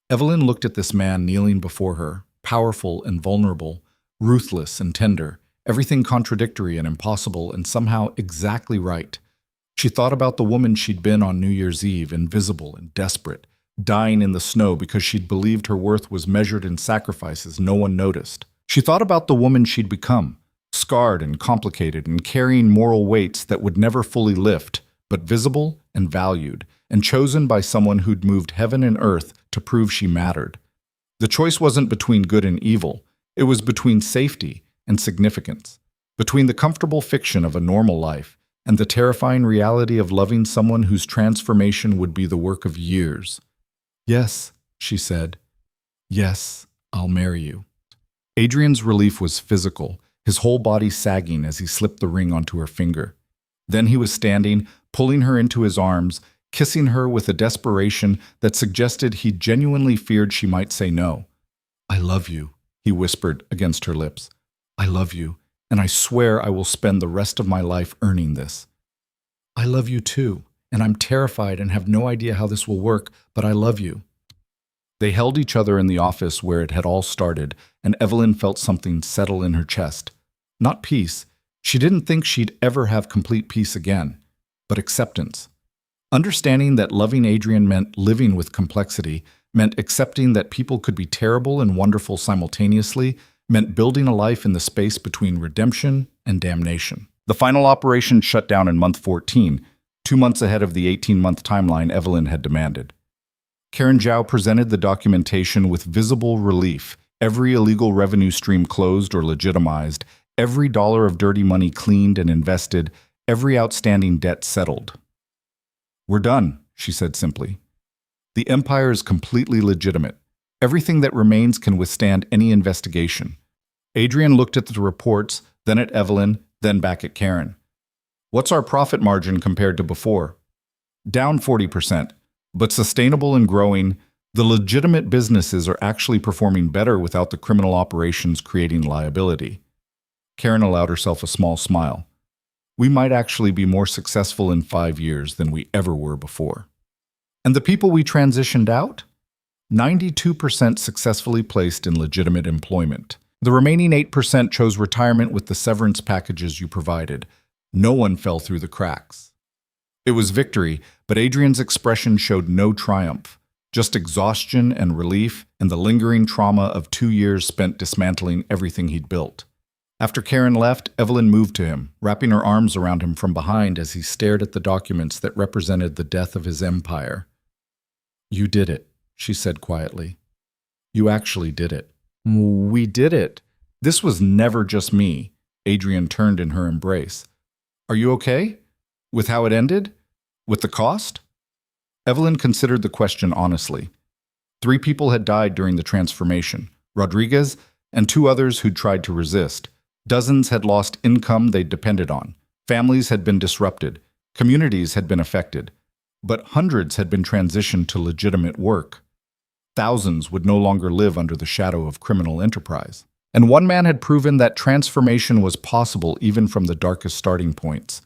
Evelyn looked at this man kneeling before her, powerful and vulnerable, ruthless and tender, everything contradictory and impossible and somehow exactly right. She thought about the woman she'd been on New Year's Eve, invisible and desperate, dying in the snow because she'd believed her worth was measured in sacrifices no one noticed. She thought about the woman she'd become, scarred and complicated and carrying moral weights that would never fully lift, but visible and valued, and chosen by someone who'd moved heaven and earth to prove she mattered. The choice wasn't between good and evil. It was between safety and significance, between the comfortable fiction of a normal life and the terrifying reality of loving someone whose transformation would be the work of years. Yes, she said. Yes, I'll marry you. Adrian's relief was physical, his whole body sagging as he slipped the ring onto her finger. Then he was standing, pulling her into his arms, kissing her with a desperation that suggested he genuinely feared she might say no. I love you, he whispered against her lips. I love you, and I swear I will spend the rest of my life earning this. I love you too, and I'm terrified and have no idea how this will work, but I love you. They held each other in the office where it had all started, and Evelyn felt something settle in her chest. Not peace. She didn't think she'd ever have complete peace again, but acceptance. Understanding that loving Adrian meant living with complexity, meant accepting that people could be terrible and wonderful simultaneously, meant building a life in the space between redemption and damnation. The final operation shut down in month 14, 2 months ahead of the 18-month timeline Evelyn had demanded. Karen Zhao presented the documentation with visible relief, every illegal revenue stream closed or legitimized, every dollar of dirty money cleaned and invested, every outstanding debt settled. We're done, she said simply. The empire is completely legitimate. Everything that remains can withstand any investigation. Adrian looked at the reports, then at Evelyn, then back at Karen. What's our profit margin compared to before? Down 40%, but sustainable and growing. The legitimate businesses are actually performing better without the criminal operations creating liability. Karen allowed herself a small smile. We might actually be more successful in 5 years than we ever were before. And the people we transitioned out? 92% successfully placed in legitimate employment. The remaining 8% chose retirement with the severance packages you provided. No one fell through the cracks. It was victory, but Adrian's expression showed no triumph, just exhaustion and relief and the lingering trauma of 2 years spent dismantling everything he'd built. After Karen left, Evelyn moved to him, wrapping her arms around him from behind as he stared at the documents that represented the death of his empire. You did it, she said quietly. You actually did it. We did it. This was never just me. Adrian turned in her embrace. Are you okay? With how it ended? With the cost? Evelyn considered the question honestly. 3 people had died during the transformation, Rodriguez and 2 others who'd tried to resist. Dozens had lost income they'd depended on. Families had been disrupted. Communities had been affected. But hundreds had been transitioned to legitimate work. Thousands would no longer live under the shadow of criminal enterprise. And one man had proven that transformation was possible even from the darkest starting points.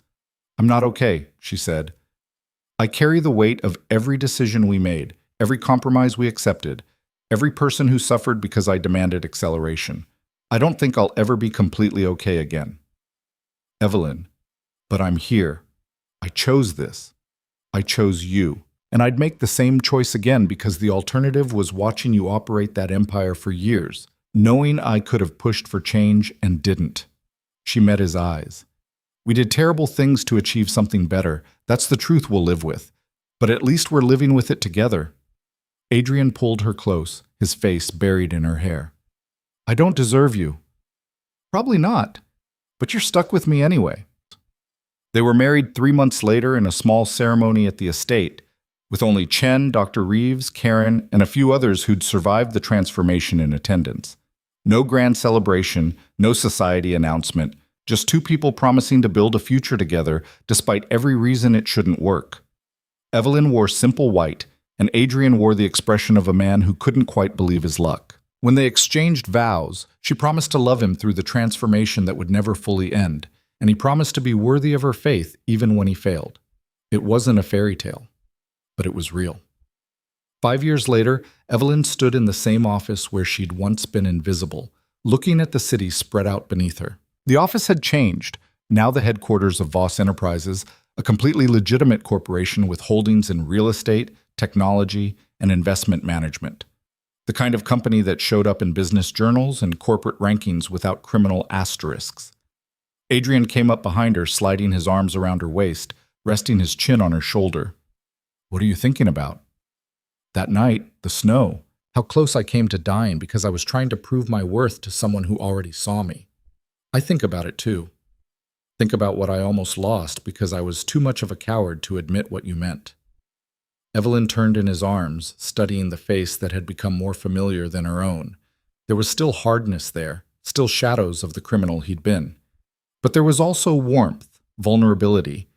I'm not okay, she said. I carry the weight of every decision we made, every compromise we accepted, every person who suffered because I demanded acceleration. I don't think I'll ever be completely okay again. Evelyn, but I'm here. I chose this. I chose you. And I'd make the same choice again because the alternative was watching you operate that empire for years, knowing I could have pushed for change and didn't. She met his eyes. We did terrible things to achieve something better. That's the truth we'll live with. But at least we're living with it together. Adrian pulled her close, his face buried in her hair. I don't deserve you. Probably not, but you're stuck with me anyway. They were married 3 months later in a small ceremony at the estate, with only Chen, Dr. Reeves, Karen, and a few others who'd survived the transformation in attendance. No grand celebration, no society announcement, just 2 people promising to build a future together despite every reason it shouldn't work. Evelyn wore simple white, and Adrian wore the expression of a man who couldn't quite believe his luck. When they exchanged vows, she promised to love him through the transformation that would never fully end, and he promised to be worthy of her faith even when he failed. It wasn't a fairy tale, but it was real. 5 years later, Evelyn stood in the same office where she'd once been invisible, looking at the city spread out beneath her. The office had changed, now the headquarters of Voss Enterprises, a completely legitimate corporation with holdings in real estate, technology, and investment management. The kind of company that showed up in business journals and corporate rankings without criminal asterisks. Adrian came up behind her, sliding his arms around her waist, resting his chin on her shoulder. What are you thinking about? That night, the snow, how close I came to dying because I was trying to prove my worth to someone who already saw me. I think about it too. Think about what I almost lost because I was too much of a coward to admit what you meant. Evelyn turned in his arms, studying the face that had become more familiar than her own. There was still hardness there, still shadows of the criminal he'd been. But there was also warmth, vulnerability,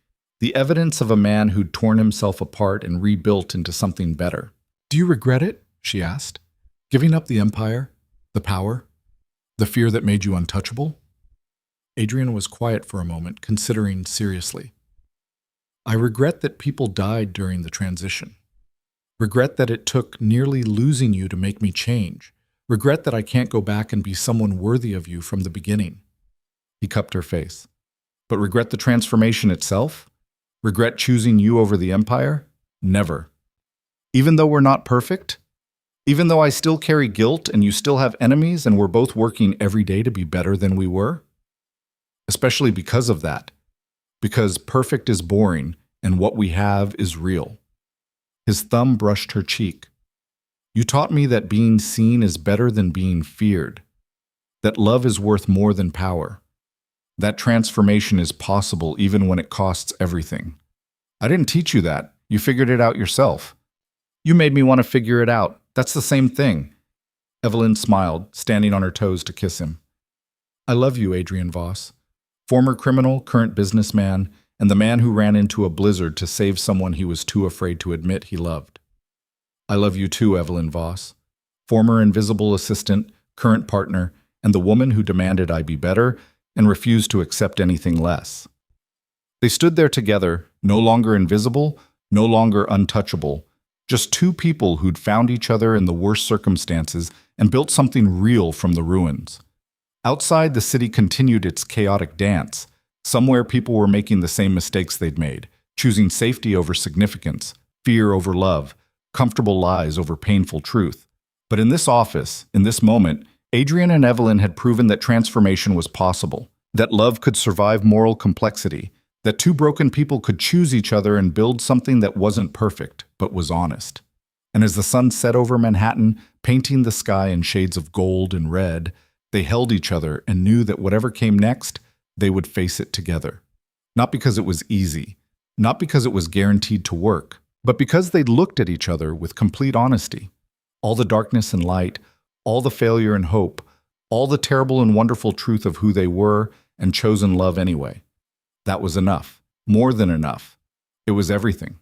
the evidence of a man who'd torn himself apart and rebuilt into something better. Do you regret it? She asked. Giving up the empire, the power, the fear that made you untouchable? Adrian was quiet for a moment, considering seriously. I regret that people died during the transition. Regret that it took nearly losing you to make me change. Regret that I can't go back and be someone worthy of you from the beginning. He cupped her face. But regret the transformation itself? Regret choosing you over the empire? Never. Even though we're not perfect? Even though I still carry guilt and you still have enemies and we're both working every day to be better than we were? Especially because of that. Because perfect is boring and what we have is real. His thumb brushed her cheek. You taught me that being seen is better than being feared. That love is worth more than power. That transformation is possible even when it costs everything. I didn't teach you that. You figured it out yourself. You made me want to figure it out. That's the same thing. Evelyn smiled, standing on her toes to kiss him. I love you, Adrian Voss. Former criminal, current businessman, and the man who ran into a blizzard to save someone he was too afraid to admit he loved. I love you too, Evelyn Voss. Former invisible assistant, current partner, and the woman who demanded I be better and refused to accept anything less. They stood there together, no longer invisible, no longer untouchable, just two people who'd found each other in the worst circumstances and built something real from the ruins. Outside, the city continued its chaotic dance. Somewhere people were making the same mistakes they'd made, choosing safety over significance, fear over love, comfortable lies over painful truth. But in this office, in this moment, Adrian and Evelyn had proven that transformation was possible, that love could survive moral complexity, that two broken people could choose each other and build something that wasn't perfect, but was honest. And as the sun set over Manhattan, painting the sky in shades of gold and red, they held each other and knew that whatever came next, they would face it together. Not because it was easy, not because it was guaranteed to work, but because they'd looked at each other with complete honesty. All the darkness and light, all the failure and hope, all the terrible and wonderful truth of who they were, and chosen love anyway. That was enough, more than enough. It was everything.